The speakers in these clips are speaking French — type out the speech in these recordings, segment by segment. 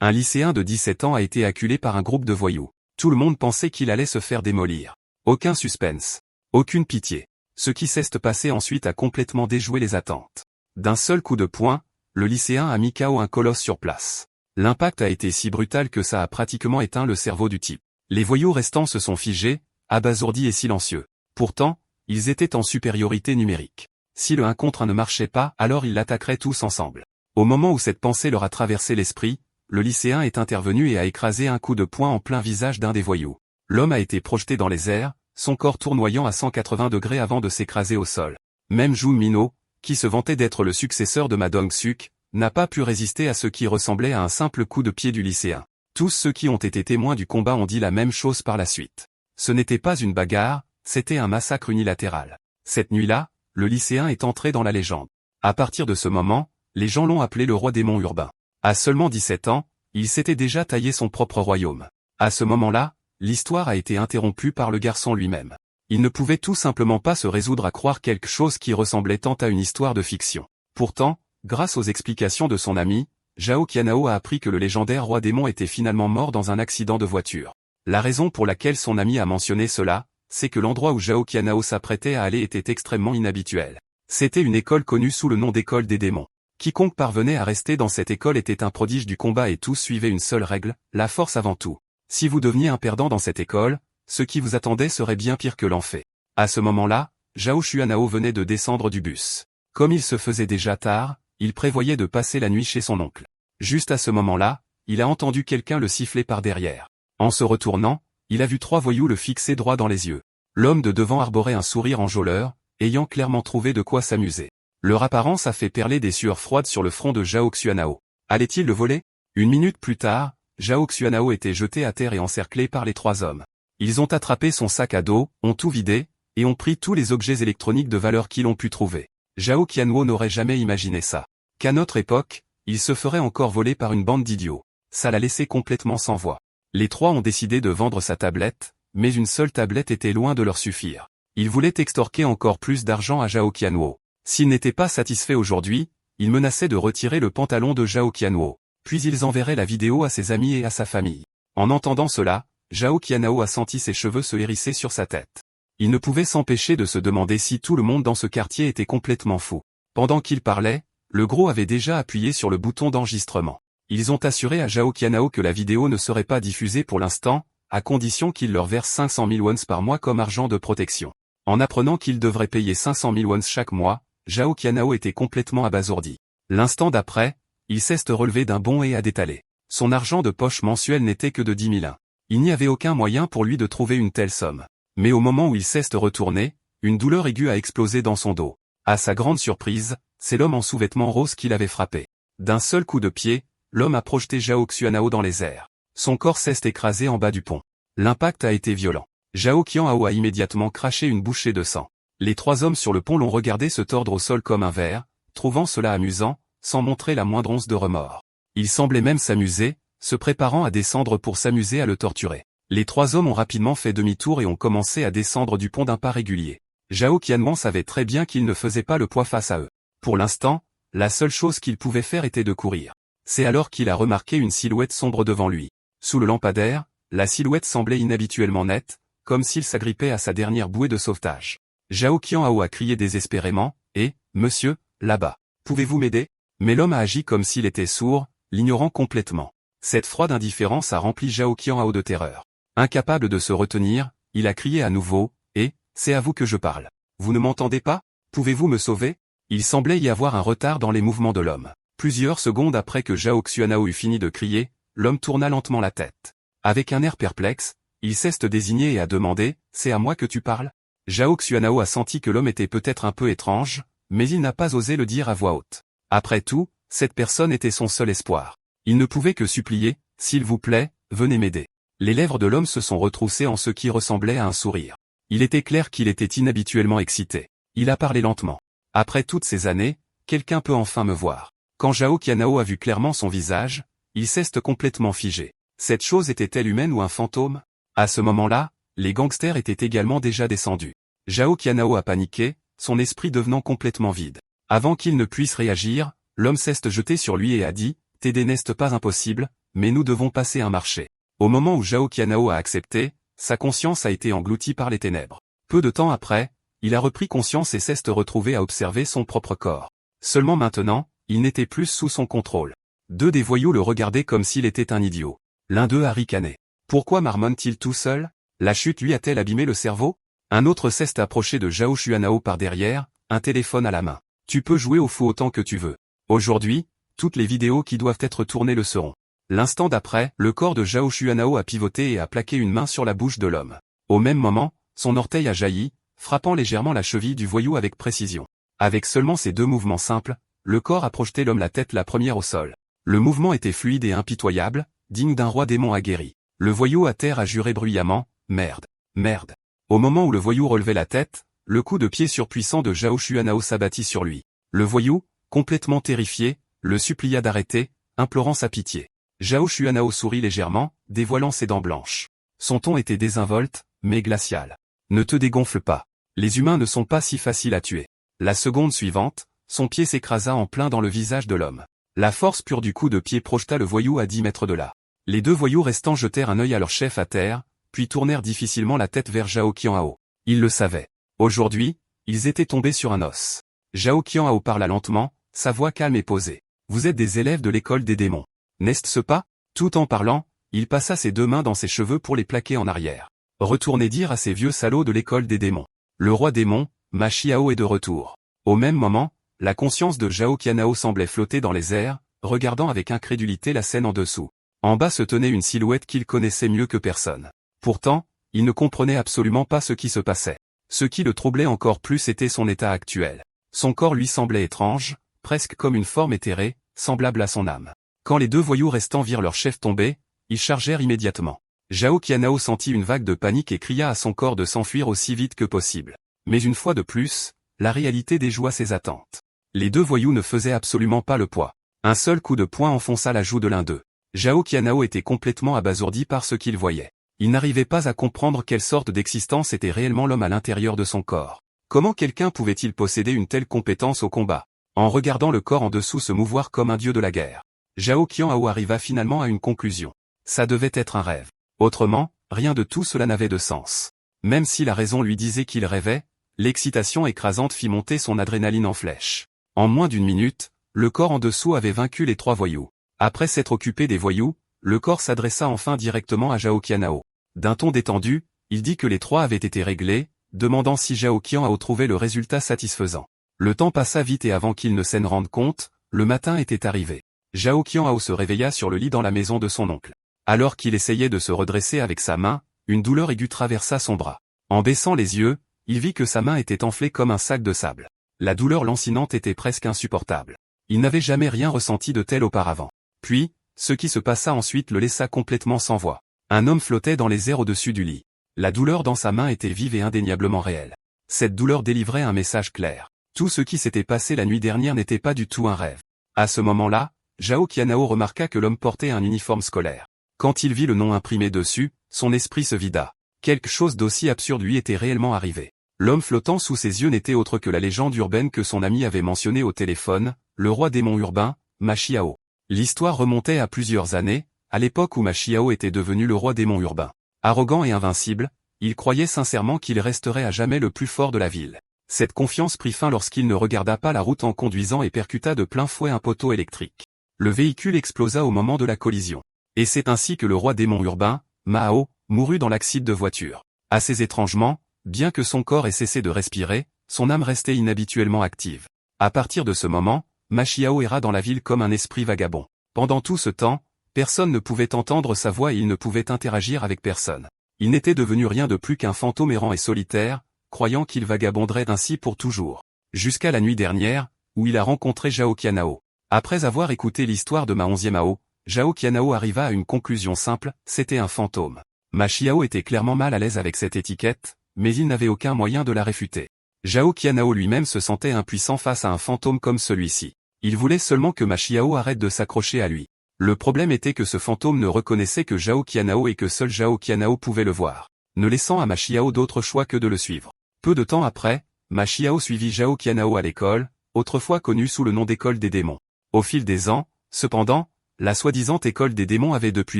Un lycéen de 17 ans a été acculé par un groupe de voyous. Tout le monde pensait qu'il allait se faire démolir. Aucun suspense. Aucune pitié. Ce qui s'est passé ensuite a complètement déjoué les attentes. D'un seul coup de poing, le lycéen a mis KO un colosse sur place. L'impact a été si brutal que ça a pratiquement éteint le cerveau du type. Les voyous restants se sont figés, abasourdis et silencieux. Pourtant, ils étaient en supériorité numérique. Si le 1 contre 1 ne marchait pas, alors ils l'attaqueraient tous ensemble. Au moment où cette pensée leur a traversé l'esprit, le lycéen est intervenu et a écrasé un coup de poing en plein visage d'un des voyous. L'homme a été projeté dans les airs, son corps tournoyant à 180 degrés avant de s'écraser au sol. Même Jun Minho, qui se vantait d'être le successeur de Ma Dong-suk, n'a pas pu résister à ce qui ressemblait à un simple coup de pied du lycéen. Tous ceux qui ont été témoins du combat ont dit la même chose par la suite. Ce n'était pas une bagarre, c'était un massacre unilatéral. Cette nuit-là, le lycéen est entré dans la légende. À partir de ce moment, les gens l'ont appelé le roi démon urbain. À seulement 17 ans, il s'était déjà taillé son propre royaume. À ce moment-là, l'histoire a été interrompue par le garçon lui-même. Il ne pouvait tout simplement pas se résoudre à croire quelque chose qui ressemblait tant à une histoire de fiction. Pourtant, grâce aux explications de son ami, Zhao Qianhao a appris que le légendaire roi démon était finalement mort dans un accident de voiture. La raison pour laquelle son ami a mentionné cela, c'est que l'endroit où Zhao Qianhao s'apprêtait à aller était extrêmement inhabituel. C'était une école connue sous le nom d'école des démons. Quiconque parvenait à rester dans cette école était un prodige du combat et tous suivaient une seule règle, la force avant tout. Si vous deveniez un perdant dans cette école, ce qui vous attendait serait bien pire que l'enfer. À ce moment-là, Zhao Xuanhao venait de descendre du bus. Comme il se faisait déjà tard, il prévoyait de passer la nuit chez son oncle. Juste à ce moment-là, il a entendu quelqu'un le siffler par derrière. En se retournant, il a vu 3 voyous le fixer droit dans les yeux. L'homme de devant arborait un sourire enjôleur, ayant clairement trouvé de quoi s'amuser. Leur apparence a fait perler des sueurs froides sur le front de Zhao Xuanhao. Allait-il le voler? Une minute plus tard, Zhao Xuanhao était jeté à terre et encerclé par les 3 hommes. Ils ont attrapé son sac à dos, ont tout vidé, et ont pris tous les objets électroniques de valeur qu'ils ont pu trouver. Zhao Qianhao n'aurait jamais imaginé ça. Qu'à notre époque, il se ferait encore voler par une bande d'idiots. Ça l'a laissé complètement sans voix. Les 3 ont décidé de vendre sa tablette, mais une seule tablette était loin de leur suffire. Ils voulaient extorquer encore plus d'argent à Zhao Qianhao. S'ils n'étaient pas satisfaits aujourd'hui, ils menaçaient de retirer le pantalon de Zhao Qianhao. Puis ils enverraient la vidéo à ses amis et à sa famille. En entendant cela, Zhao Qianhao a senti ses cheveux se hérisser sur sa tête. Il ne pouvait s'empêcher de se demander si tout le monde dans ce quartier était complètement fou. Pendant qu'il parlait, le gros avait déjà appuyé sur le bouton d'enregistrement. Ils ont assuré à Zhao Qianhao que la vidéo ne serait pas diffusée pour l'instant, à condition qu'il leur verse 500 000 wons par mois comme argent de protection. En apprenant qu'il devrait payer 500 000 wons chaque mois, Zhao Qianhao était complètement abasourdi. L'instant d'après, il s'est relevé d'un bond et a détalé. Son argent de poche mensuel n'était que de 10 000 1. Il n'y avait aucun moyen pour lui de trouver une telle somme. Mais au moment où il s'est retourné, une douleur aiguë a explosé dans son dos. À sa grande surprise, c'est l'homme en sous-vêtements roses qui l'avait frappé. D'un seul coup de pied, l'homme a projeté Zhao Xuanhao dans les airs. Son corps s'est écrasé en bas du pont. L'impact a été violent. Zhao Qianhao a immédiatement craché une bouchée de sang. Les 3 hommes sur le pont l'ont regardé se tordre au sol comme un ver, trouvant cela amusant, sans montrer la moindre once de remords. Ils semblaient même s'amuser, se préparant à descendre pour s'amuser à le torturer. Les 3 hommes ont rapidement fait demi-tour et ont commencé à descendre du pont d'un pas régulier. Zhao Qianhao savait très bien qu'il ne faisait pas le poids face à eux. Pour l'instant, la seule chose qu'il pouvait faire était de courir. C'est alors qu'il a remarqué une silhouette sombre devant lui. Sous le lampadaire, la silhouette semblait inhabituellement nette, comme s'il s'agrippait à sa dernière bouée de sauvetage. Zhao Qianhao a crié désespérément, « Monsieur, là-bas, pouvez-vous m'aider ?» Mais l'homme a agi comme s'il était sourd, l'ignorant complètement. Cette froide indifférence a rempli Zhao Qianhao de terreur. Incapable de se retenir, il a crié à nouveau, « C'est à vous que je parle. Vous ne m'entendez pas? Pouvez-vous me sauver ?» Il semblait y avoir un retard dans les mouvements de l'homme. Plusieurs secondes après que Zhao Xuanhao eut fini de crier, l'homme tourna lentement la tête. Avec un air perplexe, il s'est désigné et a demandé, « C'est à moi que tu parles ?» Zhao Xuanhao a senti que l'homme était peut-être un peu étrange, mais il n'a pas osé le dire à voix haute. Après tout, cette personne était son seul espoir. Il ne pouvait que supplier, « S'il vous plaît, venez m'aider. » Les lèvres de l'homme se sont retroussées en ce qui ressemblait à un sourire. Il était clair qu'il était inhabituellement excité. Il a parlé lentement. « Après toutes ces années, quelqu'un peut enfin me voir. » Quand Zhao Qianhao a vu clairement son visage, il s'est complètement figé. Cette chose était-elle humaine ou un fantôme? À ce moment-là, les gangsters étaient également déjà descendus. Zhao Qianhao a paniqué, son esprit devenant complètement vide. Avant qu'il ne puisse réagir, l'homme s'est jeté sur lui et a dit, « T'aider n'est pas impossible, mais nous devons passer un marché. Au moment où Zhao Qianhao a accepté, sa conscience a été engloutie par les ténèbres. Peu de temps après, il a repris conscience et s'est retrouvé à observer son propre corps. Seulement maintenant, il n'était plus sous son contrôle. Deux des voyous le regardaient comme s'il était un idiot. L'un d'eux a ricané. Pourquoi marmonne-t-il tout seul? La chute lui a-t-elle abîmé le cerveau? Un autre s'est approché de Zhao Qianhao par derrière, un téléphone à la main. Tu peux jouer au fou autant que tu veux. Aujourd'hui, toutes les vidéos qui doivent être tournées le seront. L'instant d'après, le corps de Zhao Qianhao a pivoté et a plaqué une main sur la bouche de l'homme. Au même moment, son orteil a jailli, frappant légèrement la cheville du voyou avec précision. Avec seulement ces deux mouvements simples, le corps a projeté l'homme la tête la première au sol. Le mouvement était fluide et impitoyable, digne d'un roi démon aguerri. Le voyou à terre a juré bruyamment, « Merde, merde ». Au moment où le voyou relevait la tête, le coup de pied surpuissant de Zhao Qianhao s'abattit sur lui. Le voyou, complètement terrifié, le supplia d'arrêter, implorant sa pitié. Zhao Qianhao sourit légèrement, dévoilant ses dents blanches. Son ton était désinvolte, mais glacial. Ne te dégonfle pas. Les humains ne sont pas si faciles à tuer. La seconde suivante, son pied s'écrasa en plein dans le visage de l'homme. La force pure du coup de pied projeta le voyou à 10 mètres de là. Les deux voyous restants jetèrent un œil à leur chef à terre, puis tournèrent difficilement la tête vers Zhao Qianhao. Ils le savaient. Aujourd'hui, ils étaient tombés sur un os. Zhao Qianhao parla lentement, sa voix calme et posée. Vous êtes des élèves de l'école des démons. N'est-ce pas? Tout en parlant, il passa ses deux mains dans ses cheveux pour les plaquer en arrière. Retournez dire à ces vieux salauds de l'école des démons. Le roi démon, Ma Xiao est de retour. Au même moment, la conscience de Zhao Qianhao semblait flotter dans les airs, regardant avec incrédulité la scène en dessous. En bas se tenait une silhouette qu'il connaissait mieux que personne. Pourtant, il ne comprenait absolument pas ce qui se passait. Ce qui le troublait encore plus était son état actuel. Son corps lui semblait étrange, presque comme une forme éthérée, semblable à son âme. Quand les deux voyous restants virent leur chef tomber, ils chargèrent immédiatement. Zhao Qianhao sentit une vague de panique et cria à son corps de s'enfuir aussi vite que possible. Mais une fois de plus, la réalité déjoua ses attentes. Les deux voyous ne faisaient absolument pas le poids. Un seul coup de poing enfonça la joue de l'un d'eux. Zhao Qianhao était complètement abasourdi par ce qu'il voyait. Il n'arrivait pas à comprendre quelle sorte d'existence était réellement l'homme à l'intérieur de son corps. Comment quelqu'un pouvait-il posséder une telle compétence au combat? En regardant le corps en dessous se mouvoir comme un dieu de la guerre, Zhao Qianhao arriva finalement à une conclusion. Ça devait être un rêve. Autrement, rien de tout cela n'avait de sens. Même si la raison lui disait qu'il rêvait, l'excitation écrasante fit monter son adrénaline en flèche. En moins d'une minute, le corps en dessous avait vaincu les trois voyous. Après s'être occupé des voyous, le corps s'adressa enfin directement à Zhao Qianhao. D'un ton détendu, il dit que les trois avaient été réglés, demandant si Zhao Qianhao trouvait le résultat satisfaisant. Le temps passa vite et avant qu'il ne s'en rende compte, le matin était arrivé. Zhao Qianhao se réveilla sur le lit dans la maison de son oncle. Alors qu'il essayait de se redresser avec sa main, une douleur aiguë traversa son bras. En baissant les yeux, il vit que sa main était enflée comme un sac de sable. La douleur lancinante était presque insupportable. Il n'avait jamais rien ressenti de tel auparavant. Puis, ce qui se passa ensuite le laissa complètement sans voix. Un homme flottait dans les airs au-dessus du lit. La douleur dans sa main était vive et indéniablement réelle. Cette douleur délivrait un message clair. Tout ce qui s'était passé la nuit dernière n'était pas du tout un rêve. À ce moment-là, Zhao Qianhao remarqua que l'homme portait un uniforme scolaire. Quand il vit le nom imprimé dessus, son esprit se vida. Quelque chose d'aussi absurde lui était réellement arrivé. L'homme flottant sous ses yeux n'était autre que la légende urbaine que son ami avait mentionnée au téléphone, le roi démon urbain, Ma Xiao. L'histoire remontait à plusieurs années, à l'époque où Ma Xiao était devenu le roi démon urbain. Arrogant et invincible, il croyait sincèrement qu'il resterait à jamais le plus fort de la ville. Cette confiance prit fin lorsqu'il ne regarda pas la route en conduisant et percuta de plein fouet un poteau électrique. Le véhicule explosa au moment de la collision. Et c'est ainsi que le roi démon urbain, Mao, mourut dans l'accident de voiture. Assez étrangement, bien que son corps ait cessé de respirer, son âme restait inhabituellement active. À partir de ce moment, Ma Xiao erra dans la ville comme un esprit vagabond. Pendant tout ce temps, personne ne pouvait entendre sa voix et il ne pouvait interagir avec personne. Il n'était devenu rien de plus qu'un fantôme errant et solitaire, croyant qu'il vagabonderait ainsi pour toujours. Jusqu'à la nuit dernière, où il a rencontré Zhao Qianhao. Après avoir écouté l'histoire de Ma 11e Mao, Zhao Qianhao arriva à une conclusion simple, c'était un fantôme. Ma Xiao était clairement mal à l'aise avec cette étiquette, mais il n'avait aucun moyen de la réfuter. Zhao Qianhao lui-même se sentait impuissant face à un fantôme comme celui-ci. Il voulait seulement que Ma Xiao arrête de s'accrocher à lui. Le problème était que ce fantôme ne reconnaissait que Zhao Qianhao et que seul Zhao Qianhao pouvait le voir, ne laissant à Ma Xiao d'autre choix que de le suivre. Peu de temps après, Ma Xiao suivit Zhao Qianhao à l'école, autrefois connue sous le nom d'école des démons. Au fil des ans, cependant, La soi-disant école des démons avait depuis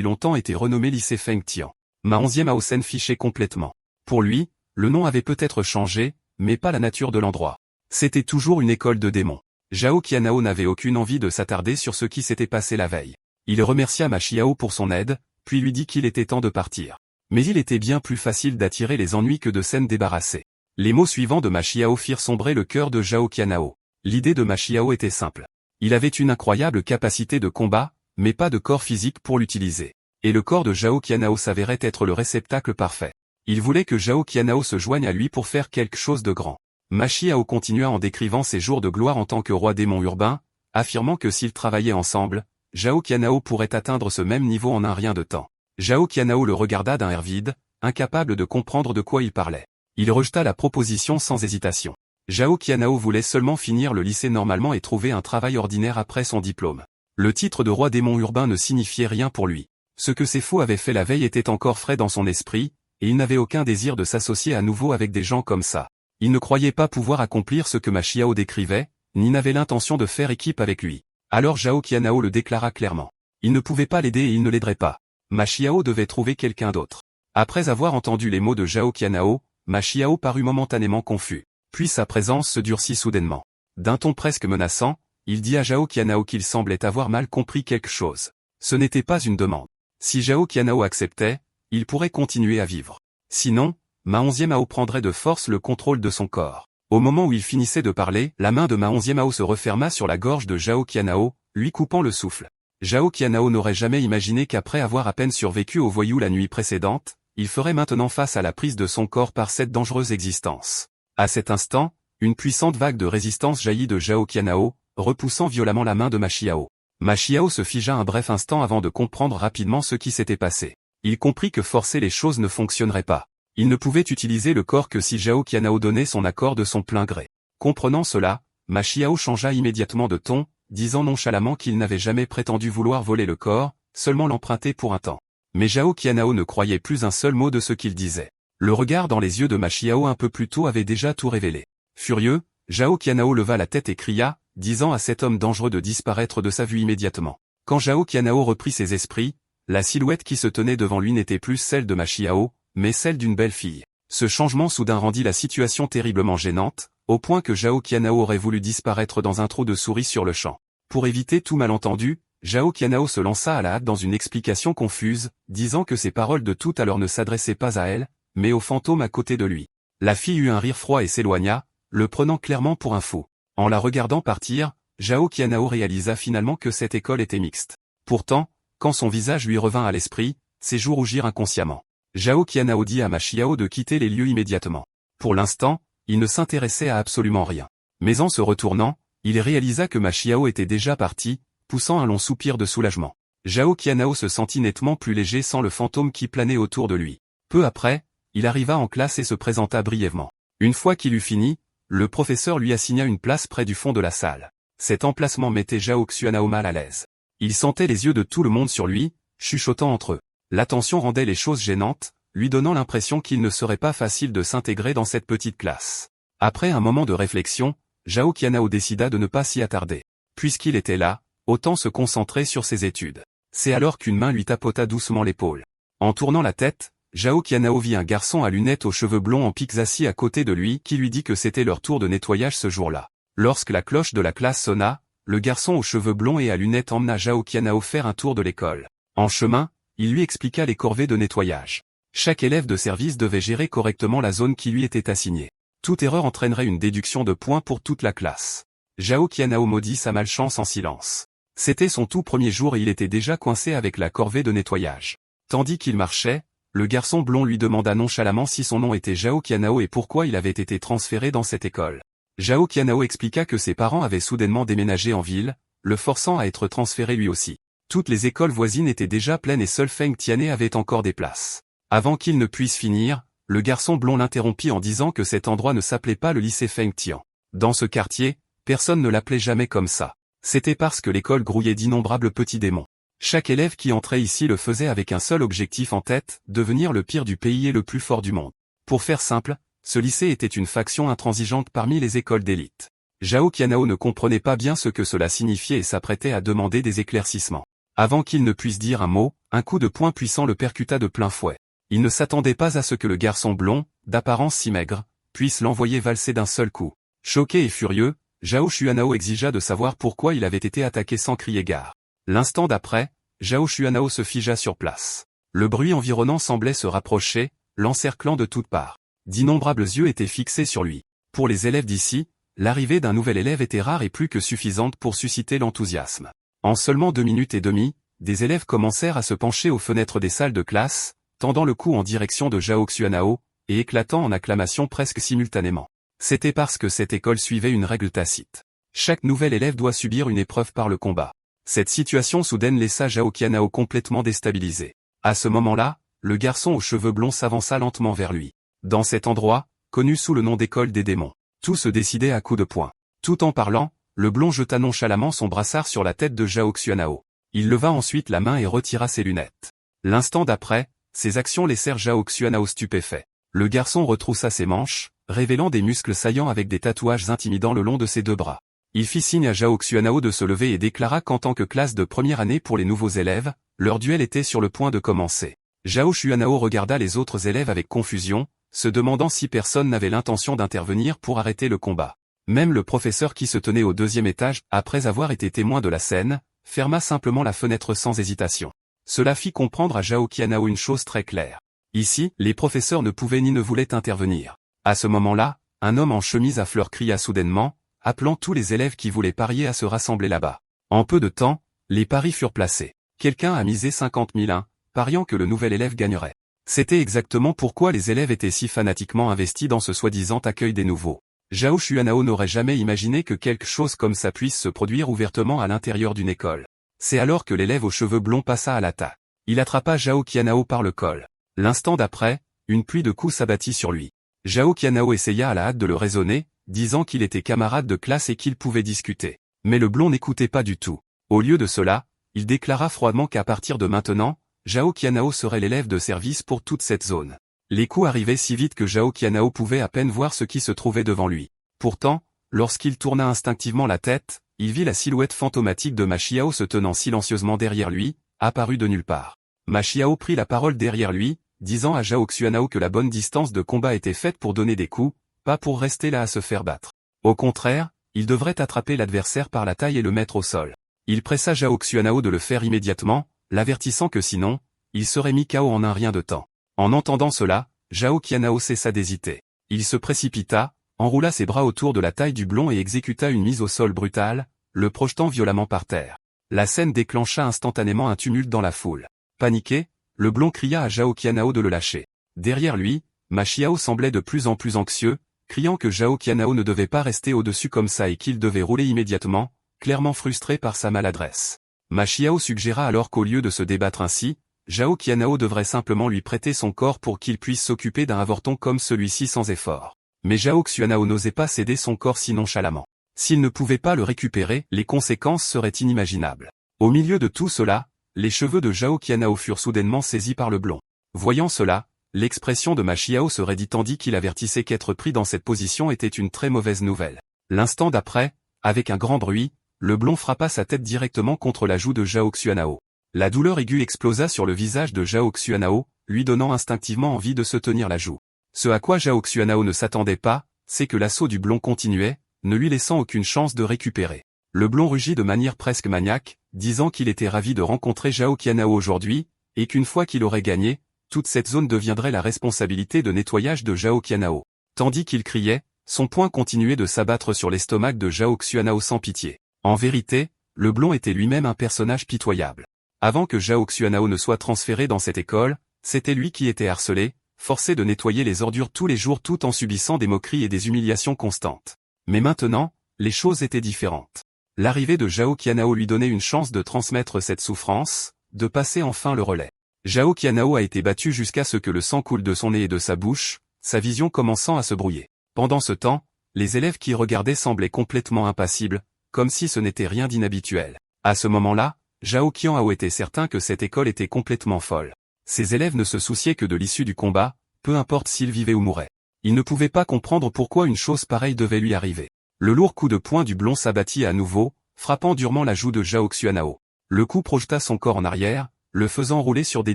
longtemps été renommée lycée Feng Tian. Ma 11e Aosen fichait complètement. Pour lui, le nom avait peut-être changé, mais pas la nature de l'endroit. C'était toujours une école de démons. Zhao Qianhao n'avait aucune envie de s'attarder sur ce qui s'était passé la veille. Il remercia Ma Xiao pour son aide, puis lui dit qu'il était temps de partir. Mais il était bien plus facile d'attirer les ennuis que de s'en débarrasser. Les mots suivants de Ma Xiao firent sombrer le cœur de Zhao Qianhao. L'idée de Ma Xiao était simple. Il avait une incroyable capacité de combat, mais pas de corps physique pour l'utiliser. Et le corps de Zhao Qianhao s'avérait être le réceptacle parfait. Il voulait que Zhao Qianhao se joigne à lui pour faire quelque chose de grand. Ma Xiao continua en décrivant ses jours de gloire en tant que roi démon urbain, affirmant que s'ils travaillaient ensemble, Zhao Qianhao pourrait atteindre ce même niveau en un rien de temps. Zhao Qianhao le regarda d'un air vide, incapable de comprendre de quoi il parlait. Il rejeta la proposition sans hésitation. Zhao Qianhao voulait seulement finir le lycée normalement et trouver un travail ordinaire après son diplôme. Le titre de roi démon urbain ne signifiait rien pour lui. Ce que ses faux avaient fait la veille était encore frais dans son esprit, et il n'avait aucun désir de s'associer à nouveau avec des gens comme ça. Il ne croyait pas pouvoir accomplir ce que Ma Xiao décrivait, ni n'avait l'intention de faire équipe avec lui. Alors Zhao Qianhao le déclara clairement. Il ne pouvait pas l'aider et il ne l'aiderait pas. Ma Xiao devait trouver quelqu'un d'autre. Après avoir entendu les mots de Zhao Qianhao, Ma Xiao parut momentanément confus. Puis sa présence se durcit soudainement. D'un ton presque menaçant, il dit à Zhao Qianhao qu'il semblait avoir mal compris quelque chose. Ce n'était pas une demande. Si Zhao Qianhao acceptait, il pourrait continuer à vivre. Sinon, Ma 11e Ao prendrait de force le contrôle de son corps. Au moment où il finissait de parler, la main de Ma 11e Ao se referma sur la gorge de Zhao Qianhao, lui coupant le souffle. Zhao Qianhao n'aurait jamais imaginé qu'après avoir à peine survécu au voyou la nuit précédente, il ferait maintenant face à la prise de son corps par cette dangereuse existence. À cet instant, une puissante vague de résistance jaillit de Zhao Qianhao, repoussant violemment la main de Ma Xiao. Ma Xiao se figea un bref instant avant de comprendre rapidement ce qui s'était passé. Il comprit que forcer les choses ne fonctionnerait pas. Il ne pouvait utiliser le corps que si Zhao Qianhao donnait son accord de son plein gré. Comprenant cela, Ma Xiao changea immédiatement de ton, disant nonchalamment qu'il n'avait jamais prétendu vouloir voler le corps, seulement l'emprunter pour un temps. Mais Zhao Qianhao ne croyait plus un seul mot de ce qu'il disait. Le regard dans les yeux de Ma Xiao un peu plus tôt avait déjà tout révélé. Furieux, Zhao Qianhao leva la tête et cria, disant à cet homme dangereux de disparaître de sa vue immédiatement. Quand Zhao Qianhao reprit ses esprits, la silhouette qui se tenait devant lui n'était plus celle de Ma Xiao, mais celle d'une belle fille. Ce changement soudain rendit la situation terriblement gênante, au point que Zhao Qianhao aurait voulu disparaître dans un trou de souris sur le champ. Pour éviter tout malentendu, Zhao Qianhao se lança à la hâte dans une explication confuse, disant que ses paroles de tout à l'heure ne s'adressaient pas à elle, mais au fantôme à côté de lui. La fille eut un rire froid et s'éloigna, le prenant clairement pour un fou. En la regardant partir, Zhao Qianhao réalisa finalement que cette école était mixte. Pourtant, quand son visage lui revint à l'esprit, ses joues rougirent inconsciemment. Zhao Qianhao dit à Ma Xiao de quitter les lieux immédiatement. Pour l'instant, il ne s'intéressait à absolument rien. Mais en se retournant, il réalisa que Ma Xiao était déjà parti, poussant un long soupir de soulagement. Zhao Qianhao se sentit nettement plus léger sans le fantôme qui planait autour de lui. Peu après, il arriva en classe et se présenta brièvement. Une fois qu'il eut fini, le professeur lui assigna une place près du fond de la salle. Cet emplacement mettait Zhao Qianhao mal à l'aise. Il sentait les yeux de tout le monde sur lui, chuchotant entre eux. L'attention rendait les choses gênantes, lui donnant l'impression qu'il ne serait pas facile de s'intégrer dans cette petite classe. Après un moment de réflexion, Zhao Qianhao décida de ne pas s'y attarder. Puisqu'il était là, autant se concentrer sur ses études. C'est alors qu'une main lui tapota doucement l'épaule. En tournant la tête, Zhao Qianhao vit un garçon à lunettes aux cheveux blonds en piques assis à côté de lui qui lui dit que c'était leur tour de nettoyage ce jour-là. Lorsque la cloche de la classe sonna, le garçon aux cheveux blonds et à lunettes emmena Zhao Qianhao faire un tour de l'école. En chemin, il lui expliqua les corvées de nettoyage. Chaque élève de service devait gérer correctement la zone qui lui était assignée. Toute erreur entraînerait une déduction de points pour toute la classe. Zhao Qianhao maudit sa malchance en silence. C'était son tout premier jour et il était déjà coincé avec la corvée de nettoyage. Tandis qu'il marchait, le garçon blond lui demanda nonchalamment si son nom était Zhao Qianhao et pourquoi il avait été transféré dans cette école. Zhao Qianhao expliqua que ses parents avaient soudainement déménagé en ville, le forçant à être transféré lui aussi. Toutes les écoles voisines étaient déjà pleines et seul Feng Tianhe avait encore des places. Avant qu'il ne puisse finir, le garçon blond l'interrompit en disant que cet endroit ne s'appelait pas le lycée Feng Tian. Dans ce quartier, personne ne l'appelait jamais comme ça. C'était parce que l'école grouillait d'innombrables petits démons. Chaque élève qui entrait ici le faisait avec un seul objectif en tête, devenir le pire du pays et le plus fort du monde. Pour faire simple, ce lycée était une faction intransigeante parmi les écoles d'élite. Zhao Qianhao ne comprenait pas bien ce que cela signifiait et s'apprêtait à demander des éclaircissements. Avant qu'il ne puisse dire un mot, un coup de poing puissant le percuta de plein fouet. Il ne s'attendait pas à ce que le garçon blond, d'apparence si maigre, puisse l'envoyer valser d'un seul coup. Choqué et furieux, Zhao Xuanao exigea de savoir pourquoi il avait été attaqué sans crier gare. L'instant d'après, Zhao Xuanao se figea sur place. Le bruit environnant semblait se rapprocher, l'encerclant de toutes parts. D'innombrables yeux étaient fixés sur lui. Pour les élèves d'ici, l'arrivée d'un nouvel élève était rare et plus que suffisante pour susciter l'enthousiasme. En seulement 2 minutes et demie, des élèves commencèrent à se pencher aux fenêtres des salles de classe, tendant le cou en direction de Zhao Xuanao, et éclatant en acclamations presque simultanément. C'était parce que cette école suivait une règle tacite. Chaque nouvel élève doit subir une épreuve par le combat. Cette situation soudaine laissa Zhao Qianao complètement déstabilisé. À ce moment-là, le garçon aux cheveux blonds s'avança lentement vers lui. Dans cet endroit, connu sous le nom d'école des démons, tout se décidait à coups de poing. Tout en parlant, le blond jeta nonchalamment son brassard sur la tête de Zhao Xuanao. Il leva ensuite la main et retira ses lunettes. L'instant d'après, ses actions laissèrent Zhao Xuanao stupéfait. Le garçon retroussa ses manches, révélant des muscles saillants avec des tatouages intimidants le long de ses 2 bras. Il fit signe à Zhao Xuanao de se lever et déclara qu'en tant que classe de première année pour les nouveaux élèves, leur duel était sur le point de commencer. Zhao Xuanao regarda les autres élèves avec confusion, se demandant si personne n'avait l'intention d'intervenir pour arrêter le combat. Même le professeur qui se tenait au 2e étage, après avoir été témoin de la scène, ferma simplement la fenêtre sans hésitation. Cela fit comprendre à Zhao Qianao une chose très claire. Ici, les professeurs ne pouvaient ni ne voulaient intervenir. À ce moment-là, un homme en chemise à fleurs cria soudainement, appelant tous les élèves qui voulaient parier à se rassembler là-bas. En peu de temps, les paris furent placés. Quelqu'un a misé 50 000, pariant que le nouvel élève gagnerait. C'était exactement pourquoi les élèves étaient si fanatiquement investis dans ce soi-disant accueil des nouveaux. Zhao Xuanao n'aurait jamais imaginé que quelque chose comme ça puisse se produire ouvertement à l'intérieur d'une école. C'est alors que l'élève aux cheveux blonds passa à l'attaque. Il attrapa Zhao Qianao par le col. L'instant d'après, une pluie de coups s'abattit sur lui. Zhao Qianao essaya à la hâte de le raisonner, disant qu'il était camarade de classe et qu'il pouvait discuter. Mais le blond n'écoutait pas du tout. Au lieu de cela, il déclara froidement qu'à partir de maintenant, Zhao Qianao serait l'élève de service pour toute cette zone. Les coups arrivaient si vite que Zhao Qianao pouvait à peine voir ce qui se trouvait devant lui. Pourtant, lorsqu'il tourna instinctivement la tête, il vit la silhouette fantomatique de Ma Xiao se tenant silencieusement derrière lui, apparue de nulle part. Ma Xiao prit la parole derrière lui, disant à Zhao Xuanao que la bonne distance de combat était faite pour donner des coups, pas pour rester là à se faire battre. Au contraire, il devrait attraper l'adversaire par la taille et le mettre au sol. Il pressa Zhao Xuanao de le faire immédiatement, l'avertissant que sinon, il serait mis KO en un rien de temps. En entendant cela, Zhao Qianao cessa d'hésiter. Il se précipita, enroula ses bras autour de la taille du blond et exécuta une mise au sol brutale, le projetant violemment par terre. La scène déclencha instantanément un tumulte dans la foule. Paniqué, le blond cria à Zhao Qianao de le lâcher. Derrière lui, Ma Xiao semblait de plus en plus anxieux, criant que Zhao Qianao ne devait pas rester au-dessus comme ça et qu'il devait rouler immédiatement, clairement frustré par sa maladresse. Ma Xiao suggéra alors qu'au lieu de se débattre ainsi, Zhao Qianao devrait simplement lui prêter son corps pour qu'il puisse s'occuper d'un avorton comme celui-ci sans effort. Mais Zhao Xuanao n'osait pas céder son corps si nonchalamment. S'il ne pouvait pas le récupérer, les conséquences seraient inimaginables. Au milieu de tout cela, les cheveux de Zhao Qianao furent soudainement saisis par le blond. Voyant cela, l'expression de Ma Xiao se raidit tandis qu'il avertissait qu'être pris dans cette position était une très mauvaise nouvelle. L'instant d'après, avec un grand bruit, le blond frappa sa tête directement contre la joue de Zhao Xuanao. La douleur aiguë explosa sur le visage de Zhao Xuanao, lui donnant instinctivement envie de se tenir la joue. Ce à quoi Zhao Xuanao ne s'attendait pas, c'est que l'assaut du blond continuait, ne lui laissant aucune chance de récupérer. Le blond rugit de manière presque maniaque, disant qu'il était ravi de rencontrer Zhao Qianao aujourd'hui, et qu'une fois qu'il aurait gagné, toute cette zone deviendrait la responsabilité de nettoyage de Zhao Qianao. Tandis qu'il criait, son poing continuait de s'abattre sur l'estomac de Zhao Xuanao sans pitié. En vérité, le blond était lui-même un personnage pitoyable. Avant que Zhao Xuanao ne soit transféré dans cette école, c'était lui qui était harcelé, forcé de nettoyer les ordures tous les jours tout en subissant des moqueries et des humiliations constantes. Mais maintenant, les choses étaient différentes. L'arrivée de Zhao Qianao lui donnait une chance de transmettre cette souffrance, de passer enfin le relais. Zhao Qianao a été battu jusqu'à ce que le sang coule de son nez et de sa bouche, sa vision commençant à se brouiller. Pendant ce temps, les élèves qui regardaient semblaient complètement impassibles, comme si ce n'était rien d'inhabituel. À ce moment-là, Zhao Qianao était certain que cette école était complètement folle. Ses élèves ne se souciaient que de l'issue du combat, peu importe s'ils vivaient ou mouraient. Ils ne pouvaient pas comprendre pourquoi une chose pareille devait lui arriver. Le lourd coup de poing du blond s'abattit à nouveau, frappant durement la joue de Zhao Xuanao. Le coup projeta son corps en arrière, le faisant rouler sur des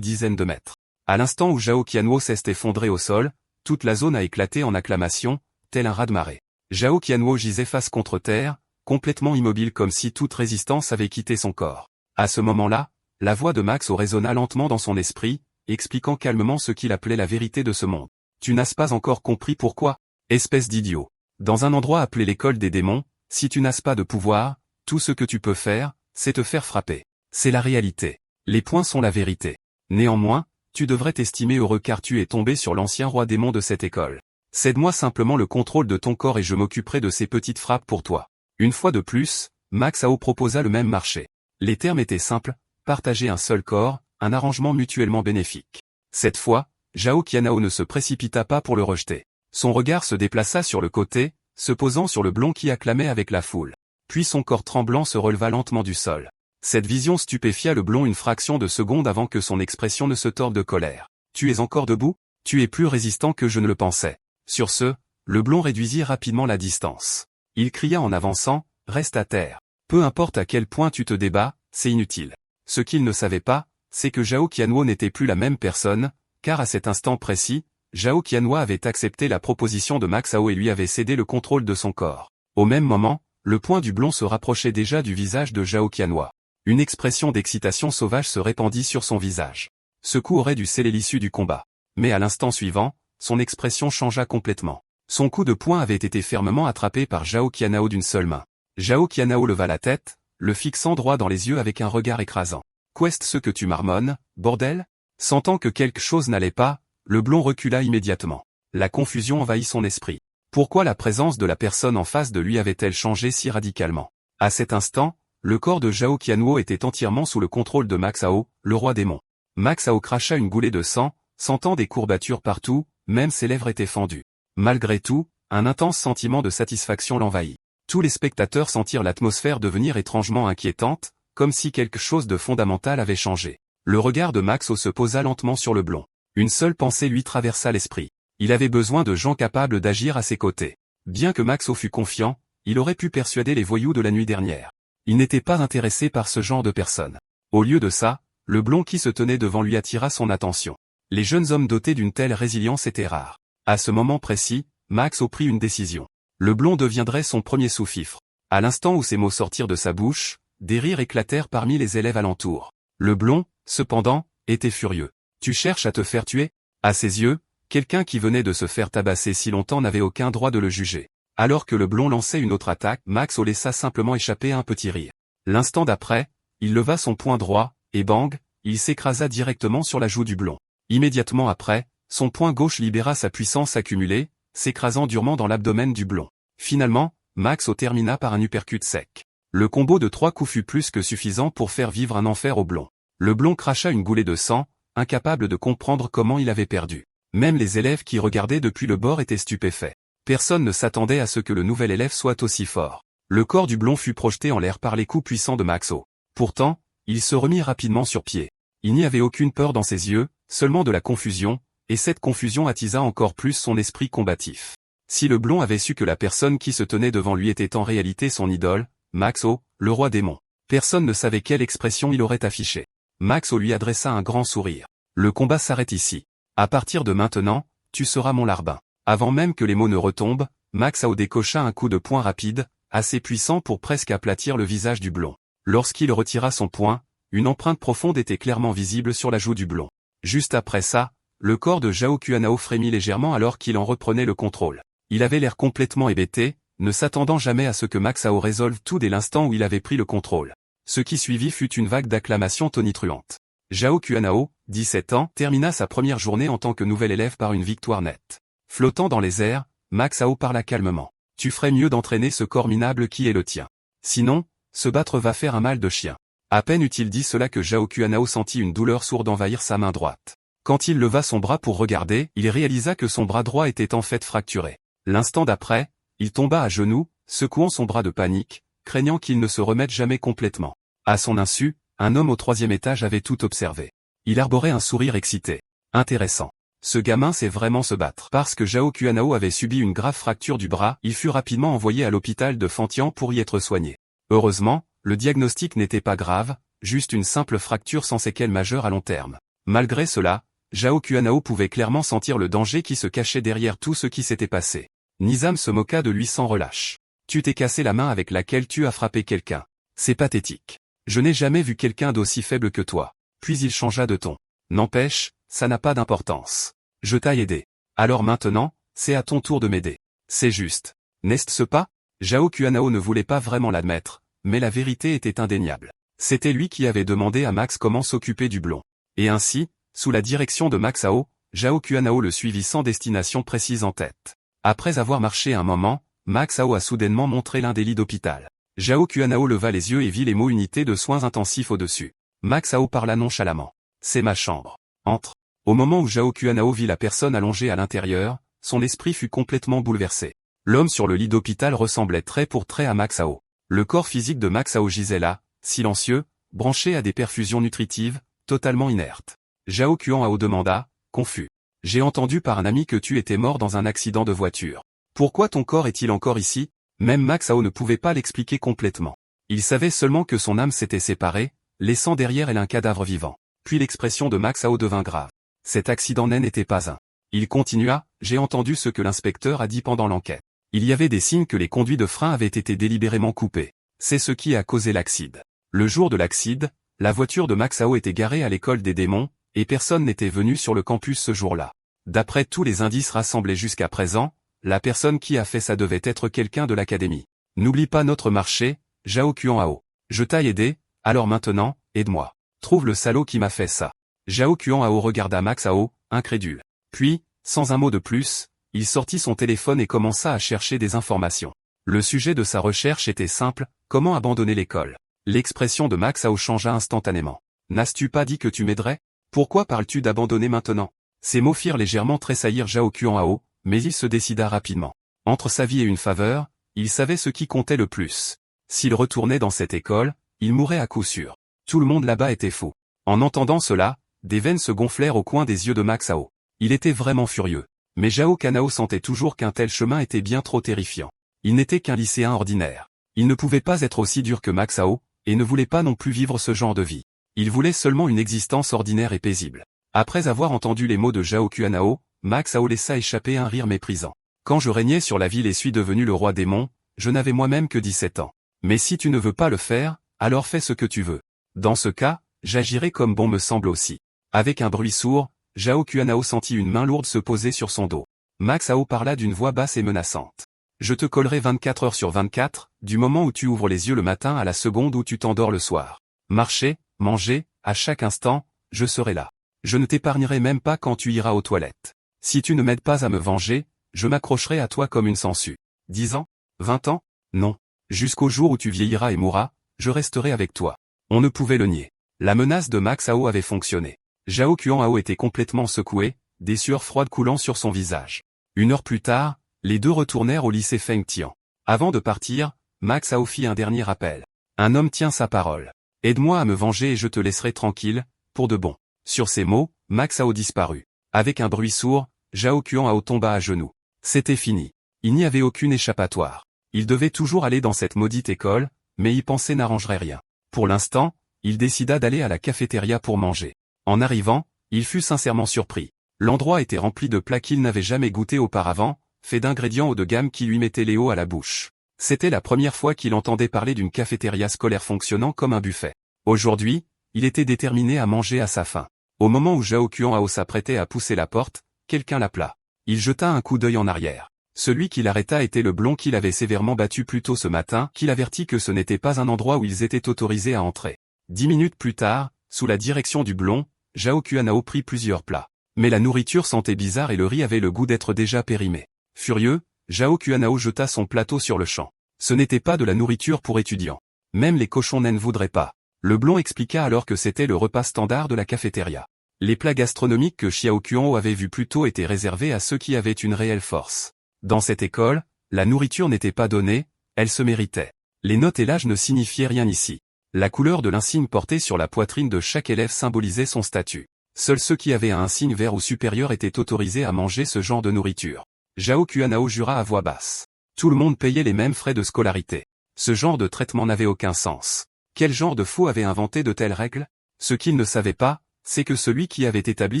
dizaines de mètres. À l'instant où Zhao Qianhuo s'est effondré au sol, toute la zone a éclaté en acclamations, tel un raz-de-marée. Zhao Qianhuo gisait face contre terre, complètement immobile comme si toute résistance avait quitté son corps. À ce moment-là, la voix de Max résonna lentement dans son esprit, expliquant calmement ce qu'il appelait la vérité de ce monde. Tu n'as pas encore compris pourquoi, espèce d'idiot. Dans un endroit appelé l'école des démons, si tu n'as pas de pouvoir, tout ce que tu peux faire, c'est te faire frapper. C'est la réalité. Les points sont la vérité. Néanmoins, tu devrais t'estimer heureux car tu es tombé sur l'ancien roi démon de cette école. Cède-moi simplement le contrôle de ton corps et je m'occuperai de ces petites frappes pour toi. Une fois de plus, Max Hao proposa le même marché. Les termes étaient simples, partager un seul corps, un arrangement mutuellement bénéfique. Cette fois, Zhao Qianhuo ne se précipita pas pour le rejeter. Son regard se déplaça sur le côté, se posant sur le blond qui acclamait avec la foule. Puis son corps tremblant se releva lentement du sol. Cette vision stupéfia le blond une fraction de seconde avant que son expression ne se torde de colère. Tu es encore debout? Tu es plus résistant que je ne le pensais. Sur ce, le blond réduisit rapidement la distance. Il cria en avançant, reste à terre. Peu importe à quel point tu te débats, c'est inutile. Ce qu'il ne savait pas, c'est que Zhao Qianhuo n'était plus la même personne, car à cet instant précis, Zhao Qianhuo avait accepté la proposition de Max Hao et lui avait cédé le contrôle de son corps. Au même moment, le poing du blond se rapprochait déjà du visage de Zhao Qianhuo. Une expression d'excitation sauvage se répandit sur son visage. Ce coup aurait dû sceller l'issue du combat. Mais à l'instant suivant, son expression changea complètement. Son coup de poing avait été fermement attrapé par Zhao Qianhuo d'une seule main. Zhao Qianhuo leva la tête, le fixant droit dans les yeux avec un regard écrasant. Qu'est-ce ce que tu marmonnes, bordel? Sentant que quelque chose n'allait pas, le blond recula immédiatement. La confusion envahit son esprit. Pourquoi la présence de la personne en face de lui avait-elle changé si radicalement? À cet instant, le corps de Zhao Qianhuo était entièrement sous le contrôle de Max Hao, le roi démon. Max Hao cracha une goulée de sang, sentant des courbatures partout, même ses lèvres étaient fendues. Malgré tout, un intense sentiment de satisfaction l'envahit. Tous les spectateurs sentirent l'atmosphère devenir étrangement inquiétante, comme si quelque chose de fondamental avait changé. Le regard de Max Hao se posa lentement sur le blond. Une seule pensée lui traversa l'esprit. Il avait besoin de gens capables d'agir à ses côtés. Bien que Max Hao fût confiant, il aurait pu persuader les voyous de la nuit dernière. Il n'était pas intéressé par ce genre de personnes. Au lieu de ça, le blond qui se tenait devant lui attira son attention. Les jeunes hommes dotés d'une telle résilience étaient rares. À ce moment précis, Max Hao prit une décision. Le blond deviendrait son premier sous-fifre. À l'instant où ces mots sortirent de sa bouche, des rires éclatèrent parmi les élèves alentour. Le blond, cependant, était furieux. Tu cherches à te faire tuer? À ses yeux, quelqu'un qui venait de se faire tabasser si longtemps n'avait aucun droit de le juger. Alors que le blond lançait une autre attaque, Max Hao laissa simplement échapper un petit rire. L'instant d'après, il leva son poing droit, et bang, il s'écrasa directement sur la joue du blond. Immédiatement après, son poing gauche libéra sa puissance accumulée, s'écrasant durement dans l'abdomen du blond. Finalement, Max Hao termina par un uppercut sec. Le combo de 3 coups fut plus que suffisant pour faire vivre un enfer au blond. Le blond cracha une goulée de sang, incapable de comprendre comment il avait perdu. Même les élèves qui regardaient depuis le bord étaient stupéfaits. Personne ne s'attendait à ce que le nouvel élève soit aussi fort. Le corps du blond fut projeté en l'air par les coups puissants de Max Hao. Pourtant, il se remit rapidement sur pied. Il n'y avait aucune peur dans ses yeux, seulement de la confusion, et cette confusion attisa encore plus son esprit combatif. Si le blond avait su que la personne qui se tenait devant lui était en réalité son idole, Max Hao, le roi démon, personne ne savait quelle expression il aurait affichée. Max Hao lui adressa un grand sourire. Le combat s'arrête ici. À partir de maintenant, tu seras mon larbin. Avant même que les mots ne retombent, Max Hao décocha un coup de poing rapide, assez puissant pour presque aplatir le visage du blond. Lorsqu'il retira son poing, une empreinte profonde était clairement visible sur la joue du blond. Juste après ça, le corps de Zhao Qianhuo frémit légèrement alors qu'il en reprenait le contrôle. Il avait l'air complètement hébété, ne s'attendant jamais à ce que Max Hao résolve tout dès l'instant où il avait pris le contrôle. Ce qui suivit fut une vague d'acclamations tonitruantes. Zhao Qianhuo, 17 ans, termina sa première journée en tant que nouvel élève par une victoire nette. Flottant dans les airs, Max Hao parla calmement. Tu ferais mieux d'entraîner ce corps minable qui est le tien. Sinon, se battre va faire un mal de chien. À peine eut-il dit cela que Zhao Qianhuo sentit une douleur sourde envahir sa main droite. Quand il leva son bras pour regarder, il réalisa que son bras droit était en fait fracturé. L'instant d'après, il tomba à genoux, secouant son bras de panique, craignant qu'il ne se remette jamais complètement. À son insu, un homme au 3e étage avait tout observé. Il arborait un sourire excité. Intéressant. Ce gamin sait vraiment se battre. Parce que Zhao Qianhuo avait subi une grave fracture du bras, il fut rapidement envoyé à l'hôpital de Fantian pour y être soigné. Heureusement, le diagnostic n'était pas grave, juste une simple fracture sans séquelles majeures à long terme. Malgré cela, Zhao Qianhao pouvait clairement sentir le danger qui se cachait derrière tout ce qui s'était passé. Nizam se moqua de lui sans relâche. Tu t'es cassé la main avec laquelle tu as frappé quelqu'un. C'est pathétique. Je n'ai jamais vu quelqu'un d'aussi faible que toi. Puis il changea de ton. N'empêche, ça n'a pas d'importance. Je t'ai aidé. Alors maintenant, c'est à ton tour de m'aider. C'est juste. N'est-ce pas? Zhao Qianhao ne voulait pas vraiment l'admettre, mais la vérité était indéniable. C'était lui qui avait demandé à Max comment s'occuper du blond. Et ainsi, sous la direction de Max Hao, Zhao Qianhao le suivit sans destination précise en tête. Après avoir marché un moment, Max Hao a soudainement montré l'un des lits d'hôpital. Zhao Qianhao leva les yeux et vit les mots unités de soins intensifs au-dessus. Max Hao parla nonchalamment. C'est ma chambre. Entre. Au moment où Zhao Qianhao vit la personne allongée à l'intérieur, son esprit fut complètement bouleversé. L'homme sur le lit d'hôpital ressemblait trait pour trait à Max Hao. Le corps physique de Max Hao gisait là, silencieux, branché à des perfusions nutritives, totalement inerte. Zhao Qianhao demanda, confus. J'ai entendu par un ami que tu étais mort dans un accident de voiture. Pourquoi ton corps est-il encore ici? Même Max Hao ne pouvait pas l'expliquer complètement. Il savait seulement que son âme s'était séparée, laissant derrière elle un cadavre vivant. Puis l'expression de Max Hao devint grave. Cet accident n'était pas un. Il continua, j'ai entendu ce que l'inspecteur a dit pendant l'enquête. Il y avait des signes que les conduits de frein avaient été délibérément coupés. C'est ce qui a causé l'accident. Le jour de l'accident, la voiture de Max Hao était garée à l'école des démons, et personne n'était venu sur le campus ce jour-là. D'après tous les indices rassemblés jusqu'à présent, la personne qui a fait ça devait être quelqu'un de l'académie. N'oublie pas notre marché, Zhao Qianhao. Je t'ai aidé, alors maintenant, aide-moi. Trouve le salaud qui m'a fait ça. Zhao Qianhao regarda Max Hao, incrédule. Puis, sans un mot de plus, il sortit son téléphone et commença à chercher des informations. Le sujet de sa recherche était simple, comment abandonner l'école. L'expression de Max Hao changea instantanément. N'as-tu pas dit que tu m'aiderais? Pourquoi parles-tu d'abandonner maintenant? Ces mots firent légèrement tressaillir Zhao Qianhao, mais il se décida rapidement. Entre sa vie et une faveur, il savait ce qui comptait le plus. S'il retournait dans cette école, il mourrait à coup sûr. Tout le monde là-bas était fou. En entendant cela, des veines se gonflèrent au coin des yeux de Max Hao. Il était vraiment furieux. Mais Zhao Qianhao sentait toujours qu'un tel chemin était bien trop terrifiant. Il n'était qu'un lycéen ordinaire. Il ne pouvait pas être aussi dur que Max Hao, et ne voulait pas non plus vivre ce genre de vie. Il voulait seulement une existence ordinaire et paisible. Après avoir entendu les mots de Zhao Qianhao, Max Hao laissa échapper un rire méprisant. Quand je régnais sur la ville et suis devenu le roi démon, je n'avais moi-même que 17 ans. Mais si tu ne veux pas le faire, alors fais ce que tu veux. Dans ce cas, j'agirai comme bon me semble aussi. Avec un bruit sourd, Zhao Qianhao sentit une main lourde se poser sur son dos. Max Hao parla d'une voix basse et menaçante. Je te collerai 24 heures sur 24, du moment où tu ouvres les yeux le matin à la seconde où tu t'endors le soir. Marcher, manger, à chaque instant, je serai là. Je ne t'épargnerai même pas quand tu iras aux toilettes. Si tu ne m'aides pas à me venger, je m'accrocherai à toi comme une sangsue. 10 ans? 20 ans? Non. Jusqu'au jour où tu vieilliras et mourras, je resterai avec toi. On ne pouvait le nier. La menace de Max Hao avait fonctionné. Zhao Qianhao était complètement secoué, des sueurs froides coulant sur son visage. 1 heure plus tard, les deux retournèrent au lycée Feng Tian. Avant de partir, Max Hao fit un dernier appel. Un homme tient sa parole. Aide-moi à me venger et je te laisserai tranquille, pour de bon. Sur ces mots, Max Hao disparut. Avec un bruit sourd, Zhao Qianhao tomba à genoux. C'était fini. Il n'y avait aucune échappatoire. Il devait toujours aller dans cette maudite école, mais y penser n'arrangerait rien. Pour l'instant, il décida d'aller à la cafétéria pour manger. En arrivant, il fut sincèrement surpris. L'endroit était rempli de plats qu'il n'avait jamais goûtés auparavant, faits d'ingrédients haut de gamme qui lui mettaient les os à la bouche. C'était la première fois qu'il entendait parler d'une cafétéria scolaire fonctionnant comme un buffet. Aujourd'hui, il était déterminé à manger à sa faim. Au moment où Zhao Qianhao s'apprêtait à pousser la porte, quelqu'un l'appela. Il jeta un coup d'œil en arrière. Celui qui l'arrêta était le blond qu'il avait sévèrement battu plus tôt ce matin, qui l'avertit que ce n'était pas un endroit où ils étaient autorisés à entrer. 10 minutes plus tard, sous la direction du blond, Zhao Qianhao prit plusieurs plats. Mais la nourriture sentait bizarre et le riz avait le goût d'être déjà périmé. Furieux, Zhao Qianhao jeta son plateau sur le champ. Ce n'était pas de la nourriture pour étudiants. Même les cochons ne voudraient pas. Le blond expliqua alors que c'était le repas standard de la cafétéria. Les plats gastronomiques que Zhao Qianhao avait vus plus tôt étaient réservés à ceux qui avaient une réelle force. Dans cette école, la nourriture n'était pas donnée, elle se méritait. Les notes et l'âge ne signifiaient rien ici. La couleur de l'insigne porté sur la poitrine de chaque élève symbolisait son statut. Seuls ceux qui avaient un insigne vert ou supérieur étaient autorisés à manger ce genre de nourriture. Zhao Qianhao jura à voix basse. Tout le monde payait les mêmes frais de scolarité. Ce genre de traitement n'avait aucun sens. Quel genre de fou avait inventé de telles règles? Ce qu'il ne savait pas, c'est que celui qui avait établi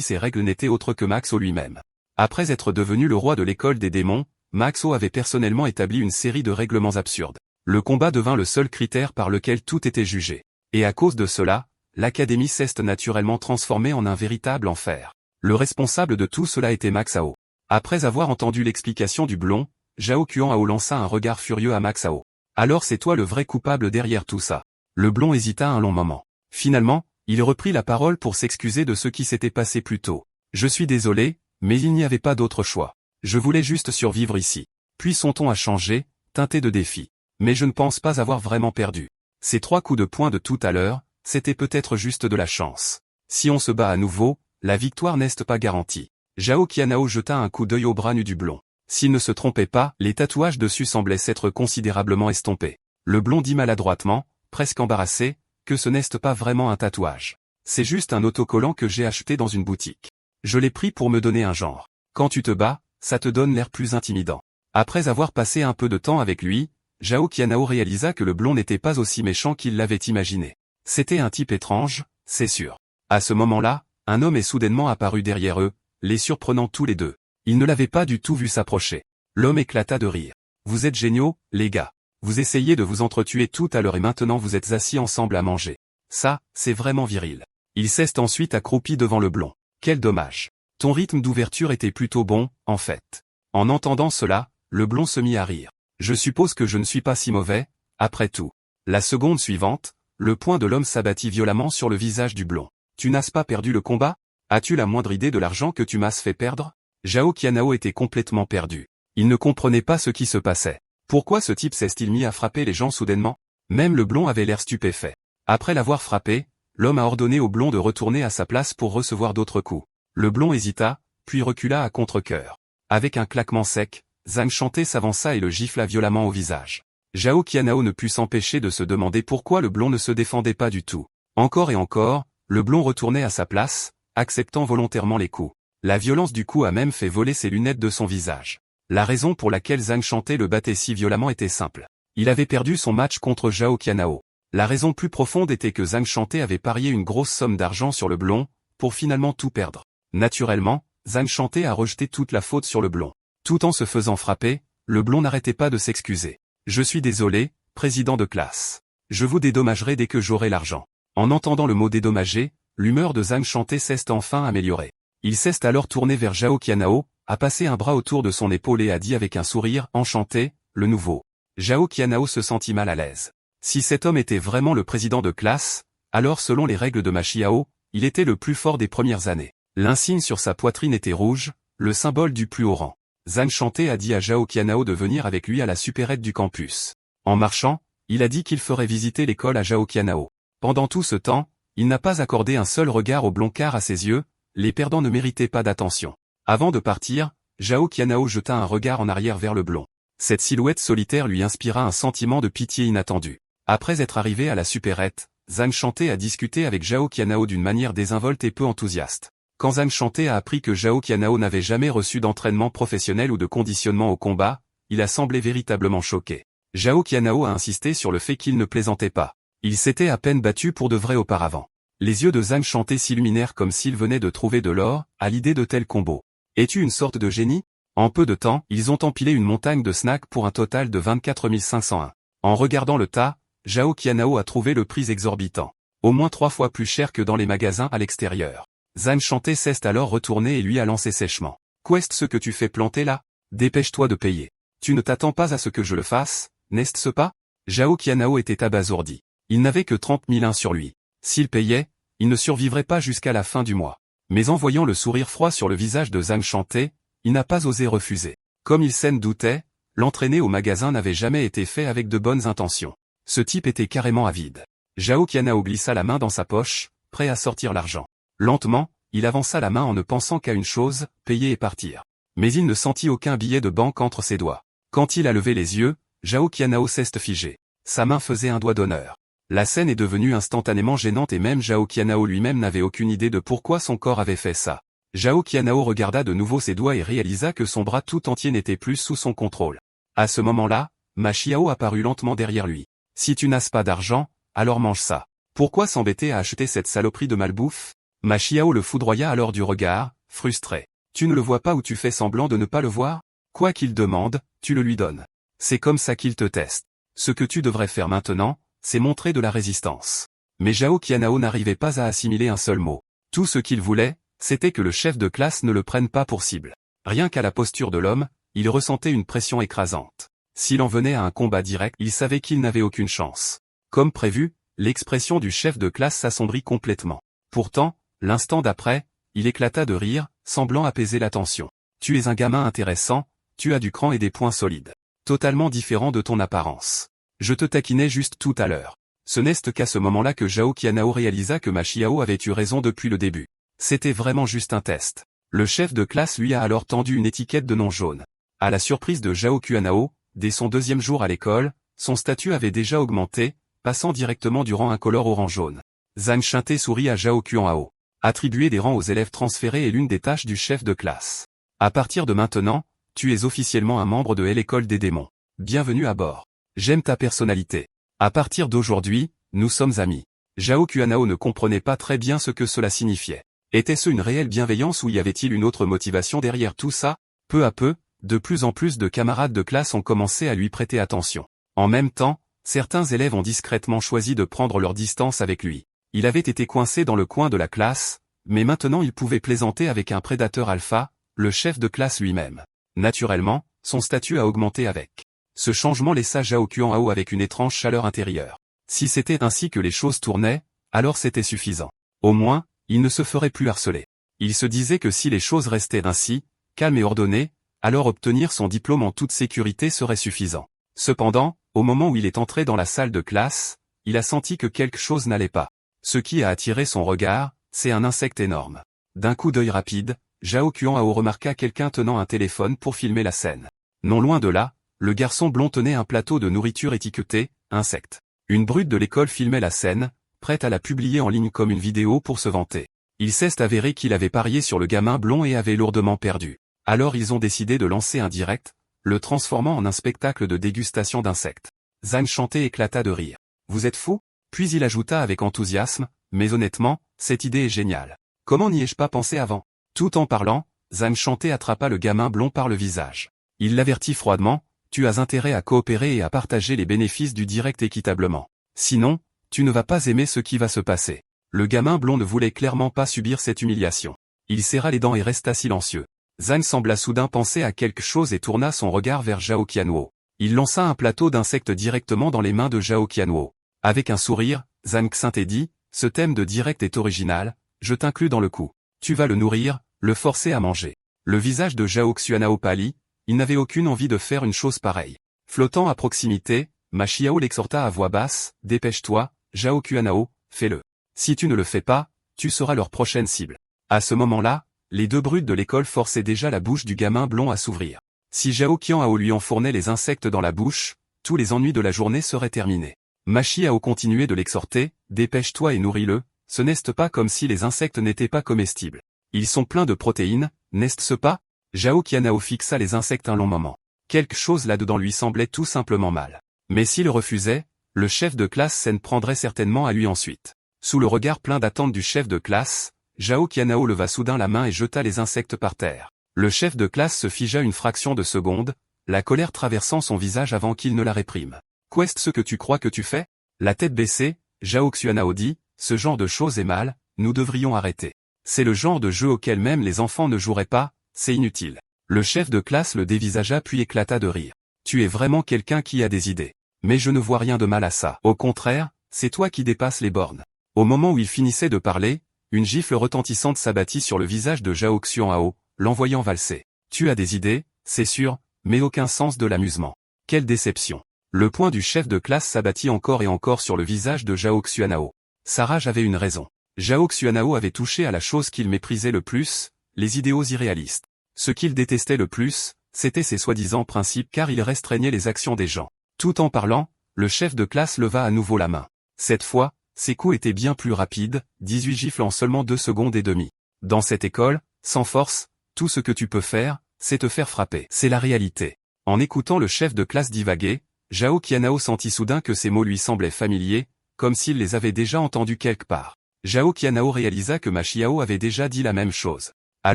ces règles n'était autre que Maxo lui-même. Après être devenu le roi de l'école des démons, Maxo avait personnellement établi une série de règlements absurdes. Le combat devint le seul critère par lequel tout était jugé. Et à cause de cela, l'Académie s'est naturellement transformée en un véritable enfer. Le responsable de tout cela était Maxao. Après avoir entendu l'explication du blond, Zhao Qianhao lança un regard furieux à Maxao. Alors c'est toi le vrai coupable derrière tout ça. Le blond hésita un long moment. Finalement, il reprit la parole pour s'excuser de ce qui s'était passé plus tôt. Je suis désolé, mais il n'y avait pas d'autre choix. Je voulais juste survivre ici. Puis son ton a changé, teinté de défi. Mais je ne pense pas avoir vraiment perdu. Ces 3 coups de poing de tout à l'heure, c'était peut-être juste de la chance. Si on se bat à nouveau, la victoire n'est pas garantie. Zhao Qianhao jeta un coup d'œil au bras nu du blond. S'il ne se trompait pas, les tatouages dessus semblaient s'être considérablement estompés. Le blond dit maladroitement, presque embarrassé, que ce n'est pas vraiment un tatouage. C'est juste un autocollant que j'ai acheté dans une boutique. Je l'ai pris pour me donner un genre. Quand tu te bats, ça te donne l'air plus intimidant. Après avoir passé un peu de temps avec lui, Zhao Qianhao réalisa que le blond n'était pas aussi méchant qu'il l'avait imaginé. C'était un type étrange, c'est sûr. À ce moment-là, un homme est soudainement apparu derrière eux, les surprenant tous les deux. Ils ne l'avaient pas du tout vu s'approcher. L'homme éclata de rire. Vous êtes géniaux, les gars. Vous essayez de vous entretuer tout à l'heure et maintenant vous êtes assis ensemble à manger. Ça, c'est vraiment viril. Il s'est ensuite accroupi devant le blond. Quel dommage. Ton rythme d'ouverture était plutôt bon, en fait. En entendant cela, le blond se mit à rire. Je suppose que je ne suis pas si mauvais, après tout. La seconde suivante, le poing de l'homme s'abattit violemment sur le visage du blond. Tu n'as pas perdu le combat? As-tu la moindre idée de l'argent que tu m'as fait perdre? Zhao Qianhao était complètement perdu. Il ne comprenait pas ce qui se passait. Pourquoi ce type s'est-il mis à frapper les gens soudainement? Même le blond avait l'air stupéfait. Après l'avoir frappé, l'homme a ordonné au blond de retourner à sa place pour recevoir d'autres coups. Le blond hésita, puis recula à contre-cœur. Avec un claquement sec, Zhang Shanté s'avança et le gifla violemment au visage. Zhao Qianhao ne put s'empêcher de se demander pourquoi le blond ne se défendait pas du tout. Encore et encore, le blond retournait à sa place, acceptant volontairement les coups. La violence du coup a même fait voler ses lunettes de son visage. La raison pour laquelle Zhang Shanté le battait si violemment était simple. Il avait perdu son match contre Zhao Qianhao. La raison plus profonde était que Zhang Shanté avait parié une grosse somme d'argent sur le blond, pour finalement tout perdre. Naturellement, Zhang Shanté a rejeté toute la faute sur le blond. Tout en se faisant frapper, le blond n'arrêtait pas de s'excuser. Je suis désolé, président de classe. Je vous dédommagerai dès que j'aurai l'argent. En entendant le mot dédommager, l'humeur de Zhang Shanté s'est enfin améliorée. Il s'est alors tourné vers Zhao Qianhao, a passé un bras autour de son épaule et a dit avec un sourire enchanté, le nouveau. Zhao Qianhao se sentit mal à l'aise. Si cet homme était vraiment le président de classe, alors selon les règles de Ma Xiao, il était le plus fort des premières années. L'insigne sur sa poitrine était rouge, le symbole du plus haut rang. Zhang Shanté a dit à Zhao Qianhao de venir avec lui à la supérette du campus. En marchant, il a dit qu'il ferait visiter l'école à Zhao Qianhao. Pendant tout ce temps, il n'a pas accordé un seul regard au blond car à ses yeux, les perdants ne méritaient pas d'attention. Avant de partir, Zhao Qianhao jeta un regard en arrière vers le blond. Cette silhouette solitaire lui inspira un sentiment de pitié inattendu. Après être arrivé à la supérette, Zhang Shanté a discuté avec Zhao Qianhao d'une manière désinvolte et peu enthousiaste. Quand Zhang Shanté a appris que Zhao Qianhao n'avait jamais reçu d'entraînement professionnel ou de conditionnement au combat, il a semblé véritablement choqué. Zhao Qianhao a insisté sur le fait qu'il ne plaisantait pas. Il s'était à peine battu pour de vrai auparavant. Les yeux de Zhang Shanté s'illuminèrent comme s'il venait de trouver de l'or, à l'idée de tels combos. Es-tu une sorte de génie? En peu de temps, ils ont empilé une montagne de snacks pour un total de 24 501. En regardant le tas, Zhao Qianhao a trouvé le prix exorbitant. Au moins 3 fois plus cher que dans les magasins à l'extérieur. Zhang Shanté s'est alors retourné et lui a lancé sèchement. Qu'est-ce ce que tu fais planter là? Dépêche-toi de payer. Tu ne t'attends pas à ce que je le fasse, n'est-ce pas? Zhao Qianhao était abasourdi. Il n'avait que 30 001 sur lui. S'il payait, il ne survivrait pas jusqu'à la fin du mois. Mais en voyant le sourire froid sur le visage de Zhang Shanté, il n'a pas osé refuser. Comme il s'en doutait, l'entraîner au magasin n'avait jamais été fait avec de bonnes intentions. Ce type était carrément avide. Zhao Qianhao glissa la main dans sa poche, prêt à sortir l'argent. Lentement, il avança la main en ne pensant qu'à une chose, payer et partir. Mais il ne sentit aucun billet de banque entre ses doigts. Quand il a levé les yeux, Zhao Qianhao s'est figé. Sa main faisait un doigt d'honneur. La scène est devenue instantanément gênante et même Zhao Qianhao lui-même n'avait aucune idée de pourquoi son corps avait fait ça. Zhao Qianhao regarda de nouveau ses doigts et réalisa que son bras tout entier n'était plus sous son contrôle. À ce moment-là, Ma Xiao apparut lentement derrière lui. Si tu n'as pas d'argent, alors mange ça. Pourquoi s'embêter à acheter cette saloperie de malbouffe? Ma Xiao le foudroya alors du regard, frustré. Tu ne le vois pas ou tu fais semblant de ne pas le voir? Quoi qu'il demande, tu le lui donnes. C'est comme ça qu'il te teste. Ce que tu devrais faire maintenant, c'est montrer de la résistance. Mais Zhao Qianhao n'arrivait pas à assimiler un seul mot. Tout ce qu'il voulait, c'était que le chef de classe ne le prenne pas pour cible. Rien qu'à la posture de l'homme, il ressentait une pression écrasante. S'il en venait à un combat direct, il savait qu'il n'avait aucune chance. Comme prévu, l'expression du chef de classe s'assombrit complètement. Pourtant, l'instant d'après, il éclata de rire, semblant apaiser la tension. Tu es un gamin intéressant, tu as du cran et des poings solides. Totalement différent de ton apparence. Je te taquinais juste tout à l'heure. Ce n'est qu'à ce moment-là que Zhao Qianhao réalisa que Ma Xiao avait eu raison depuis le début. C'était vraiment juste un test. Le chef de classe lui a alors tendu une étiquette de nom jaune. À la surprise de Zhao Qianhao, dès son 2e jour à l'école, son statut avait déjà augmenté, passant directement du rang incolore au rang jaune. Zhang Shinté sourit à Zhao Qianhao. Attribuer des rangs aux élèves transférés est l'une des tâches du chef de classe. À partir de maintenant, tu es officiellement un membre de l'école des démons. Bienvenue à bord. J'aime ta personnalité. À partir d'aujourd'hui, nous sommes amis. Zhao Qianhao ne comprenait pas très bien ce que cela signifiait. Était-ce une réelle bienveillance ou y avait-il une autre motivation derrière tout ça? Peu à peu, de plus en plus de camarades de classe ont commencé à lui prêter attention. En même temps, certains élèves ont discrètement choisi de prendre leur distance avec lui. Il avait été coincé dans le coin de la classe, mais maintenant il pouvait plaisanter avec un prédateur alpha, le chef de classe lui-même. Naturellement, son statut a augmenté avec. Ce changement laissa Zhao Qianhao avec une étrange chaleur intérieure. Si c'était ainsi que les choses tournaient, alors c'était suffisant. Au moins, il ne se ferait plus harceler. Il se disait que si les choses restaient ainsi, calmes et ordonnées, alors obtenir son diplôme en toute sécurité serait suffisant. Cependant, au moment où il est entré dans la salle de classe, il a senti que quelque chose n'allait pas. Ce qui a attiré son regard, c'est un insecte énorme. D'un coup d'œil rapide, Zhao Qianhao remarqua quelqu'un tenant un téléphone pour filmer la scène. Non loin de là, le garçon blond tenait un plateau de nourriture étiqueté « Insecte ». Une brute de l'école filmait la scène, prête à la publier en ligne comme une vidéo pour se vanter. Il s'est avéré qu'il avait parié sur le gamin blond et avait lourdement perdu. Alors ils ont décidé de lancer un direct, le transformant en un spectacle de dégustation d'insectes. Zhang Shinté éclata de rire. « Vous êtes fou ?» Puis il ajouta avec enthousiasme, « Mais honnêtement, cette idée est géniale. Comment n'y ai-je pas pensé avant ?» Tout en parlant, Zhang Shinté attrapa le gamin blond par le visage. Il l'avertit froidement, « Tu as intérêt à coopérer et à partager les bénéfices du direct équitablement. Sinon, tu ne vas pas aimer ce qui va se passer. » Le gamin blond ne voulait clairement pas subir cette humiliation. Il serra les dents et resta silencieux. Zhang sembla soudain penser à quelque chose et tourna son regard vers Zhao Qianhao. Il lança un plateau d'insectes directement dans les mains de Zhao Qianhao. Avec un sourire, Zhang Shinté dit, « Ce thème de direct est original, je t'inclus dans le coup. Tu vas le nourrir, le forcer à manger. » Le visage de Zhao Qianhao pâlit, il n'avait aucune envie de faire une chose pareille. Flottant à proximité, Ma Xiao l'exhorta à voix basse, « Dépêche-toi, Zhao Qianhao, fais-le. Si tu ne le fais pas, tu seras leur prochaine cible. » À ce moment-là, les deux brutes de l'école forçaient déjà la bouche du gamin blond à s'ouvrir. Si Zhao Qianhao lui enfournait les insectes dans la bouche, tous les ennuis de la journée seraient terminés. Ma Xiao continuait de l'exhorter, « Dépêche-toi et nourris-le, ce n'est pas comme si les insectes n'étaient pas comestibles. Ils sont pleins de protéines, n'est-ce pas ?» Zhao Qianhao fixa les insectes un long moment. Quelque chose là-dedans lui semblait tout simplement mal. Mais s'il refusait, le chef de classe s'en prendrait certainement à lui ensuite. Sous le regard plein d'attente du chef de classe, Zhao Qianhao leva soudain la main et jeta les insectes par terre. Le chef de classe se figea une fraction de seconde, la colère traversant son visage avant qu'il ne la réprime. « Qu'est-ce ce que tu crois que tu fais ?» La tête baissée, Zhao Qianhao dit, « Ce genre de choses est mal, nous devrions arrêter. C'est le genre de jeu auquel même les enfants ne joueraient pas, c'est inutile. » Le chef de classe le dévisagea puis éclata de rire. « Tu es vraiment quelqu'un qui a des idées. Mais je ne vois rien de mal à ça. Au contraire, c'est toi qui dépasses les bornes. » Au moment où il finissait de parler, une gifle retentissante s'abattit sur le visage de Zhao Qianhao, l'envoyant valser. « Tu as des idées, c'est sûr, mais aucun sens de l'amusement. Quelle déception. » Le poing du chef de classe s'abattit encore et encore sur le visage de Zhao Qianhao. Sa rage avait une raison. Zhao Qianhao avait touché à la chose qu'il méprisait le plus, les idéaux irréalistes. Ce qu'il détestait le plus, c'était ses soi-disant principes car il restreignait les actions des gens. Tout en parlant, le chef de classe leva à nouveau la main. Cette fois, ses coups étaient bien plus rapides, 18 gifles en seulement 2 secondes et demie. Dans cette école, sans force, tout ce que tu peux faire, c'est te faire frapper. C'est la réalité. En écoutant le chef de classe divaguer, Zhao Qianhao sentit soudain que ces mots lui semblaient familiers, comme s'il les avait déjà entendus quelque part. Zhao Qianhao réalisa que Ma Xiao avait déjà dit la même chose. À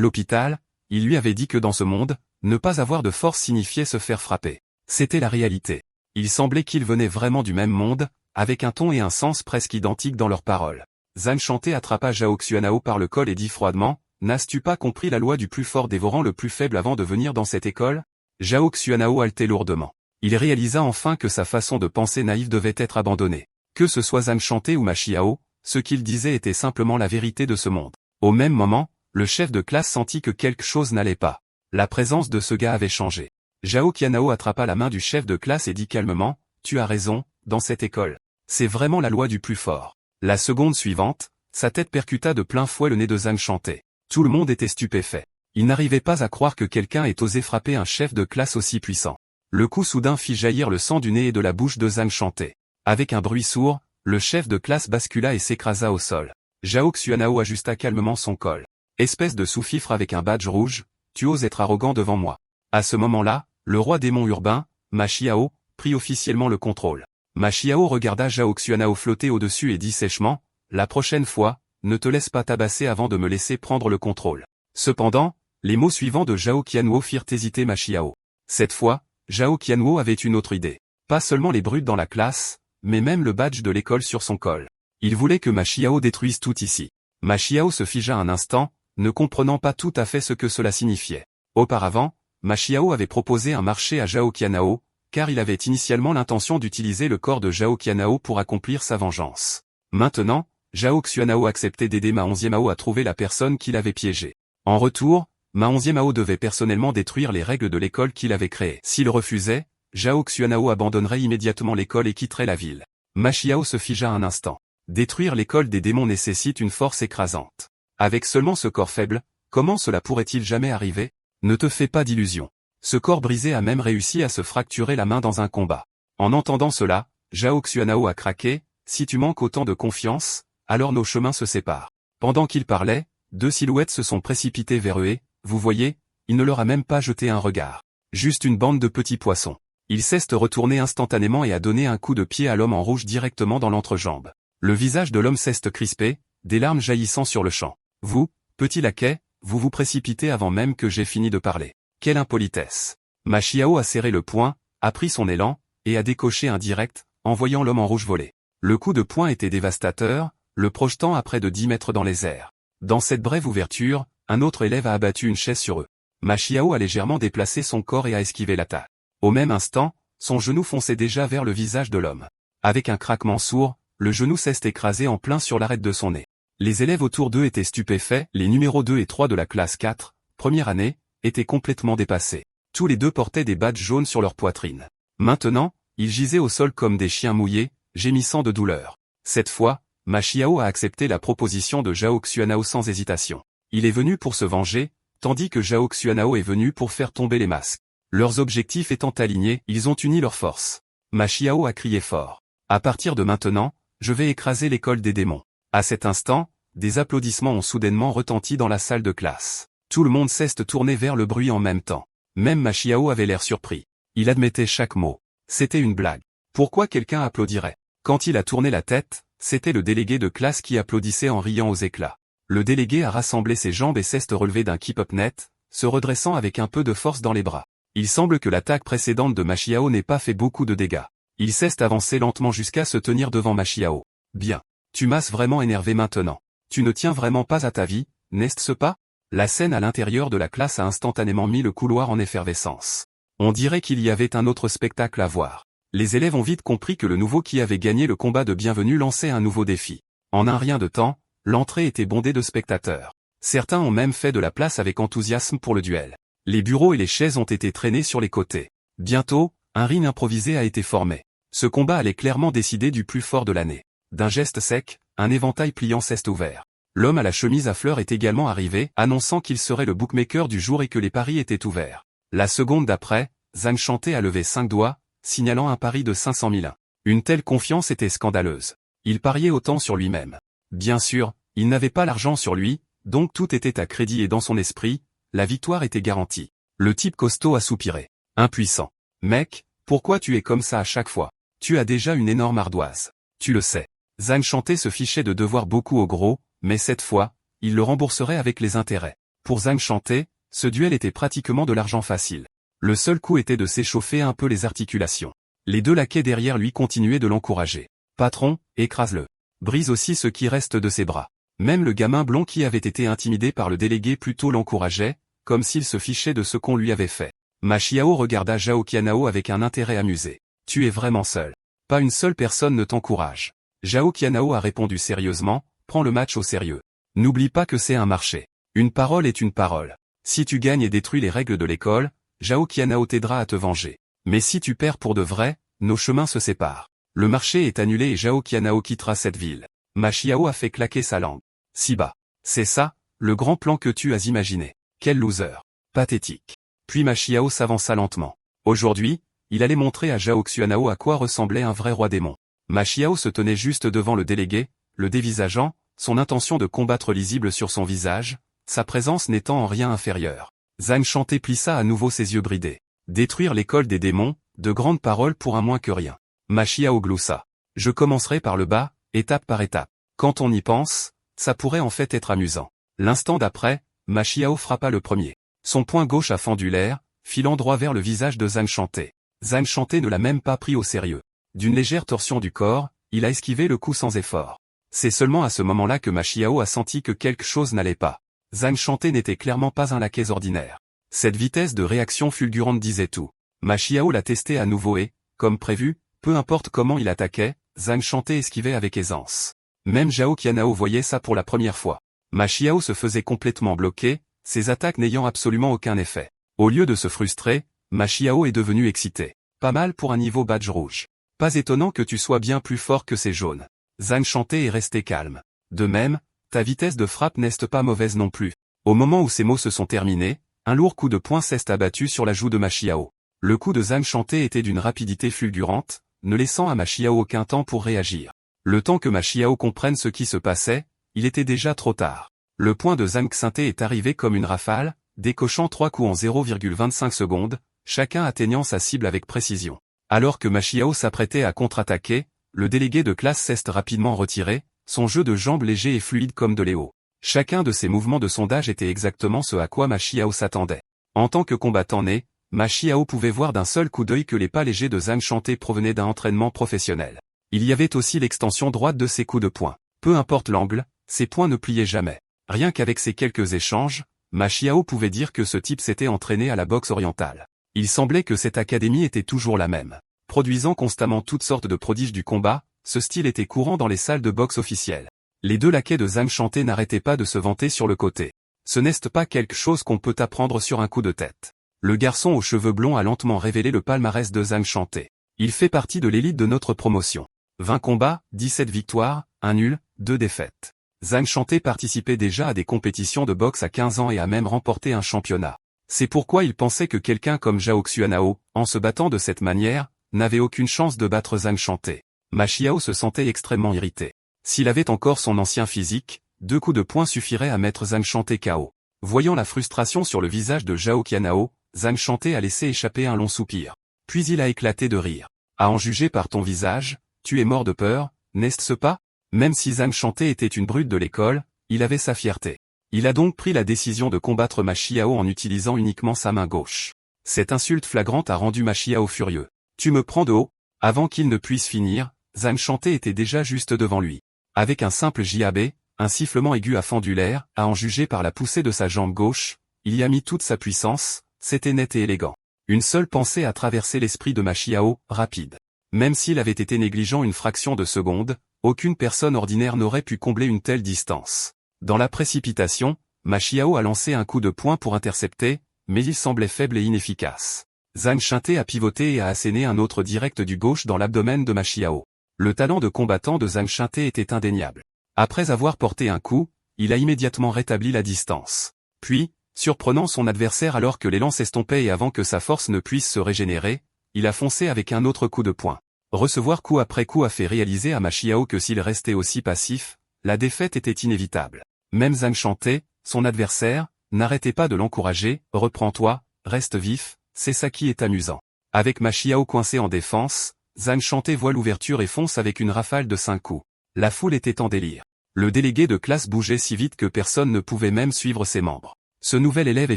l'hôpital, il lui avait dit que dans ce monde, ne pas avoir de force signifiait se faire frapper. C'était la réalité. Il semblait qu'ils venaient vraiment du même monde, avec un ton et un sens presque identiques dans leurs paroles. Zhang Shanté attrapa Zhao Qianhao par le col et dit froidement, « N'as-tu pas compris la loi du plus fort dévorant le plus faible avant de venir dans cette école ?» Zhao Qianhao haletait lourdement. Il réalisa enfin que sa façon de penser naïve devait être abandonnée. Que ce soit Zhang Shanté ou Ma Xiao, ce qu'il disait était simplement la vérité de ce monde. Au même moment, le chef de classe sentit que quelque chose n'allait pas. La présence de ce gars avait changé. Zhao Qianhao attrapa la main du chef de classe et dit calmement, « Tu as raison, dans cette école. C'est vraiment la loi du plus fort. » La seconde suivante, sa tête percuta de plein fouet le nez de Zhang Shanté. Tout le monde était stupéfait. Il n'arrivait pas à croire que quelqu'un ait osé frapper un chef de classe aussi puissant. Le coup soudain fit jaillir le sang du nez et de la bouche de Zhang Shanté. Avec un bruit sourd, le chef de classe bascula et s'écrasa au sol. Zhao Qianhao ajusta calmement son col. « Espèce de sous-fifre avec un badge rouge, tu oses être arrogant devant moi. » À ce moment-là, le roi démon urbain, Ma Xiao, prit officiellement le contrôle. Ma Xiao regarda Zhao Qianhao flotter au-dessus et dit sèchement, « La prochaine fois, ne te laisse pas tabasser avant de me laisser prendre le contrôle. » Cependant, les mots suivants de Zhao Qianhao firent hésiter Ma Xiao. Cette fois, Zhao Qianhao avait une autre idée. Pas seulement les brutes dans la classe, mais même le badge de l'école sur son col. Il voulait que Ma Xiao détruise tout ici. Ma Xiao se figea un instant, ne comprenant pas tout à fait ce que cela signifiait. Auparavant, Ma Xiao avait proposé un marché à Zhao Qianhao, car il avait initialement l'intention d'utiliser le corps de Zhao Qianhao pour accomplir sa vengeance. Maintenant, Zhao Qianhao acceptait d'aider Ma 11e Mao à trouver la personne qu'il avait piégée. En retour, Ma 11e Mao devait personnellement détruire les règles de l'école qu'il avait créée. S'il refusait, Zhao Qianhao abandonnerait immédiatement l'école et quitterait la ville. Ma Xiao se figea un instant. Détruire l'école des démons nécessite une force écrasante. Avec seulement ce corps faible, comment cela pourrait-il jamais arriver? Ne te fais pas d'illusions. Ce corps brisé a même réussi à se fracturer la main dans un combat. En entendant cela, Zhao Qianhao a craqué, « Si tu manques autant de confiance, alors nos chemins se séparent. » Pendant qu'il parlait, deux silhouettes se sont précipitées vers eux et, vous voyez, il ne leur a même pas jeté un regard. Juste une bande de petits poissons. Il s'est retourné instantanément et a donné un coup de pied à l'homme en rouge directement dans l'entrejambe. Le visage de l'homme s'est crispé, des larmes jaillissant sur le champ. « Vous, petit laquais, vous vous précipitez avant même que j'ai fini de parler. Quelle impolitesse !» Ma Xiao a serré le poing, a pris son élan, et a décoché un direct, envoyant l'homme en rouge voler. Le coup de poing était dévastateur, le projetant à près de 10 mètres dans les airs. Dans cette brève ouverture, un autre élève a abattu une chaise sur eux. Ma Xiao a légèrement déplacé son corps et a esquivé l'attaque. Au même instant, son genou fonçait déjà vers le visage de l'homme. Avec un craquement sourd, le genou s'est écrasé en plein sur l'arête de son nez. Les élèves autour d'eux étaient stupéfaits, les numéros 2 et 3 de la classe 4, première année, étaient complètement dépassés. Tous les deux portaient des badges jaunes sur leur poitrine. Maintenant, ils gisaient au sol comme des chiens mouillés, gémissant de douleur. Cette fois, Ma Xiao a accepté la proposition de Zhao Qianhao sans hésitation. Il est venu pour se venger, tandis que Zhao Qianhao est venu pour faire tomber les masques. Leurs objectifs étant alignés, ils ont uni leurs forces. Ma Xiao a crié fort. « À partir de maintenant, je vais écraser l'école des démons. » À cet instant, des applaudissements ont soudainement retenti dans la salle de classe. Tout le monde s'est tourné vers le bruit en même temps. Même Ma Xiao avait l'air surpris. Il admettait chaque mot. C'était une blague. Pourquoi quelqu'un applaudirait? Quand il a tourné la tête, c'était le délégué de classe qui applaudissait en riant aux éclats. Le délégué a rassemblé ses jambes et s'est relevé d'un keep-up net, se redressant avec un peu de force dans les bras. Il semble que l'attaque précédente de Ma Xiao n'ait pas fait beaucoup de dégâts. Il s'est avancé lentement jusqu'à se tenir devant Ma Xiao. « Bien. Tu m'as vraiment énervé maintenant. Tu ne tiens vraiment pas à ta vie, n'est-ce pas ?» La scène à l'intérieur de la classe a instantanément mis le couloir en effervescence. On dirait qu'il y avait un autre spectacle à voir. Les élèves ont vite compris que le nouveau qui avait gagné le combat de bienvenue lançait un nouveau défi. En un rien de temps, l'entrée était bondée de spectateurs. Certains ont même fait de la place avec enthousiasme pour le duel. Les bureaux et les chaises ont été traînés sur les côtés. Bientôt, un ring improvisé a été formé. Ce combat allait clairement décider du plus fort de l'année. D'un geste sec, un éventail pliant s'est ouvert. L'homme à la chemise à fleurs est également arrivé, annonçant qu'il serait le bookmaker du jour et que les paris étaient ouverts. La seconde d'après, Zhang Shanté a levé 5 doigts, signalant un pari de 500 000. Une telle confiance était scandaleuse. Il pariait autant sur lui-même. Bien sûr, il n'avait pas l'argent sur lui, donc tout était à crédit et dans son esprit, la victoire était garantie. Le type costaud a soupiré. Impuissant. Mec, pourquoi tu es comme ça à chaque fois? Tu as déjà une énorme ardoise. Tu le sais. Zhang Shanté se fichait de devoir beaucoup au gros, mais cette fois, il le rembourserait avec les intérêts. Pour Zhang Shanté, ce duel était pratiquement de l'argent facile. Le seul coup était de s'échauffer un peu les articulations. Les deux laquais derrière lui continuaient de l'encourager. Patron, écrase-le. Brise aussi ce qui reste de ses bras. Même le gamin blond qui avait été intimidé par le délégué plus tôt l'encourageait, comme s'il se fichait de ce qu'on lui avait fait. Ma Xiao regarda Zhao Qianao avec un intérêt amusé. Tu es vraiment seul. Pas une seule personne ne t'encourage. Zhao Qianao a répondu sérieusement, prends le match au sérieux. N'oublie pas que c'est un marché. Une parole est une parole. Si tu gagnes et détruis les règles de l'école, Zhao Qianao t'aidera à te venger. Mais si tu perds pour de vrai, nos chemins se séparent. Le marché est annulé et Zhao Qianao quittera cette ville. Ma Xiao a fait claquer sa langue. Si bas. C'est ça, le grand plan que tu as imaginé. Quel loser. Pathétique. Puis Ma Xiao s'avança lentement. Aujourd'hui, il allait montrer à Zhao Qianao à quoi ressemblait un vrai roi démon. Ma Xiao se tenait juste devant le délégué, le dévisageant, son intention de combattre lisible sur son visage, sa présence n'étant en rien inférieure. Zhang Shanté plissa à nouveau ses yeux bridés. Détruire l'école des démons, de grandes paroles pour un moins que rien. Ma Xiao gloussa. Je commencerai par le bas, étape par étape. Quand on y pense, ça pourrait en fait être amusant. L'instant d'après, Ma Xiao frappa le premier. Son poing gauche a fendu l'air, filant droit vers le visage de Zhang Shanté. Zhang Shanté ne l'a même pas pris au sérieux. D'une légère torsion du corps, il a esquivé le coup sans effort. C'est seulement à ce moment-là que Ma Xiao a senti que quelque chose n'allait pas. Zhang Shanté n'était clairement pas un laquais ordinaire. Cette vitesse de réaction fulgurante disait tout. Ma Xiao l'a testé à nouveau et, comme prévu, peu importe comment il attaquait, Zhang Shanté esquivait avec aisance. Même Zhao Qianao voyait ça pour la première fois. Ma Xiao se faisait complètement bloquer, ses attaques n'ayant absolument aucun effet. Au lieu de se frustrer, Ma Xiao est devenue excitée. Pas mal pour un niveau badge rouge. Pas étonnant que tu sois bien plus fort que ces jaunes. Zhang Shanté est resté calme. De même, ta vitesse de frappe n'est pas mauvaise non plus. Au moment où ces mots se sont terminés, un lourd coup de poing s'est abattu sur la joue de Ma Xiao. Le coup de Zhang Shanté était d'une rapidité fulgurante, ne laissant à Ma Xiao aucun temps pour réagir. Le temps que Ma Xiao comprenne ce qui se passait, il était déjà trop tard. Le poing de Zhang Shanté est arrivé comme une rafale, décochant 3 coups en 0,25 secondes, chacun atteignant sa cible avec précision. Alors que Ma Xiao s'apprêtait à contre-attaquer, le délégué de classe s'est rapidement retiré, son jeu de jambes léger et fluide comme de l'éau. Chacun de ses mouvements de sondage était exactement ce à quoi Ma Xiao s'attendait. En tant que combattant né, Ma Xiao pouvait voir d'un seul coup d'œil que les pas légers de Zhang Shanté provenaient d'un entraînement professionnel. Il y avait aussi l'extension droite de ses coups de poing. Peu importe l'angle, ses poings ne pliaient jamais. Rien qu'avec ces quelques échanges, Ma Xiao pouvait dire que ce type s'était entraîné à la boxe orientale. Il semblait que cette académie était toujours la même. Produisant constamment toutes sortes de prodiges du combat, ce style était courant dans les salles de boxe officielles. Les deux laquais de Zhang Shanté n'arrêtaient pas de se vanter sur le côté. Ce n'est pas quelque chose qu'on peut apprendre sur un coup de tête. Le garçon aux cheveux blonds a lentement révélé le palmarès de Zhang Shanté. Il fait partie de l'élite de notre promotion. 20 combats, 17 victoires, 1 nul, 2 défaites. Zhang Shanté participait déjà à des compétitions de boxe à 15 ans et a même remporté un championnat. C'est pourquoi il pensait que quelqu'un comme Zhao Qianao, en se battant de cette manière, n'avait aucune chance de battre Zhang Shanté. Ma Xiao se sentait extrêmement irrité. S'il avait encore son ancien physique, 2 coups de poing suffiraient à mettre Zhang Shanté KO. Voyant la frustration sur le visage de Zhao Qianao, Zhang Shanté a laissé échapper un long soupir. Puis il a éclaté de rire. À en juger par ton visage, tu es mort de peur, n'est-ce pas? Même si Zhang Shanté était une brute de l'école, il avait sa fierté. Il a donc pris la décision de combattre Ma Xiao en utilisant uniquement sa main gauche. Cette insulte flagrante a rendu Ma Xiao furieux. Tu me prends de haut? Avant qu'il ne puisse finir, Zhang Shanté était déjà juste devant lui. Avec un simple jab, un sifflement aigu a fendu l'air, à en juger par la poussée de sa jambe gauche, il y a mis toute sa puissance, c'était net et élégant. Une seule pensée a traversé l'esprit de Ma Xiao, rapide. Même s'il avait été négligent une fraction de seconde, aucune personne ordinaire n'aurait pu combler une telle distance. Dans la précipitation, Ma Xiao a lancé un coup de poing pour intercepter, mais il semblait faible et inefficace. Zhang Shanté a pivoté et a asséné un autre direct du gauche dans l'abdomen de Ma Xiao. Le talent de combattant de Zhang Shanté était indéniable. Après avoir porté un coup, il a immédiatement rétabli la distance. Puis, surprenant son adversaire alors que l'élan s'estompait et avant que sa force ne puisse se régénérer, il a foncé avec un autre coup de poing. Recevoir coup après coup a fait réaliser à Ma Xiao que s'il restait aussi passif, la défaite était inévitable. Même Zhang Shanté, son adversaire, n'arrêtait pas de l'encourager, « Reprends-toi, reste vif, c'est ça qui est amusant ». Avec Ma Xiao coincé en défense, Zhang Shanté voit l'ouverture et fonce avec une rafale de 5 coups. La foule était en délire. Le délégué de classe bougeait si vite que personne ne pouvait même suivre ses membres. Ce nouvel élève est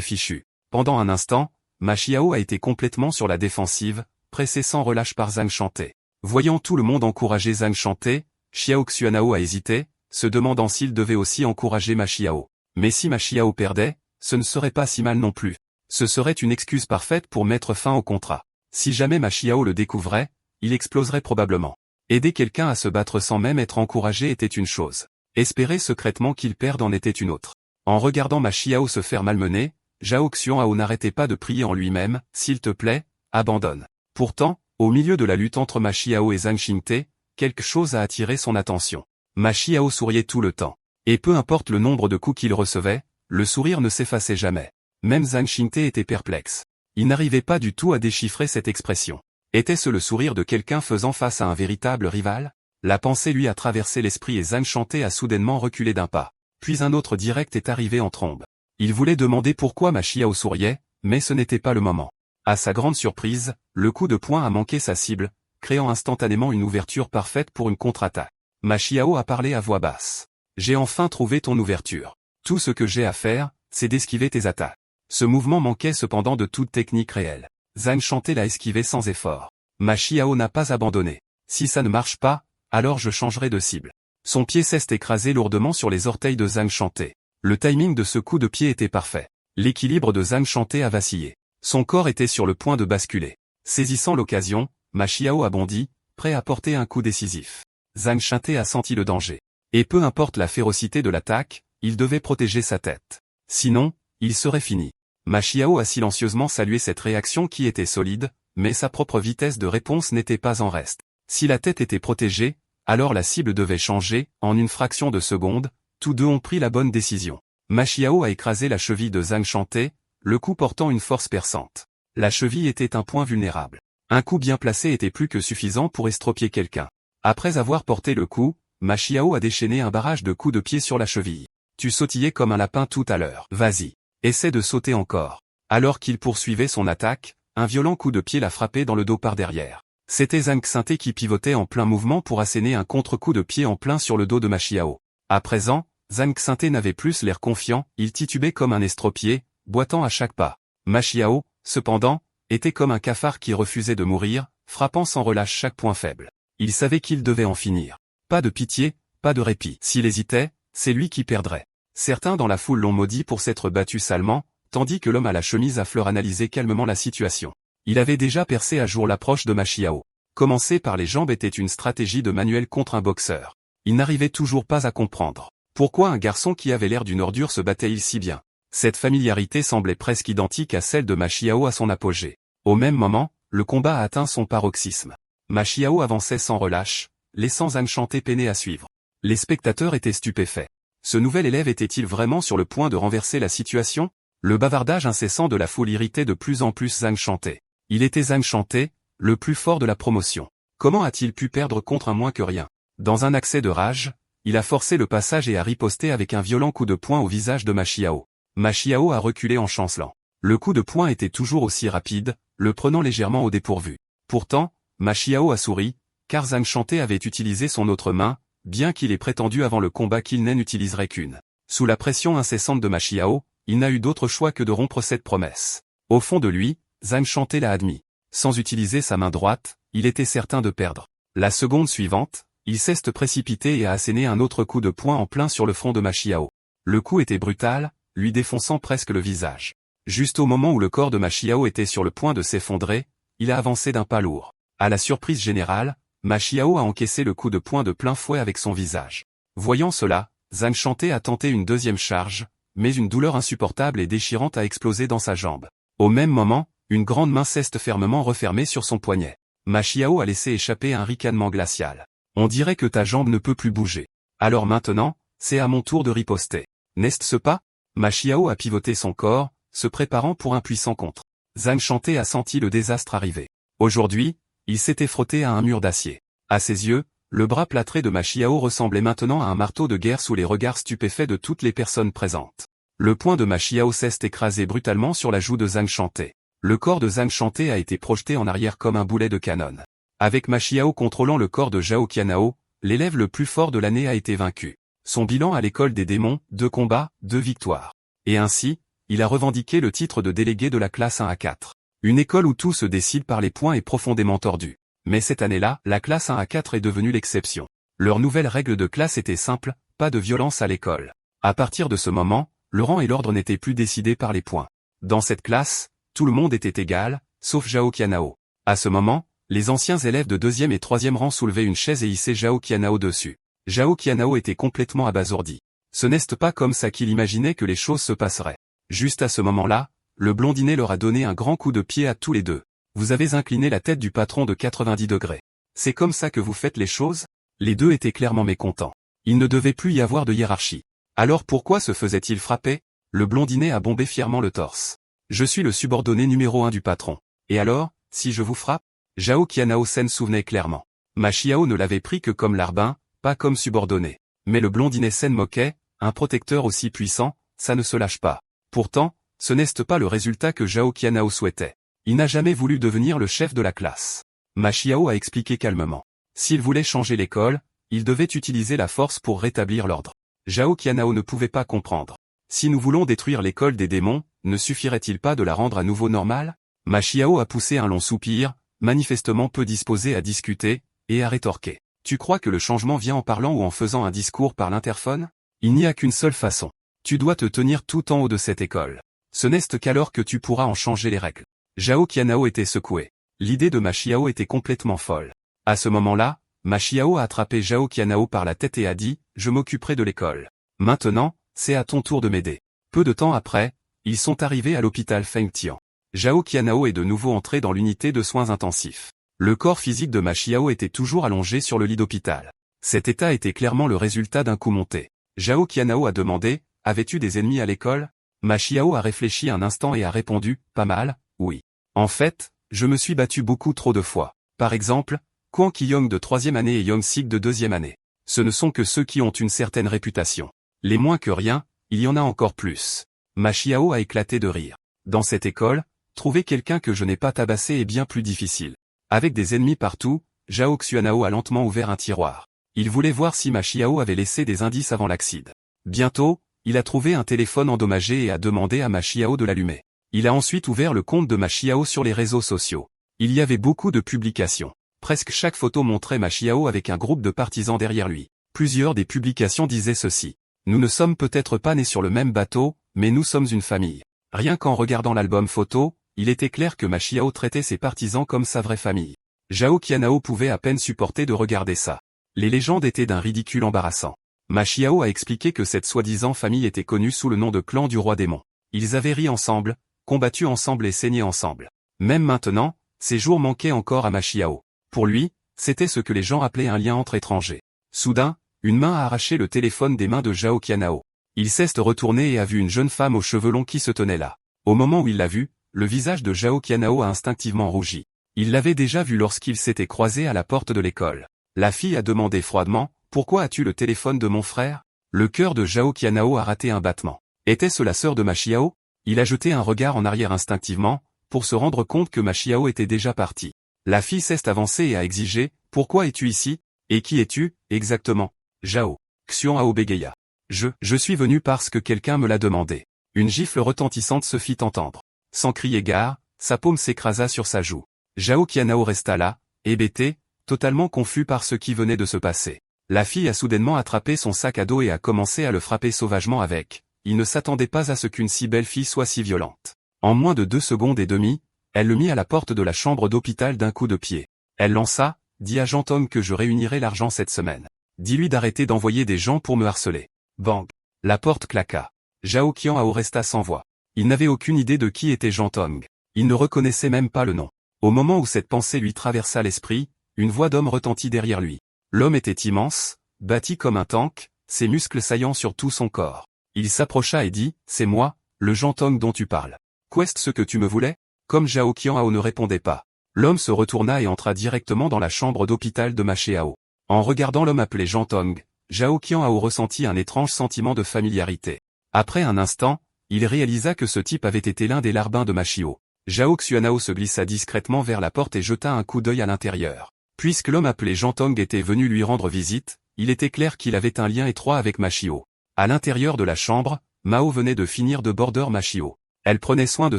fichu. Pendant un instant, Ma Xiao a été complètement sur la défensive, pressé sans relâche par Zhang Shanté. Voyant tout le monde encourager Zhang Shanté, Xiao Xuanao a hésité, se demandant s'il devait aussi encourager Ma Xiao. Mais si Ma Xiao perdait, ce ne serait pas si mal non plus. Ce serait une excuse parfaite pour mettre fin au contrat. Si jamais Ma Xiao le découvrait, il exploserait probablement. Aider quelqu'un à se battre sans même être encouragé était une chose. Espérer secrètement qu'il perde en était une autre. En regardant Ma Xiao se faire malmener, Zhao Xuanao n'arrêtait pas de prier en lui-même, « S'il te plaît, abandonne ». Pourtant, au milieu de la lutte entre Ma Xiao et Zhang Xingté, quelque chose a attiré son attention. Ma Xiao souriait tout le temps. Et peu importe le nombre de coups qu'il recevait, le sourire ne s'effaçait jamais. Même Zhang Xingté était perplexe. Il n'arrivait pas du tout à déchiffrer cette expression. Était-ce le sourire de quelqu'un faisant face à un véritable rival? La pensée lui a traversé l'esprit et Zhang Shanté a soudainement reculé d'un pas. Puis un autre direct est arrivé en trombe. Il voulait demander pourquoi Ma Xiao souriait, mais ce n'était pas le moment. À sa grande surprise, le coup de poing a manqué sa cible, créant instantanément une ouverture parfaite pour une contre-attaque. Ma Xiao a parlé à voix basse. J'ai enfin trouvé ton ouverture. Tout ce que j'ai à faire, c'est d'esquiver tes attaques. Ce mouvement manquait cependant de toute technique réelle. Zhang Shanté l'a esquivé sans effort. Ma Xiao n'a pas abandonné. Si ça ne marche pas, alors je changerai de cible. Son pied s'est écrasé lourdement sur les orteils de Zhang Shanté. Le timing de ce coup de pied était parfait. L'équilibre de Zhang Shanté a vacillé. Son corps était sur le point de basculer. Saisissant l'occasion, Ma Xiao a bondi, prêt à porter un coup décisif. Zhang Shanté a senti le danger. Et peu importe la férocité de l'attaque, il devait protéger sa tête. Sinon, il serait fini. Ma Xiao a silencieusement salué cette réaction qui était solide, mais sa propre vitesse de réponse n'était pas en reste. Si la tête était protégée, alors la cible devait changer, en une fraction de seconde, tous deux ont pris la bonne décision. Ma Xiao a écrasé la cheville de Zhang Shanté, le coup portant une force perçante. La cheville était un point vulnérable. Un coup bien placé était plus que suffisant pour estropier quelqu'un. Après avoir porté le coup, Ma Xiao a déchaîné un barrage de coups de pied sur la cheville. Tu sautillais comme un lapin tout à l'heure. Vas-y. Essaie de sauter encore. Alors qu'il poursuivait son attaque, un violent coup de pied l'a frappé dans le dos par derrière. C'était Zhang Xingté qui pivotait en plein mouvement pour asséner un contre-coup de pied en plein sur le dos de Ma Xiao. À présent, Zhang Xingté n'avait plus l'air confiant, il titubait comme un estropié, boitant à chaque pas. Ma Xiao, cependant, était comme un cafard qui refusait de mourir, frappant sans relâche chaque point faible. Il savait qu'il devait en finir. Pas de pitié, pas de répit. S'il hésitait, c'est lui qui perdrait. Certains dans la foule l'ont maudit pour s'être battu salement, tandis que l'homme à la chemise à fleurs analysait calmement la situation. Il avait déjà percé à jour l'approche de Ma Xiao. Commencer par les jambes était une stratégie de manuel contre un boxeur. Il n'arrivait toujours pas à comprendre. Pourquoi un garçon qui avait l'air d'une ordure se battait-il si bien? Cette familiarité semblait presque identique à celle de Ma Xiao à son apogée. Au même moment, le combat a atteint son paroxysme. Ma Xiao avançait sans relâche, laissant Zhang Shanté peiner à suivre. Les spectateurs étaient stupéfaits. Ce nouvel élève était-il vraiment sur le point de renverser la situation? Le bavardage incessant de la foule irritait de plus en plus Zhang Shanté. Il était Zhang Shanté, le plus fort de la promotion. Comment a-t-il pu perdre contre un moins que rien? Dans un accès de rage, il a forcé le passage et a riposté avec un violent coup de poing au visage de Ma Xiao. Ma Xiao a reculé en chancelant. Le coup de poing était toujours aussi rapide, le prenant légèrement au dépourvu. Pourtant, Ma Xiao a souri, car Zhang Shanté avait utilisé son autre main, bien qu'il ait prétendu avant le combat qu'il n'utiliserait qu'une. Sous la pression incessante de Ma Xiao, il n'a eu d'autre choix que de rompre cette promesse. Au fond de lui, Zhang Shanté l'a admis. Sans utiliser sa main droite, il était certain de perdre. La seconde suivante, il s'est précipité et a asséné un autre coup de poing en plein sur le front de Ma Xiao. Le coup était brutal, lui défonçant presque le visage. Juste au moment où le corps de Ma Xiao était sur le point de s'effondrer, il a avancé d'un pas lourd. À la surprise générale, Ma Xiao a encaissé le coup de poing de plein fouet avec son visage. Voyant cela, Zhang Shanté a tenté une deuxième charge, mais une douleur insupportable et déchirante a explosé dans sa jambe. Au même moment, une grande main s'est fermement refermée sur son poignet. Ma Xiao a laissé échapper un ricanement glacial. On dirait que ta jambe ne peut plus bouger. Alors maintenant, c'est à mon tour de riposter. N'est-ce pas? Ma Xiao a pivoté son corps, se préparant pour un puissant contre. Zhang Shanté a senti le désastre arriver. Aujourd'hui, il s'était frotté à un mur d'acier. À ses yeux, le bras plâtré de Ma Xiao ressemblait maintenant à un marteau de guerre sous les regards stupéfaits de toutes les personnes présentes. Le poing de Ma Xiao s'est écrasé brutalement sur la joue de Zhang Shanté. Le corps de Zhang Shanté a été projeté en arrière comme un boulet de canon. Avec Ma Xiao contrôlant le corps de Zhao Qianao, l'élève le plus fort de l'année a été vaincu. Son bilan à l'école des démons, 2 combats, 2 victoires. Et ainsi, il a revendiqué le titre de délégué de la classe 1 à 4. Une école où tout se décide par les points est profondément tordue. Mais cette année-là, la classe 1 à 4 est devenue l'exception. Leur nouvelle règle de classe était simple, pas de violence à l'école. À partir de ce moment, le rang et l'ordre n'étaient plus décidés par les points. Dans cette classe, tout le monde était égal, sauf Zhao Qianhao. À ce moment, les anciens élèves de 2e et 3e rang soulevaient une chaise et hissaient Zhao Qianhao dessus. Zhao Qianhao était complètement abasourdi. Ce n'est pas comme ça qu'il imaginait que les choses se passeraient. Juste à ce moment-là, le blondinet leur a donné un grand coup de pied à tous les deux. Vous avez incliné la tête du patron de 90 degrés. C'est comme ça que vous faites les choses? Les deux étaient clairement mécontents. Il ne devait plus y avoir de hiérarchie. Alors pourquoi se faisait-il frapper? Le blondinet a bombé fièrement le torse. Je suis le subordonné numéro 1 du patron. Et alors, si je vous frappe? Zhao Qianhao s'en souvenait clairement. Ma Xiao ne l'avait pris que comme larbin, pas comme subordonné. Mais le blondinet s'en moquait, un protecteur aussi puissant, ça ne se lâche pas. Pourtant, ce n'est pas le résultat que Zhao Qianhao souhaitait. Il n'a jamais voulu devenir le chef de la classe. Ma Xiao a expliqué calmement. S'il voulait changer l'école, il devait utiliser la force pour rétablir l'ordre. Zhao Qianhao ne pouvait pas comprendre. Si nous voulons détruire l'école des démons, ne suffirait-il pas de la rendre à nouveau normale? Ma Xiao a poussé un long soupir, manifestement peu disposé à discuter, et a rétorqué. Tu crois que le changement vient en parlant ou en faisant un discours par l'interphone? Il n'y a qu'une seule façon. Tu dois te tenir tout en haut de cette école. Ce n'est qu'alors que tu pourras en changer les règles. Zhao Qianhao était secoué. L'idée de Ma Xiao était complètement folle. À ce moment-là, Ma Xiao a attrapé Zhao Qianhao par la tête et a dit, je m'occuperai de l'école. Maintenant, c'est à ton tour de m'aider. Peu de temps après, ils sont arrivés à l'hôpital Fengtian. Zhao Qianhao est de nouveau entré dans l'unité de soins intensifs. Le corps physique de Ma Xiao était toujours allongé sur le lit d'hôpital. Cet état était clairement le résultat d'un coup monté. Zhao Qianhao a demandé, avais-tu des ennemis à l'école? Ma Xiao a réfléchi un instant et a répondu, pas mal, oui. En fait, je me suis battu beaucoup trop de fois. Par exemple, Kwang Qiyong de 3e année et Yong Sik de 2e année. Ce ne sont que ceux qui ont une certaine réputation. Les moins que rien, il y en a encore plus. Ma Xiao a éclaté de rire. Dans cette école, trouver quelqu'un que je n'ai pas tabassé est bien plus difficile. Avec des ennemis partout, Zhao Xuanhao a lentement ouvert un tiroir. Il voulait voir si Ma Xiao avait laissé des indices avant l'accident. Bientôt, il a trouvé un téléphone endommagé et a demandé à Ma Xiao de l'allumer. Il a ensuite ouvert le compte de Ma Xiao sur les réseaux sociaux. Il y avait beaucoup de publications. Presque chaque photo montrait Ma Xiao avec un groupe de partisans derrière lui. Plusieurs des publications disaient ceci. Nous ne sommes peut-être pas nés sur le même bateau, mais nous sommes une famille. Rien qu'en regardant l'album photo, il était clair que Ma Xiao traitait ses partisans comme sa vraie famille. Zhao Qianhao pouvait à peine supporter de regarder ça. Les légendes étaient d'un ridicule embarrassant. Ma Xiao a expliqué que cette soi-disant famille était connue sous le nom de clan du roi démon. Ils avaient ri ensemble, combattu ensemble et saigné ensemble. Même maintenant, ces jours manquaient encore à Ma Xiao. Pour lui, c'était ce que les gens appelaient un lien entre étrangers. Soudain, une main a arraché le téléphone des mains de Zhao Qianhao. Il s'est retourné et a vu une jeune femme aux cheveux longs qui se tenait là. Au moment où il l'a vue, le visage de Zhao Qianhao a instinctivement rougi. Il l'avait déjà vu lorsqu'ils s'étaient croisés à la porte de l'école. La fille a demandé froidement, « Pourquoi as-tu le téléphone de mon frère ?» Le cœur de Zhao Qianhao a raté un battement. Était-ce la sœur de Ma Xiao? Il a jeté un regard en arrière instinctivement, pour se rendre compte que Ma Xiao était déjà partie. La fille s'est avancée et a exigé, « Pourquoi es-tu ici? Et qui es-tu, exactement ?» Zhao Xuanhao bégaya. Je suis venu parce que quelqu'un me l'a demandé. Une gifle retentissante se fit entendre. Sans crier gare, sa paume s'écrasa sur sa joue. Zhao Qianhao resta là, hébété, totalement confus par ce qui venait de se passer. La fille a soudainement attrapé son sac à dos et a commencé à le frapper sauvagement avec. Il ne s'attendait pas à ce qu'une si belle fille soit si violente. En moins de 2 secondes et demie, elle le mit à la porte de la chambre d'hôpital d'un coup de pied. Elle lança, « Dis à Jean Tom que je réunirai l'argent cette semaine. Dis-lui d'arrêter d'envoyer des gens pour me harceler. » Bang. La porte claqua. Zhao Qianhao resta sans voix. Il n'avait aucune idée de qui était Jean Tong. Il ne reconnaissait même pas le nom. Au moment où cette pensée lui traversa l'esprit, une voix d'homme retentit derrière lui. L'homme était immense, bâti comme un tank, ses muscles saillants sur tout son corps. Il s'approcha et dit, « C'est moi, le Jean Tong dont tu parles. Qu'est-ce ce que tu me voulais ?» Comme Zhao Qianhao ne répondait pas, l'homme se retourna et entra directement dans la chambre d'hôpital de Ma Xiao. En regardant l'homme appelé Jean Tong, Zhao Qianhao ressentit un étrange sentiment de familiarité. Après un instant, il réalisa que ce type avait été l'un des larbins de Ma Xiao. Zhao Xuanhao se glissa discrètement vers la porte et jeta un coup d'œil à l'intérieur. Puisque l'homme appelé Jean Tong était venu lui rendre visite, il était clair qu'il avait un lien étroit avec Machio. À l'intérieur de la chambre, Mao venait de finir de border Machio. Elle prenait soin de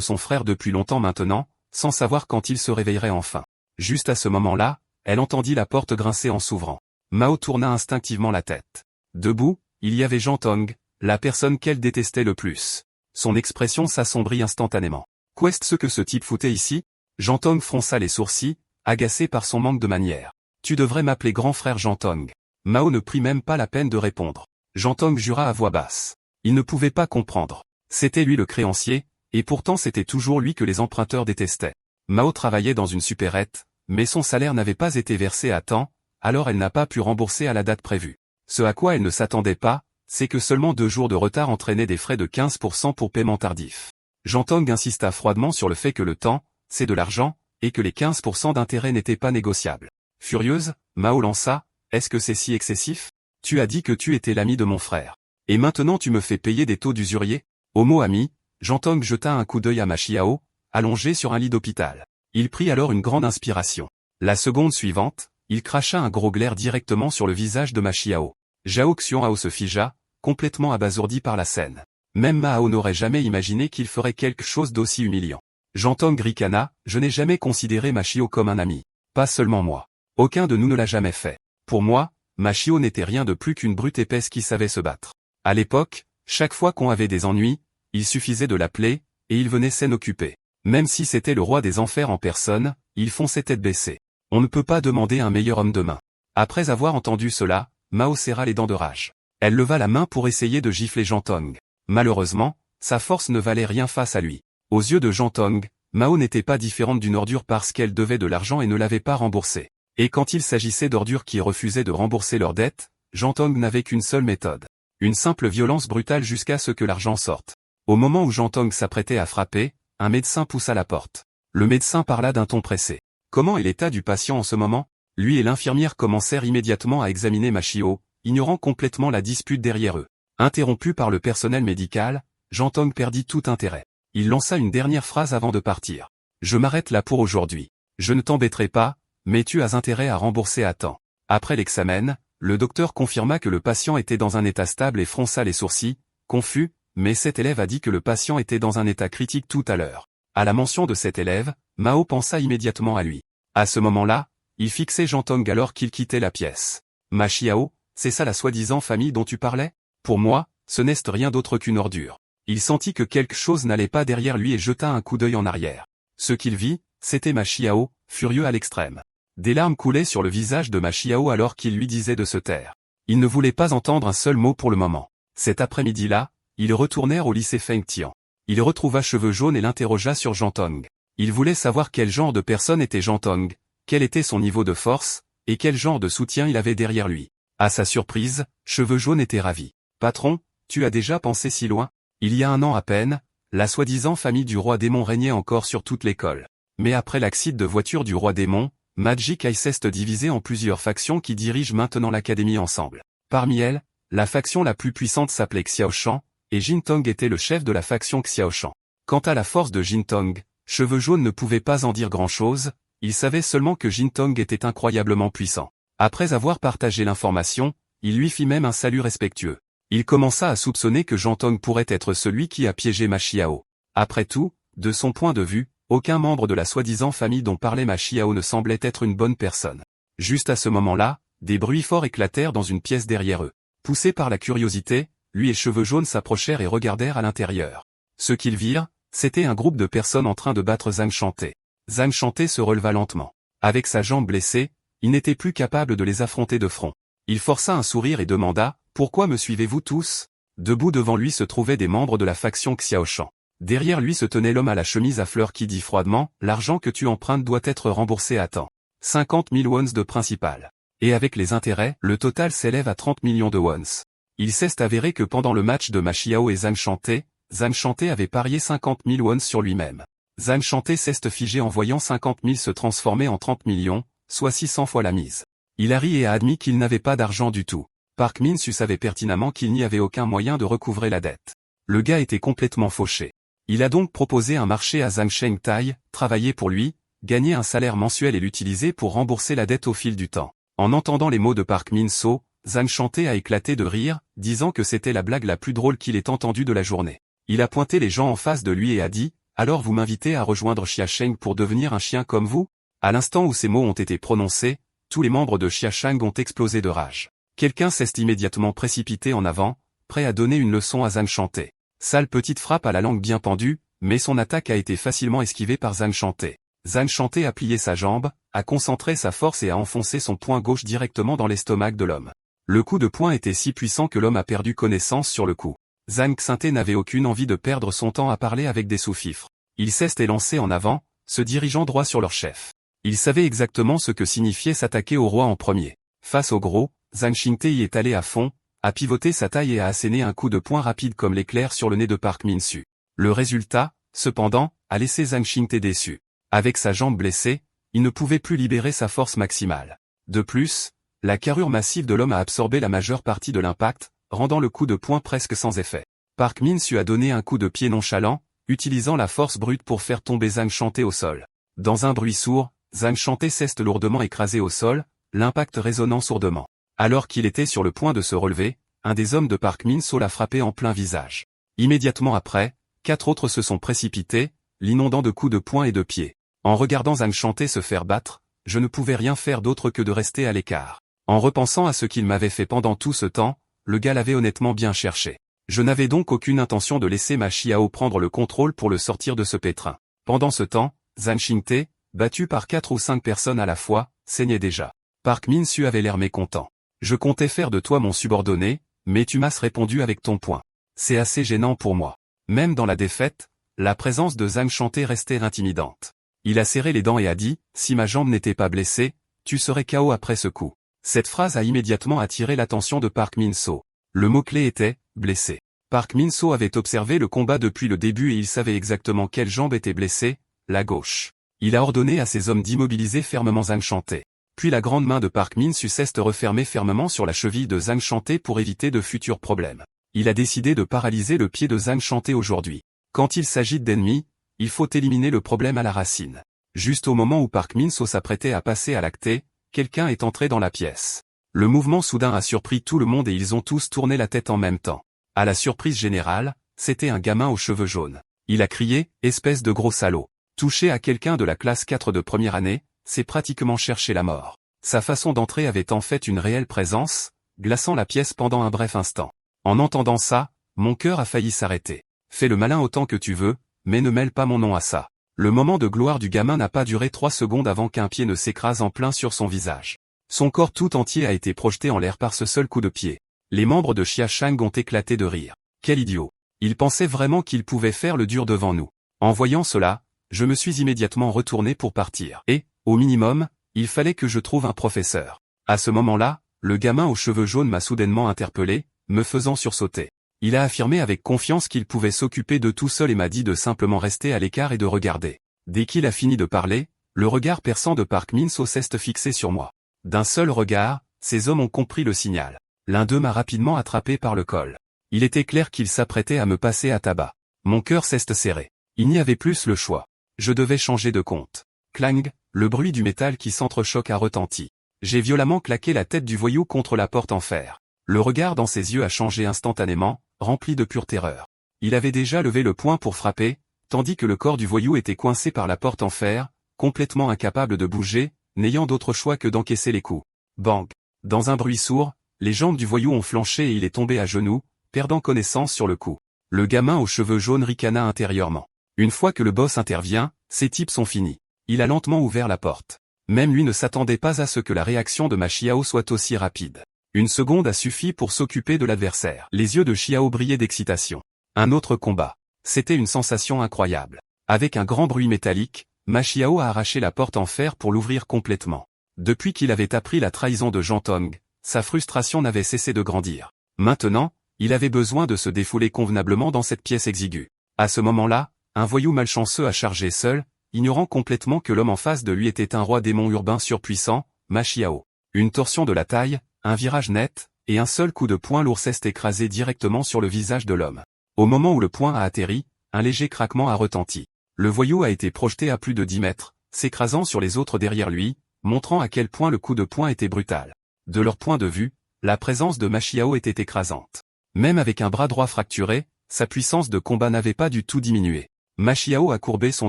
son frère depuis longtemps maintenant, sans savoir quand il se réveillerait enfin. Juste à ce moment-là, elle entendit la porte grincer en s'ouvrant. Mao tourna instinctivement la tête. Debout, il y avait Jean Tong, la personne qu'elle détestait le plus. Son expression s'assombrit instantanément. Qu'est-ce que ce type foutait ici? Jean Tong fronça les sourcils, agacé par son manque de manières. Tu devrais m'appeler grand frère Jean Tong. Mao ne prit même pas la peine de répondre. Jean Tong jura à voix basse. Il ne pouvait pas comprendre. C'était lui le créancier, et pourtant c'était toujours lui que les emprunteurs détestaient. Mao travaillait dans une supérette, mais son salaire n'avait pas été versé à temps, alors elle n'a pas pu rembourser à la date prévue. Ce à quoi elle ne s'attendait pas, c'est que seulement 2 jours de retard entraînaient des frais de 15% pour paiement tardif. Jean Tong insista froidement sur le fait que le temps, c'est de l'argent, et que les 15% d'intérêt n'étaient pas négociables. Furieuse, Mao lança, est-ce que c'est si excessif? Tu as dit que tu étais l'ami de mon frère. Et maintenant tu me fais payer des taux d'usurier? Au mot ami, Jean Tong jeta un coup d'œil à Machiao, allongé sur un lit d'hôpital. Il prit alors une grande inspiration. La seconde suivante, il cracha un gros glaire directement sur le visage de Machiao. Zhao Xianhao se figea, complètement abasourdi par la scène. Même Mao n'aurait jamais imaginé qu'il ferait quelque chose d'aussi humiliant. Jean Tong ricana, je n'ai jamais considéré Machio comme un ami. Pas seulement moi. Aucun de nous ne l'a jamais fait. Pour moi, Machio n'était rien de plus qu'une brute épaisse qui savait se battre. À l'époque, chaque fois qu'on avait des ennuis, il suffisait de l'appeler, et il venait s'en occuper. Même si c'était le roi des enfers en personne, il fonçait tête baissée. On ne peut pas demander un meilleur homme de main. Après avoir entendu cela, Mao serra les dents de rage. Elle leva la main pour essayer de gifler Jean Tong. Malheureusement, sa force ne valait rien face à lui. Aux yeux de Jean Tong, Mao n'était pas différente d'une ordure parce qu'elle devait de l'argent et ne l'avait pas remboursé. Et quand il s'agissait d'ordures qui refusaient de rembourser leurs dettes, Jean Tong n'avait qu'une seule méthode. Une simple violence brutale jusqu'à ce que l'argent sorte. Au moment où Jean Tong s'apprêtait à frapper, un médecin poussa la porte. Le médecin parla d'un ton pressé. Comment est l'état du patient en ce moment? Lui et l'infirmière commencèrent immédiatement à examiner Machio, ignorant complètement la dispute derrière eux. Interrompu par le personnel médical, Jean Tong perdit tout intérêt. Il lança une dernière phrase avant de partir. Je m'arrête là pour aujourd'hui. Je ne t'embêterai pas, mais tu as intérêt à rembourser à temps. Après l'examen, le docteur confirma que le patient était dans un état stable et fronça les sourcils, confus, mais cet élève a dit que le patient était dans un état critique tout à l'heure. À la mention de cet élève, Mao pensa immédiatement à lui. À ce moment-là, il fixait Jean Tong alors qu'il quittait la pièce. Machiao, c'est ça la soi-disant famille dont tu parlais? Pour moi, ce n'est rien d'autre qu'une ordure. Il sentit que quelque chose n'allait pas derrière lui et jeta un coup d'œil en arrière. Ce qu'il vit, c'était Machiao, furieux à l'extrême. Des larmes coulaient sur le visage de Machiao alors qu'il lui disait de se taire. Il ne voulait pas entendre un seul mot pour le moment. Cet après-midi-là, ils retournèrent au lycée Fengtian. Il retrouva Cheveux Jaunes et l'interrogea sur Jean Tong. Il voulait savoir quel genre de personne était Jean Tong, quel était son niveau de force, et quel genre de soutien il avait derrière lui. À sa surprise, Cheveux Jaunes était ravi. Patron, tu as déjà pensé si loin? Il y a un an à peine, la soi-disant famille du roi démon régnait encore sur toute l'école. Mais après l'accident de voiture du roi démon, Magic Eye s'est divisé en plusieurs factions qui dirigent maintenant l'académie ensemble. Parmi elles, la faction la plus puissante s'appelait Xiaoshan, et Jin Tong était le chef de la faction Xiaoshan. Quant à la force de Jin Tong, Cheveux Jaunes ne pouvait pas en dire grand-chose, il savait seulement que Jin Tong était incroyablement puissant. Après avoir partagé l'information, il lui fit même un salut respectueux. Il commença à soupçonner que Jean Tong pourrait être celui qui a piégé Machiao. Après tout, de son point de vue, aucun membre de la soi-disant famille dont parlait Machiao ne semblait être une bonne personne. Juste à ce moment-là, des bruits forts éclatèrent dans une pièce derrière eux. Poussés par la curiosité, lui et Cheveux Jaunes s'approchèrent et regardèrent à l'intérieur. Ce qu'ils virent, c'était un groupe de personnes en train de battre Zhang Shanté. Zhang Shanté se releva lentement. Avec sa jambe blessée, il n'était plus capable de les affronter de front. Il força un sourire et demanda, « Pourquoi me suivez-vous tous ?» Debout devant lui se trouvaient des membres de la faction Xiaoshan. Derrière lui se tenait l'homme à la chemise à fleurs qui dit froidement, « L'argent que tu empruntes doit être remboursé à temps. 50 000 wons de principal. Et avec les intérêts, le total s'élève à 30 millions de wons. » Il s'est avéré que pendant le match de Machiao et Zhang Shanté avait parié 50 000 wons sur lui-même. Zhang Shanté s'est figé en voyant 50 000 se transformer en 30 millions, soit 600 fois la mise. Il a ri et a admis qu'il n'avait pas d'argent du tout. Park Min-su savait pertinemment qu'il n'y avait aucun moyen de recouvrer la dette. Le gars était complètement fauché. Il a donc proposé un marché à Zhang Shengtai, travailler pour lui, gagner un salaire mensuel et l'utiliser pour rembourser la dette au fil du temps. En entendant les mots de Park Min-soo, Zhang Shantae a éclaté de rire, disant que c'était la blague la plus drôle qu'il ait entendue de la journée. Il a pointé les gens en face de lui et a dit « Alors vous m'invitez à rejoindre Xia Sheng pour devenir un chien comme vous ?» À l'instant où ces mots ont été prononcés, tous les membres de Xia Sheng ont explosé de rage. Quelqu'un s'est immédiatement précipité en avant, prêt à donner une leçon à Zhang Shantae. Sale petite frappe à la langue bien pendue, mais son attaque a été facilement esquivée par Zhang Shantae. Zhang Shantae a plié sa jambe, a concentré sa force et a enfoncé son poing gauche directement dans l'estomac de l'homme. Le coup de poing était si puissant que l'homme a perdu connaissance sur le coup. Zhang Shantae n'avait aucune envie de perdre son temps à parler avec des sous-fifres. Il s'est élancé en avant, se dirigeant droit sur leur chef. Il savait exactement ce que signifiait s'attaquer au roi en premier. Face au gros, Zhang Shantae y est allé à fond, a pivoté sa taille et a asséné un coup de poing rapide comme l'éclair sur le nez de Park Min-soo. Le résultat, cependant, a laissé Zhang Shantae déçu. Avec sa jambe blessée, il ne pouvait plus libérer sa force maximale. De plus, la carrure massive de l'homme a absorbé la majeure partie de l'impact, rendant le coup de poing presque sans effet. Park Min-soo a donné un coup de pied nonchalant, utilisant la force brute pour faire tomber Zhang Shantae au sol. Dans un bruit sourd, Zhang Shantae s'est lourdement écrasé au sol, l'impact résonnant sourdement. Alors qu'il était sur le point de se relever, un des hommes de Park Min-soo l'a frappé en plein visage. Immédiatement après, 4 autres se sont précipités, l'inondant de coups de poing et de pied. En regardant Zhang Shantae se faire battre, je ne pouvais rien faire d'autre que de rester à l'écart. En repensant à ce qu'il m'avait fait pendant tout ce temps, le gars l'avait honnêtement bien cherché. Je n'avais donc aucune intention de laisser ma Xiao prendre le contrôle pour le sortir de ce pétrin. Pendant ce temps, Zhang Shantae, battu par 4 ou 5 personnes à la fois, saignait déjà. Park Min-soo avait l'air mécontent. Je comptais faire de toi mon subordonné, mais tu m'as répondu avec ton poing. C'est assez gênant pour moi. Même dans la défaite, la présence de Zhang Shantae restait intimidante. Il a serré les dents et a dit, si ma jambe n'était pas blessée, tu serais KO après ce coup. Cette phrase a immédiatement attiré l'attention de Park Min-soo. Le mot-clé était, blessé. Park Min-soo avait observé le combat depuis le début et il savait exactement quelle jambe était blessée, la gauche. Il a ordonné à ses hommes d'immobiliser fermement Zhang Shantae. Puis la grande main de Park Min-soo s'est refermée fermement sur la cheville de Zhang Shantae pour éviter de futurs problèmes. Il a décidé de paralyser le pied de Zhang Shantae aujourd'hui. Quand il s'agit d'ennemis, il faut éliminer le problème à la racine. Juste au moment où Park Min-soo s'apprêtait à passer à l'acte, quelqu'un est entré dans la pièce. Le mouvement soudain a surpris tout le monde et ils ont tous tourné la tête en même temps. À la surprise générale, c'était un gamin aux cheveux jaunes. Il a crié, espèce de gros salaud. Toucher à quelqu'un de la classe 4 de première année, c'est pratiquement chercher la mort. Sa façon d'entrer avait en fait une réelle présence, glaçant la pièce pendant un bref instant. En entendant ça, mon cœur a failli s'arrêter. Fais le malin autant que tu veux, mais ne mêle pas mon nom à ça. Le moment de gloire du gamin n'a pas duré 3 secondes avant qu'un pied ne s'écrase en plein sur son visage. Son corps tout entier a été projeté en l'air par ce seul coup de pied. Les membres de Xia Sheng ont éclaté de rire. Quel idiot. Il pensait vraiment qu'il pouvait faire le dur devant nous. En voyant cela, je me suis immédiatement retourné pour partir. Et, au minimum, il fallait que je trouve un professeur. À ce moment-là, le gamin aux cheveux jaunes m'a soudainement interpellé, me faisant sursauter. Il a affirmé avec confiance qu'il pouvait s'occuper de tout seul et m'a dit de simplement rester à l'écart et de regarder. Dès qu'il a fini de parler, le regard perçant de Park Min-soo s'est fixé sur moi. D'un seul regard, ces hommes ont compris le signal. L'un d'eux m'a rapidement attrapé par le col. Il était clair qu'il s'apprêtait à me passer à tabac. Mon cœur s'est serré. Il n'y avait plus le choix. Je devais changer de compte. Clang, le bruit du métal qui s'entrechoque a retenti. J'ai violemment claqué la tête du voyou contre la porte en fer. Le regard dans ses yeux a changé instantanément, rempli de pure terreur. Il avait déjà levé le poing pour frapper, tandis que le corps du voyou était coincé par la porte en fer, complètement incapable de bouger, n'ayant d'autre choix que d'encaisser les coups. Bang! Dans un bruit sourd, les jambes du voyou ont flanché et il est tombé à genoux, perdant connaissance sur le coup. Le gamin aux cheveux jaunes ricana intérieurement. Une fois que le boss intervient, ces types sont finis. Il a lentement ouvert la porte. Même lui ne s'attendait pas à ce que la réaction de ma Xiao soit aussi rapide. Une seconde a suffi pour s'occuper de l'adversaire. Les yeux de Xiao brillaient d'excitation. Un autre combat. C'était une sensation incroyable. Avec un grand bruit métallique, ma Xiao a arraché la porte en fer pour l'ouvrir complètement. Depuis qu'il avait appris la trahison de Jean Tong, sa frustration n'avait cessé de grandir. Maintenant, il avait besoin de se défouler convenablement dans cette pièce exiguë. À ce moment-là, un voyou malchanceux a chargé seul, ignorant complètement que l'homme en face de lui était un roi démon urbain surpuissant, Ma Xiao. Une torsion de la taille, un virage net, et un seul coup de poing lourd s'est écrasé directement sur le visage de l'homme. Au moment où le poing a atterri, un léger craquement a retenti. Le voyou a été projeté à plus de 10 mètres, s'écrasant sur les autres derrière lui, montrant à quel point le coup de poing était brutal. De leur point de vue, la présence de Ma Xiao était écrasante. Même avec un bras droit fracturé, sa puissance de combat n'avait pas du tout diminué. Ma Xiao a courbé son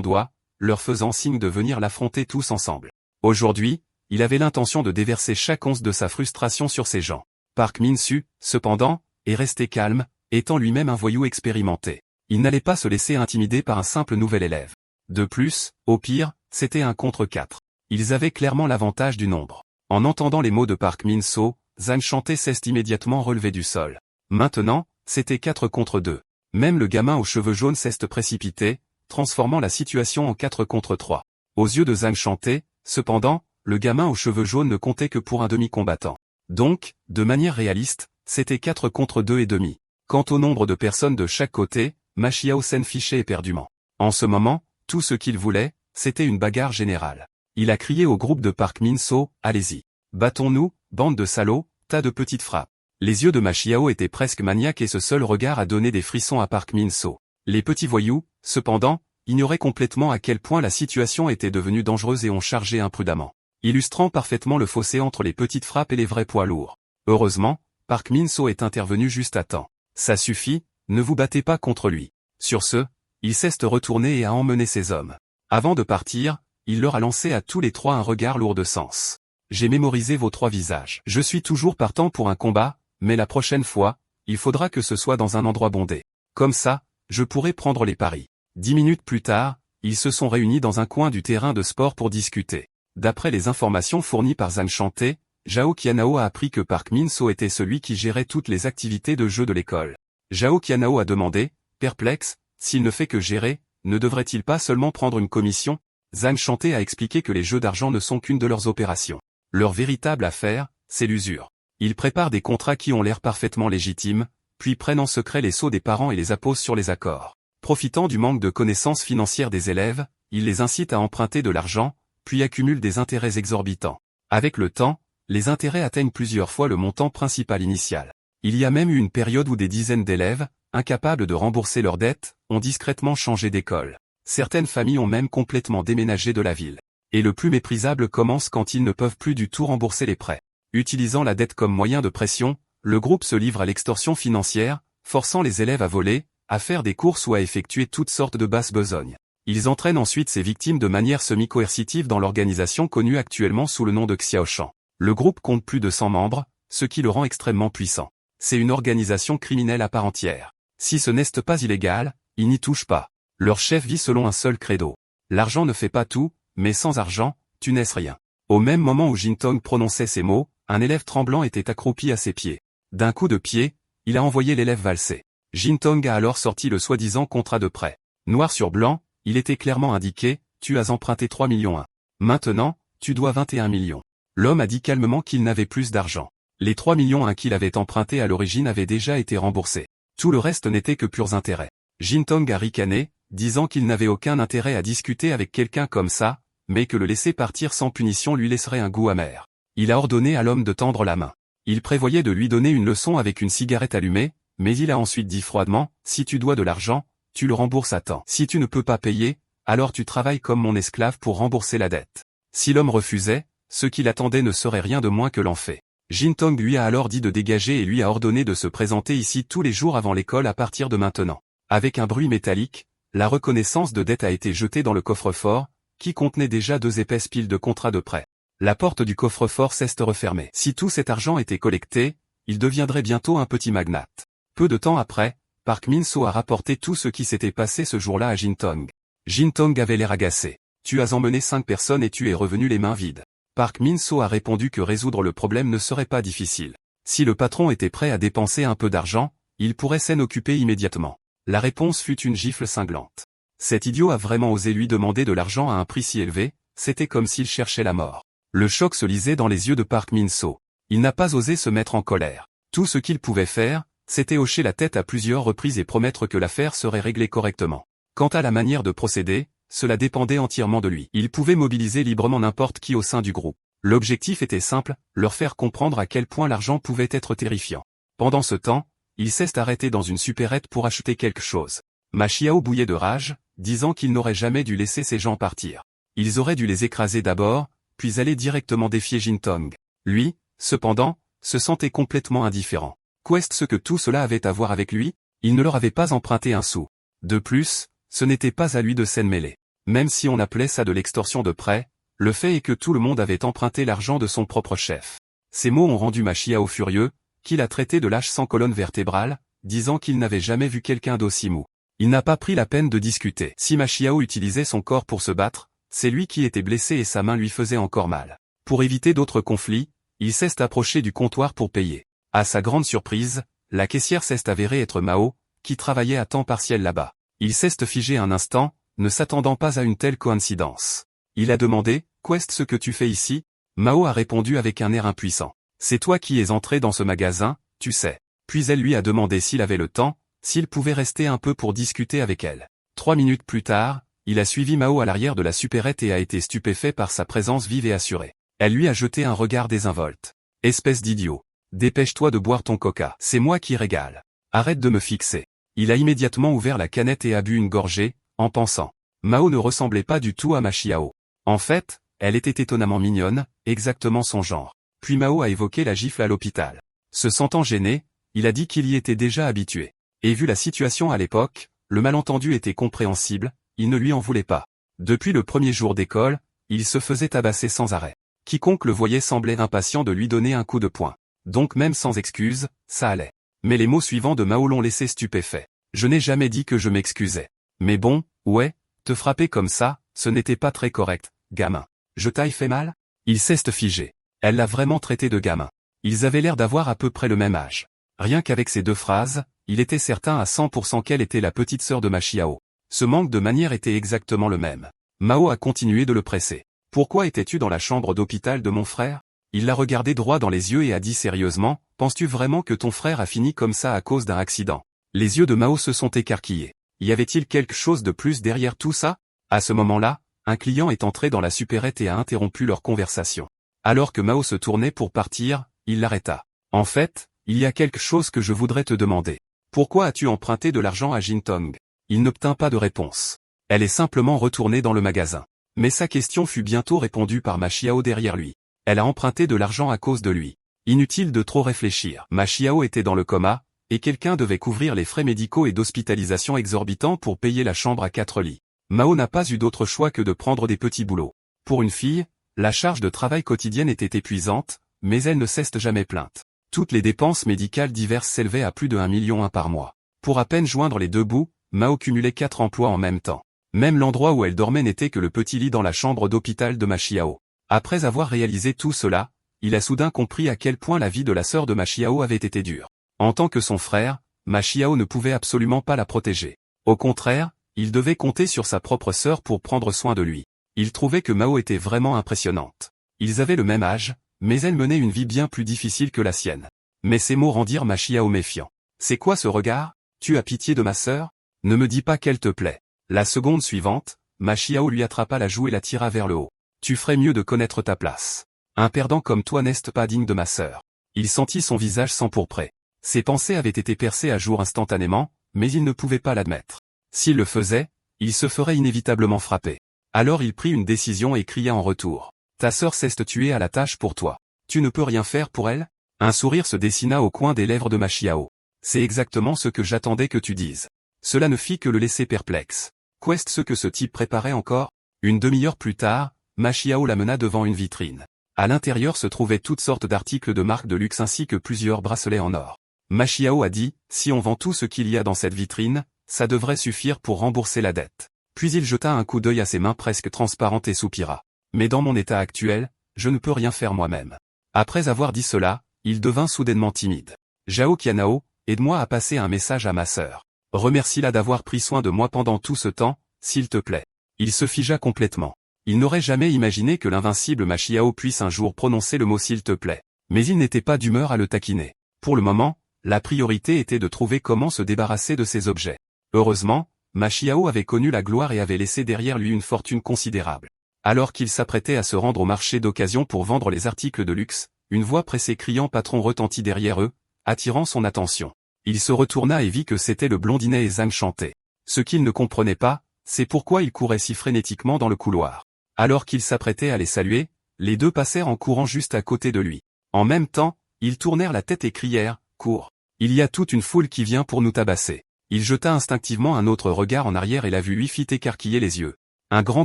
doigt, leur faisant signe de venir l'affronter tous ensemble. Aujourd'hui, il avait l'intention de déverser chaque once de sa frustration sur ces gens. Park Min-soo, cependant, est resté calme, étant lui-même un voyou expérimenté. Il n'allait pas se laisser intimider par un simple nouvel élève. De plus, au pire, c'était 1 contre 4. Ils avaient clairement l'avantage du nombre. En entendant les mots de Park Min-soo, Zhang Shanté s'est immédiatement relevé du sol. Maintenant, c'était 4 contre 2. Même le gamin aux cheveux jaunes s'est précipité, transformant la situation en 4 contre 3. Aux yeux de Zhang Shanté, cependant, le gamin aux cheveux jaunes ne comptait que pour un demi-combattant. Donc, de manière réaliste, c'était 4 contre 2 et demi. Quant au nombre de personnes de chaque côté, Ma Xiao s'en fichait éperdument. En ce moment, tout ce qu'il voulait, c'était une bagarre générale. Il a crié au groupe de Park Min-soo, « Allez-y. Battons-nous, bande de salauds, tas de petites frappes. » Les yeux de Ma Xiao étaient presque maniaques et ce seul regard a donné des frissons à Park Min-soo. Les petits voyous, cependant, ignoraient complètement à quel point la situation était devenue dangereuse et ont chargé imprudemment, illustrant parfaitement le fossé entre les petites frappes et les vrais poids lourds. Heureusement, Park Min-soo est intervenu juste à temps. Ça suffit, ne vous battez pas contre lui. Sur ce, il s'est retourné et a emmené ses hommes. Avant de partir, il leur a lancé à tous les trois un regard lourd de sens. J'ai mémorisé vos 3 visages. Je suis toujours partant pour un combat, mais la prochaine fois, il faudra que ce soit dans un endroit bondé. Comme ça, je pourrai prendre les paris. 10 minutes plus tard, ils se sont réunis dans un coin du terrain de sport pour discuter. D'après les informations fournies par Zhang Shanté, Zhao Qianao a appris que Park Min-soo était celui qui gérait toutes les activités de jeu de l'école. Zhao Qianao a demandé, perplexe, s'il ne fait que gérer, ne devrait-il pas seulement prendre une commission? Zhang Shanté a expliqué que les jeux d'argent ne sont qu'une de leurs opérations. Leur véritable affaire, c'est l'usure. Ils préparent des contrats qui ont l'air parfaitement légitimes, puis prennent en secret les sceaux des parents et les apposent sur les accords. Profitant du manque de connaissances financières des élèves, ils les incitent à emprunter de l'argent, puis accumulent des intérêts exorbitants. Avec le temps, les intérêts atteignent plusieurs fois le montant principal initial. Il y a même eu une période où des dizaines d'élèves, incapables de rembourser leurs dettes, ont discrètement changé d'école. Certaines familles ont même complètement déménagé de la ville. Et le plus méprisable commence quand ils ne peuvent plus du tout rembourser les prêts. Utilisant la dette comme moyen de pression, le groupe se livre à l'extorsion financière, forçant les élèves à voler, à faire des courses ou à effectuer toutes sortes de basses besognes. Ils entraînent ensuite ces victimes de manière semi-coercitive dans l'organisation connue actuellement sous le nom de Xiaoshan. Le groupe compte plus de 100 membres, ce qui le rend extrêmement puissant. C'est une organisation criminelle à part entière. Si ce n'est pas illégal, ils n'y touchent pas. Leur chef vit selon un seul credo. L'argent ne fait pas tout, mais sans argent, tu n'es rien. Au même moment où Jintong prononçait ces mots, un élève tremblant était accroupi à ses pieds. D'un coup de pied, il a envoyé l'élève valser. Jintong a alors sorti le soi-disant contrat de prêt. Noir sur blanc, il était clairement indiqué, tu as emprunté 3 millions 1. Maintenant, tu dois 21 millions. L'homme a dit calmement qu'il n'avait plus d'argent. Les 3 millions 1 qu'il avait empruntés à l'origine avaient déjà été remboursés. Tout le reste n'était que purs intérêts. Jintong a ricané, disant qu'il n'avait aucun intérêt à discuter avec quelqu'un comme ça, mais que le laisser partir sans punition lui laisserait un goût amer. Il a ordonné à l'homme de tendre la main. Il prévoyait de lui donner une leçon avec une cigarette allumée, mais il a ensuite dit froidement, si tu dois de l'argent, tu le rembourses à temps. Si tu ne peux pas payer, alors tu travailles comme mon esclave pour rembourser la dette. Si l'homme refusait, ce qu'il attendait ne serait rien de moins que l'enfer. Jintong lui a alors dit de dégager et lui a ordonné de se présenter ici tous les jours avant l'école à partir de maintenant. Avec un bruit métallique, la reconnaissance de dette a été jetée dans le coffre-fort, qui contenait déjà 2 épaisses piles de contrats de prêt. La porte du coffre-fort s'est refermée. Si tout cet argent était collecté, il deviendrait bientôt un petit magnate. Peu de temps après, Park Min-soo a rapporté tout ce qui s'était passé ce jour-là à Jintong. Jintong avait l'air agacé. Tu as emmené 5 personnes et tu es revenu les mains vides. Park Min-soo a répondu que résoudre le problème ne serait pas difficile. Si le patron était prêt à dépenser un peu d'argent, il pourrait s'en occuper immédiatement. La réponse fut une gifle cinglante. Cet idiot a vraiment osé lui demander de l'argent à un prix si élevé, c'était comme s'il cherchait la mort. Le choc se lisait dans les yeux de Park Min-soo. Il n'a pas osé se mettre en colère. Tout ce qu'il pouvait faire, c'était hocher la tête à plusieurs reprises et promettre que l'affaire serait réglée correctement. Quant à la manière de procéder, cela dépendait entièrement de lui. Il pouvait mobiliser librement n'importe qui au sein du groupe. L'objectif était simple, leur faire comprendre à quel point l'argent pouvait être terrifiant. Pendant ce temps, il s'est arrêté dans une supérette pour acheter quelque chose. Ma Xiao bouillait de rage, disant qu'il n'aurait jamais dû laisser ces gens partir. Ils auraient dû les écraser d'abord, puis aller directement défier Jintong. Lui, cependant, se sentait complètement indifférent. Qu'est-ce que tout cela avait à voir avec lui? Il ne leur avait pas emprunté un sou. De plus, ce n'était pas à lui de s'en mêler. Même si on appelait ça de l'extorsion de prêt, le fait est que tout le monde avait emprunté l'argent de son propre chef. Ces mots ont rendu Ma Xiao furieux, qu'il a traité de lâche sans colonne vertébrale, disant qu'il n'avait jamais vu quelqu'un d'aussi mou. Il n'a pas pris la peine de discuter. Si Ma Xiao utilisait son corps pour se battre, c'est lui qui était blessé et sa main lui faisait encore mal. Pour éviter d'autres conflits, il s'est approché du comptoir pour payer. À sa grande surprise, la caissière s'est avérée être Mao, qui travaillait à temps partiel là-bas. Il s'est figé un instant, ne s'attendant pas à une telle coïncidence. Il a demandé, « Qu'est-ce que tu fais ici ?» Mao a répondu avec un air impuissant. « C'est toi qui es entré dans ce magasin, tu sais. » Puis elle lui a demandé s'il avait le temps, s'il pouvait rester un peu pour discuter avec elle. 3 minutes plus tard, il a suivi Mao à l'arrière de la supérette et a été stupéfait par sa présence vive et assurée. Elle lui a jeté un regard désinvolte. « Espèce d'idiot. Dépêche-toi de boire ton coca. C'est moi qui régale. Arrête de me fixer. » Il a immédiatement ouvert la canette et a bu une gorgée, en pensant. Mao ne ressemblait pas du tout à Ma Xiao. En fait, elle était étonnamment mignonne, exactement son genre. Puis Mao a évoqué la gifle à l'hôpital. Se sentant gêné, il a dit qu'il y était déjà habitué. Et vu la situation à l'époque, le malentendu était compréhensible, il ne lui en voulait pas. Depuis le premier jour d'école, il se faisait tabasser sans arrêt. Quiconque le voyait semblait impatient de lui donner un coup de poing. Donc même sans excuse, ça allait. Mais les mots suivants de Mao l'ont laissé stupéfait. « Je n'ai jamais dit que je m'excusais. Mais bon, ouais, te frapper comme ça, ce n'était pas très correct, gamin. Je t'ai fait mal ?» Il s'est figé. Elle l'a vraiment traité de gamin. Ils avaient l'air d'avoir à peu près le même âge. Rien qu'avec ces deux phrases, il était certain à 100% qu'elle était la petite sœur de Ma Xiao. Ce manque de manière était exactement le même. Mao a continué de le presser. « Pourquoi étais-tu dans la chambre d'hôpital de mon frère ?» Il l'a regardé droit dans les yeux et a dit sérieusement, « Penses-tu vraiment que ton frère a fini comme ça à cause d'un accident ?» Les yeux de Mao se sont écarquillés. Y avait-il quelque chose de plus derrière tout ça? À ce moment-là, un client est entré dans la supérette et a interrompu leur conversation. Alors que Mao se tournait pour partir, il l'arrêta. « En fait, il y a quelque chose que je voudrais te demander. Pourquoi as-tu emprunté de l'argent à Jintong ?» Il n'obtint pas de réponse. Elle est simplement retournée dans le magasin. Mais sa question fut bientôt répondue par Ma Xiao derrière lui. Elle a emprunté de l'argent à cause de lui. Inutile de trop réfléchir. Ma Xiao était dans le coma, et quelqu'un devait couvrir les frais médicaux et d'hospitalisation exorbitants pour payer la chambre à 4 lits. Mao n'a pas eu d'autre choix que de prendre des petits boulots. Pour une fille, la charge de travail quotidienne était épuisante, mais elle ne s'est jamais plainte. Toutes les dépenses médicales diverses s'élevaient à plus de 1,1 million par mois. Pour à peine joindre les deux bouts, Mao cumulait 4 emplois en même temps. Même l'endroit où elle dormait n'était que le petit lit dans la chambre d'hôpital de Ma Xiao. Après avoir réalisé tout cela, il a soudain compris à quel point la vie de la sœur de Ma Xiao avait été dure. En tant que son frère, Ma Xiao ne pouvait absolument pas la protéger. Au contraire, il devait compter sur sa propre sœur pour prendre soin de lui. Il trouvait que Mao était vraiment impressionnante. Ils avaient le même âge, mais elle menait une vie bien plus difficile que la sienne. Mais ces mots rendirent Ma Xiao méfiant. « C'est quoi ce regard? Tu as pitié de ma sœur? Ne me dis pas qu'elle te plaît. » La seconde suivante, Ma Xiao lui attrapa la joue et la tira vers le haut. « Tu ferais mieux de connaître ta place. Un perdant comme toi n'est pas digne de ma sœur. » Il sentit son visage s'empourprer. Ses pensées avaient été percées à jour instantanément, mais il ne pouvait pas l'admettre. S'il le faisait, il se ferait inévitablement frapper. Alors il prit une décision et cria en retour. « Ta sœur s'est tuée à la tâche pour toi. Tu ne peux rien faire pour elle ?» Un sourire se dessina au coin des lèvres de Ma Xiao. « C'est exactement ce que j'attendais que tu dises. » Cela ne fit que le laisser perplexe. Qu'est-ce que ce type préparait encore? Une demi-heure plus tard, Ma Xiao l'amena devant une vitrine. À l'intérieur se trouvaient toutes sortes d'articles de marque de luxe ainsi que plusieurs bracelets en or. Ma Xiao a dit, si on vend tout ce qu'il y a dans cette vitrine, ça devrait suffire pour rembourser la dette. Puis il jeta un coup d'œil à ses mains presque transparentes et soupira. Mais dans mon état actuel, je ne peux rien faire moi-même. Après avoir dit cela, il devint soudainement timide. Zhao Qianao, aide-moi à passer un message à ma sœur. Remercie-la d'avoir pris soin de moi pendant tout ce temps, s'il te plaît. Il se figea complètement. Il n'aurait jamais imaginé que l'invincible Ma Xiao puisse un jour prononcer le mot s'il te plaît. Mais il n'était pas d'humeur à le taquiner. Pour le moment, la priorité était de trouver comment se débarrasser de ces objets. Heureusement, Ma Xiao avait connu la gloire et avait laissé derrière lui une fortune considérable. Alors qu'il s'apprêtait à se rendre au marché d'occasion pour vendre les articles de luxe, une voix pressée criant patron retentit derrière eux, attirant son attention. Il se retourna et vit que c'était le blondinet et Zhang Chanté. Ce qu'il ne comprenait pas, c'est pourquoi il courait si frénétiquement dans le couloir. Alors qu'il s'apprêtait à les saluer, les deux passèrent en courant juste à côté de lui. En même temps, ils tournèrent la tête et crièrent « Cours ! Il y a toute une foule qui vient pour nous tabasser !» Il jeta instinctivement un autre regard en arrière et la vue lui fit écarquiller les yeux. Un grand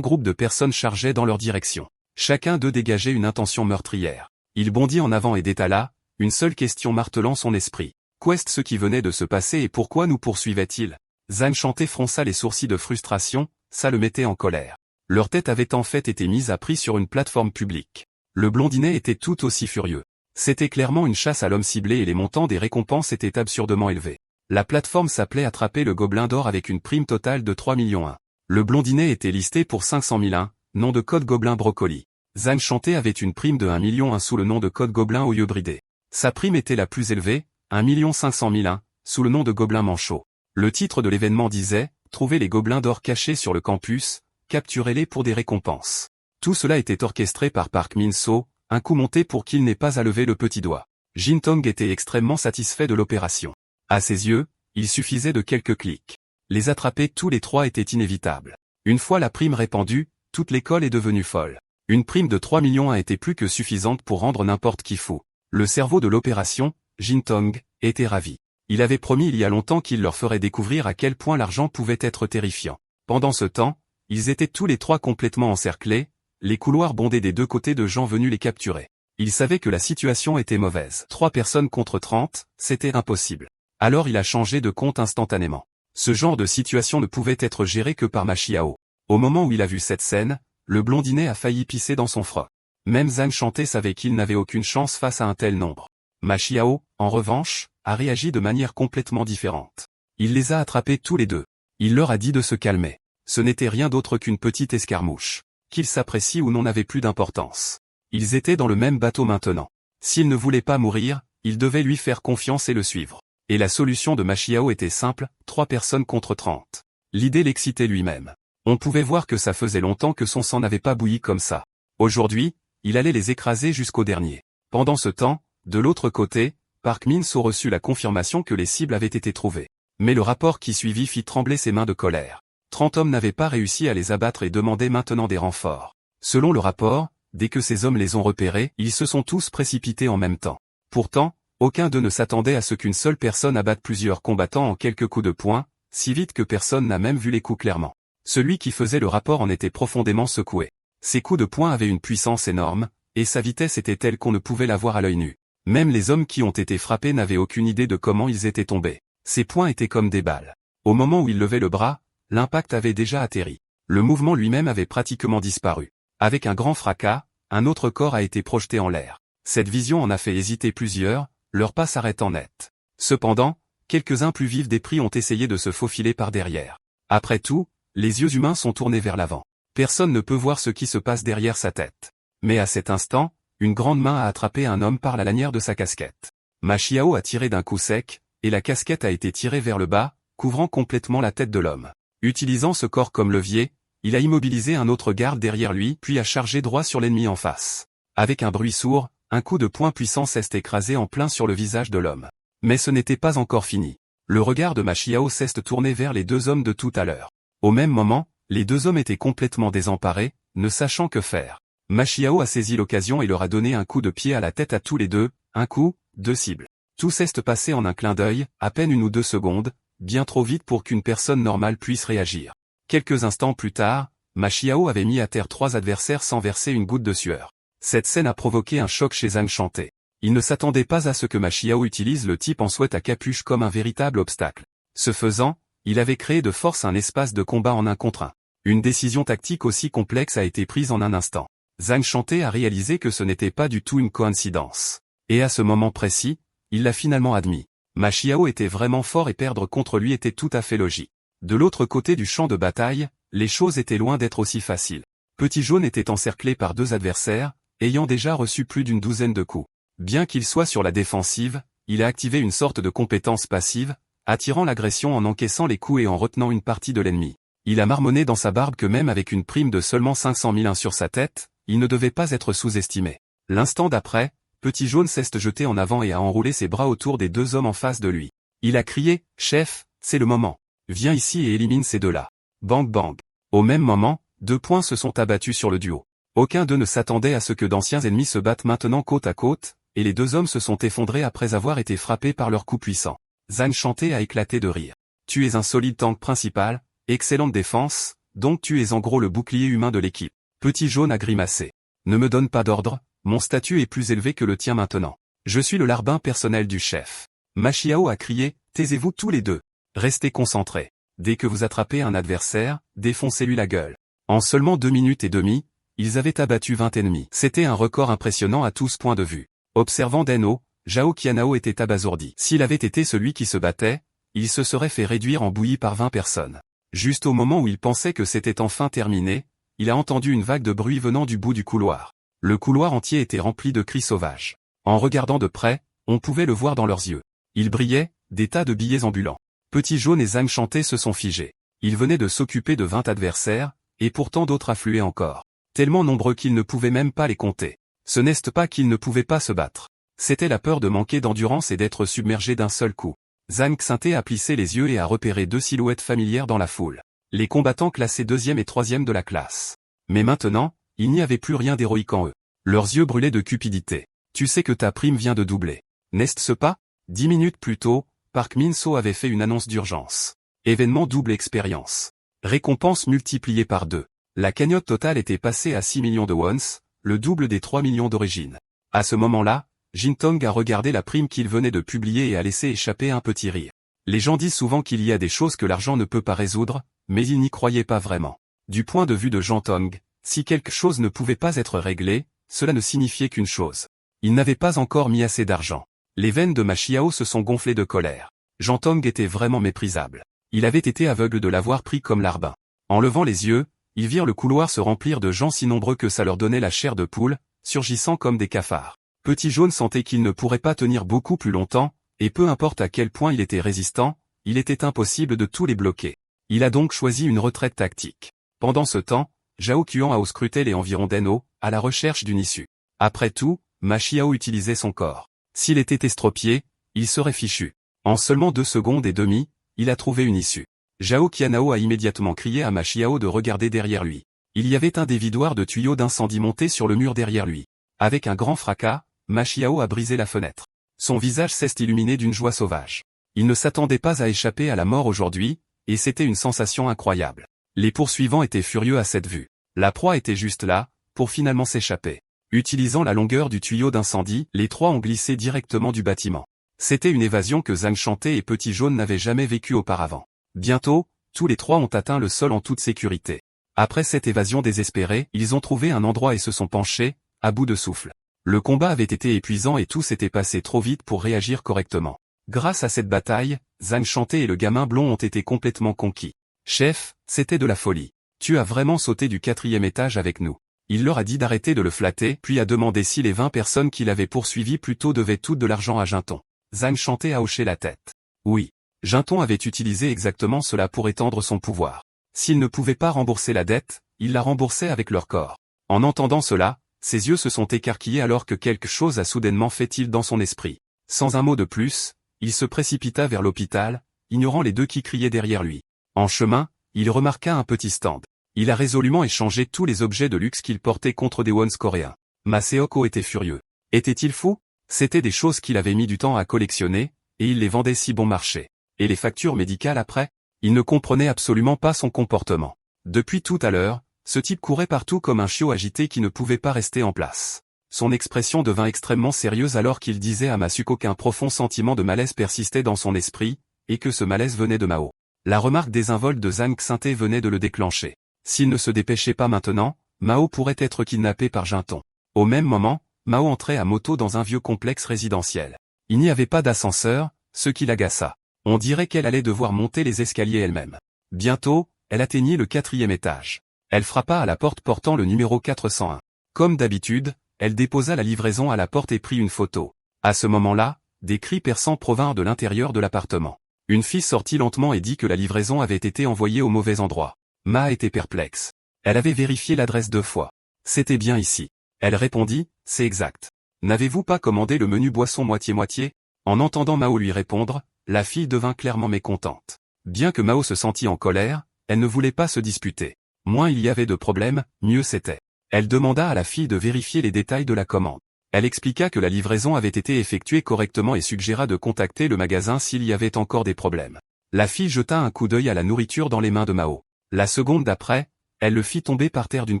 groupe de personnes chargeait dans leur direction. Chacun d'eux dégageait une intention meurtrière. Il bondit en avant et détala, une seule question martelant son esprit. Qu'est-ce ce qui venait de se passer et pourquoi nous poursuivait-il? Zhang Shanté fronça les sourcils de frustration, ça le mettait en colère. Leur tête avait en fait été mise à prix sur une plateforme publique. Le blondinet était tout aussi furieux. C'était clairement une chasse à l'homme ciblé et les montants des récompenses étaient absurdement élevés. La plateforme s'appelait Attraper le gobelin d'or avec une prime totale de 3 millions 1. Le blondinet était listé pour 500 000 1, nom de code gobelin brocoli. Zhang Shanté avait une prime de 1 million 1 sous le nom de code gobelin aux yeux bridés. Sa prime était la plus élevée, 1 500 000 1, sous le nom de gobelin manchot. Le titre de l'événement disait « Trouvez les gobelins d'or cachés sur le campus, capturez-les pour des récompenses ». Tout cela était orchestré par Park Min-soo, un coup monté pour qu'il n'ait pas à lever le petit doigt. Jin Tong était extrêmement satisfait de l'opération. À ses yeux, il suffisait de quelques clics. Les attraper tous les trois était inévitable. Une fois la prime répandue, toute l'école est devenue folle. Une prime de 3 millions a été plus que suffisante pour rendre n'importe qui fou. Le cerveau de l'opération, Jin Tong, était ravi. Il avait promis il y a longtemps qu'il leur ferait découvrir à quel point l'argent pouvait être terrifiant. Pendant ce temps, ils étaient tous les trois complètement encerclés, les couloirs bondés des deux côtés de gens venus les capturer. Ils savaient que la situation était mauvaise. 3 personnes contre 30, c'était impossible. Alors il a changé de compte instantanément. Ce genre de situation ne pouvait être géré que par Ma Xiao. Au moment où il a vu cette scène, le blondinet a failli pisser dans son froc. Même Zhang Shanté savait qu'il n'avait aucune chance face à un tel nombre. Ma Xiao, en revanche, a réagi de manière complètement différente. Il les a attrapés tous les deux. Il leur a dit de se calmer. Ce n'était rien d'autre qu'une petite escarmouche. Qu'ils s'apprécient ou non n'avait plus d'importance. Ils étaient dans le même bateau maintenant. S'il ne voulait pas mourir, il devait lui faire confiance et le suivre. Et la solution de Ma Xiao était simple, 3 personnes contre 30. L'idée l'excitait lui-même. On pouvait voir que ça faisait longtemps que son sang n'avait pas bouilli comme ça. Aujourd'hui, il allait les écraser jusqu'au dernier. Pendant ce temps, de l'autre côté, Park Min-soo reçut la confirmation que les cibles avaient été trouvées. Mais le rapport qui suivit fit trembler ses mains de colère. 30 hommes n'avaient pas réussi à les abattre et demandaient maintenant des renforts. Selon le rapport, dès que ces hommes les ont repérés, ils se sont tous précipités en même temps. Pourtant, aucun d'eux ne s'attendait à ce qu'une seule personne abatte plusieurs combattants en quelques coups de poing, si vite que personne n'a même vu les coups clairement. Celui qui faisait le rapport en était profondément secoué. Ses coups de poing avaient une puissance énorme, et sa vitesse était telle qu'on ne pouvait la voir à l'œil nu. Même les hommes qui ont été frappés n'avaient aucune idée de comment ils étaient tombés. Ses poings étaient comme des balles. Au moment où il levait le bras, l'impact avait déjà atterri. Le mouvement lui-même avait pratiquement disparu. Avec un grand fracas, un autre corps a été projeté en l'air. Cette vision en a fait hésiter plusieurs, leur pas s'arrêtant net. Cependant, quelques-uns plus vifs d'esprit ont essayé de se faufiler par derrière. Après tout, les yeux humains sont tournés vers l'avant. Personne ne peut voir ce qui se passe derrière sa tête. Mais à cet instant, une grande main a attrapé un homme par la lanière de sa casquette. Ma Xiao a tiré d'un coup sec, et la casquette a été tirée vers le bas, couvrant complètement la tête de l'homme. Utilisant ce corps comme levier, il a immobilisé un autre garde derrière lui puis a chargé droit sur l'ennemi en face. Avec un bruit sourd, un coup de poing puissant s'est écrasé en plein sur le visage de l'homme. Mais ce n'était pas encore fini. Le regard de Ma Xiao s'est tourné vers les 2 hommes de tout à l'heure. Au même moment, les 2 hommes étaient complètement désemparés, ne sachant que faire. Ma Xiao a saisi l'occasion et leur a donné un coup de pied à la tête à tous les deux, un coup, 2 cibles. Tout s'est passé en un clin d'œil, à peine 1 ou 2 secondes, bien trop vite pour qu'une personne normale puisse réagir. Quelques instants plus tard, Ma Xiao avait mis à terre 3 adversaires sans verser une goutte de sueur. Cette scène a provoqué un choc chez Zhang Shanté. Il ne s'attendait pas à ce que Ma Xiao utilise le type en sweat à capuche comme un véritable obstacle. Ce faisant, il avait créé de force un espace de combat en 1 contre 1. Une décision tactique aussi complexe a été prise en un instant. Zhang Shanté a réalisé que ce n'était pas du tout une coïncidence. Et à ce moment précis, il l'a finalement admis. Ma Xiao était vraiment fort et perdre contre lui était tout à fait logique. De l'autre côté du champ de bataille, les choses étaient loin d'être aussi faciles. Petit Jaune était encerclé par 2 adversaires, ayant déjà reçu plus d'une douzaine de coups. Bien qu'il soit sur la défensive, il a activé une sorte de compétence passive, attirant l'agression en encaissant les coups et en retenant une partie de l'ennemi. Il a marmonné dans sa barbe que même avec une prime de seulement 500 000 sur sa tête, il ne devait pas être sous-estimé. L'instant d'après, Petit Jaune s'est jeté en avant et a enroulé ses bras autour des 2 hommes en face de lui. Il a crié « Chef, c'est le moment. Viens ici et élimine ces 2-là. » Bang bang. Au même moment, 2 poings se sont abattus sur le duo. Aucun d'eux ne s'attendait à ce que d'anciens ennemis se battent maintenant côte à côte, et les 2 hommes se sont effondrés après avoir été frappés par leurs coups puissants. Zhang Shanté a éclaté de rire. Tu es un solide tank principal, excellente défense, donc tu es en gros le bouclier humain de l'équipe. Petit Jaune a grimacé. Ne me donne pas d'ordre, mon statut est plus élevé que le tien maintenant. Je suis le larbin personnel du chef. Ma Xiao a crié, taisez-vous tous les deux. Restez concentrés. Dès que vous attrapez un adversaire, défoncez-lui la gueule. En seulement 2 minutes et demie, ils avaient abattu 20 ennemis. C'était un record impressionnant à tous points de vue. Observant Deno, Zhao Qianao était abasourdi. S'il avait été celui qui se battait, il se serait fait réduire en bouillie par 20 personnes. Juste au moment où il pensait que c'était enfin terminé, il a entendu une vague de bruit venant du bout du couloir. Le couloir entier était rempli de cris sauvages. En regardant de près, on pouvait le voir dans leurs yeux. Il brillait, des tas de billets ambulants. Petit Jaune et Zhang Shanté se sont figés. Ils venaient de s'occuper de 20 adversaires, et pourtant d'autres affluaient encore. Tellement nombreux qu'ils ne pouvaient même pas les compter. Ce n'est pas qu'ils ne pouvaient pas se battre. C'était la peur de manquer d'endurance et d'être submergé d'un seul coup. Zhang Xinté a plissé les yeux et a repéré 2 silhouettes familières dans la foule. Les combattants classés 2e et 3e de la classe. Mais maintenant, il n'y avait plus rien d'héroïque en eux. Leurs yeux brûlaient de cupidité. Tu sais que ta prime vient de doubler. N'est-ce pas? 10 minutes plus tôt, Park Min-soo avait fait une annonce d'urgence. Événement double expérience. Récompense multipliée par 2. La cagnotte totale était passée à 6 millions de wons, le double des 3 millions d'origine. À ce moment-là, Jintong a regardé la prime qu'il venait de publier et a laissé échapper un petit rire. Les gens disent souvent qu'il y a des choses que l'argent ne peut pas résoudre, mais il n'y croyait pas vraiment. Du point de vue de Jintong, si quelque chose ne pouvait pas être réglé, cela ne signifiait qu'une chose. Il n'avait pas encore mis assez d'argent. Les veines de Ma Xiao se sont gonflées de colère. Jintong était vraiment méprisable. Il avait été aveugle de l'avoir pris comme larbin. En levant les yeux, ils virent le couloir se remplir de gens si nombreux que ça leur donnait la chair de poule, surgissant comme des cafards. Petit Jaune sentait qu'il ne pourrait pas tenir beaucoup plus longtemps, et peu importe à quel point il était résistant, il était impossible de tous les bloquer. Il a donc choisi une retraite tactique. Pendant ce temps, Zhao Qian a ausculté les environs d'Eno, à la recherche d'une issue. Après tout, Ma Xiao utilisait son corps. S'il était estropié, il serait fichu. En seulement 2 secondes et demie, il a trouvé une issue. Zhao Qianao a immédiatement crié à Ma Xiao de regarder derrière lui. Il y avait un dévidoir de tuyaux d'incendie monté sur le mur derrière lui. Avec un grand fracas, Ma Xiao a brisé la fenêtre. Son visage s'est illuminé d'une joie sauvage. Il ne s'attendait pas à échapper à la mort aujourd'hui, et c'était une sensation incroyable. Les poursuivants étaient furieux à cette vue. La proie était juste là, pour finalement s'échapper. Utilisant la longueur du tuyau d'incendie, les 3 ont glissé directement du bâtiment. C'était une évasion que Zhang Shanté et Petit Jaune n'avaient jamais vécue auparavant. Bientôt, tous les 3 ont atteint le sol en toute sécurité. Après cette évasion désespérée, ils ont trouvé un endroit et se sont penchés, à bout de souffle. Le combat avait été épuisant et tout s'était passé trop vite pour réagir correctement. Grâce à cette bataille, Zhang Shanté et le gamin blond ont été complètement conquis. Chef, c'était de la folie. Tu as vraiment sauté du 4e étage avec nous. Il leur a dit d'arrêter de le flatter, puis a demandé si les 20 personnes qui l'avaient poursuivi plus tôt devaient toutes de l'argent à Jinton. Zhang Shanté a hoché la tête. Oui. Jinton avait utilisé exactement cela pour étendre son pouvoir. S'il ne pouvait pas rembourser la dette, il la remboursait avec leur corps. En entendant cela, ses yeux se sont écarquillés alors que quelque chose a soudainement fait tilt dans son esprit. Sans un mot de plus, il se précipita vers l'hôpital, ignorant les 2 qui criaient derrière lui. En chemin, il remarqua un petit stand. Il a résolument échangé tous les objets de luxe qu'il portait contre des wons coréens. Ma Seoko était furieux. Était-il fou? C'étaient des choses qu'il avait mis du temps à collectionner, et il les vendait si bon marché. Et les factures médicales après? Il ne comprenait absolument pas son comportement. Depuis tout à l'heure, ce type courait partout comme un chiot agité qui ne pouvait pas rester en place. Son expression devint extrêmement sérieuse alors qu'il disait à Masuko qu'un profond sentiment de malaise persistait dans son esprit, et que ce malaise venait de Mao. La remarque désinvolte de Zhang Xinté venait de le déclencher. S'il ne se dépêchait pas maintenant, Mao pourrait être kidnappé par Jinton. Au même moment, Mao entrait à moto dans un vieux complexe résidentiel. Il n'y avait pas d'ascenseur, ce qui l'agaça. On dirait qu'elle allait devoir monter les escaliers elle-même. Bientôt, elle atteignit le 4e étage. Elle frappa à la porte portant le numéro 401. Comme d'habitude, elle déposa la livraison à la porte et prit une photo. À ce moment-là, des cris perçants provinrent de l'intérieur de l'appartement. Une fille sortit lentement et dit que la livraison avait été envoyée au mauvais endroit. Ma était perplexe. Elle avait vérifié l'adresse 2 fois. C'était bien ici. Elle répondit, c'est exact. N'avez-vous pas commandé le menu boisson moitié-moitié? En entendant Mao lui répondre, la fille devint clairement mécontente. Bien que Mao se sentît en colère, elle ne voulait pas se disputer. Moins il y avait de problèmes, mieux c'était. Elle demanda à la fille de vérifier les détails de la commande. Elle expliqua que la livraison avait été effectuée correctement et suggéra de contacter le magasin s'il y avait encore des problèmes. La fille jeta un coup d'œil à la nourriture dans les mains de Mao. La seconde d'après, elle le fit tomber par terre d'une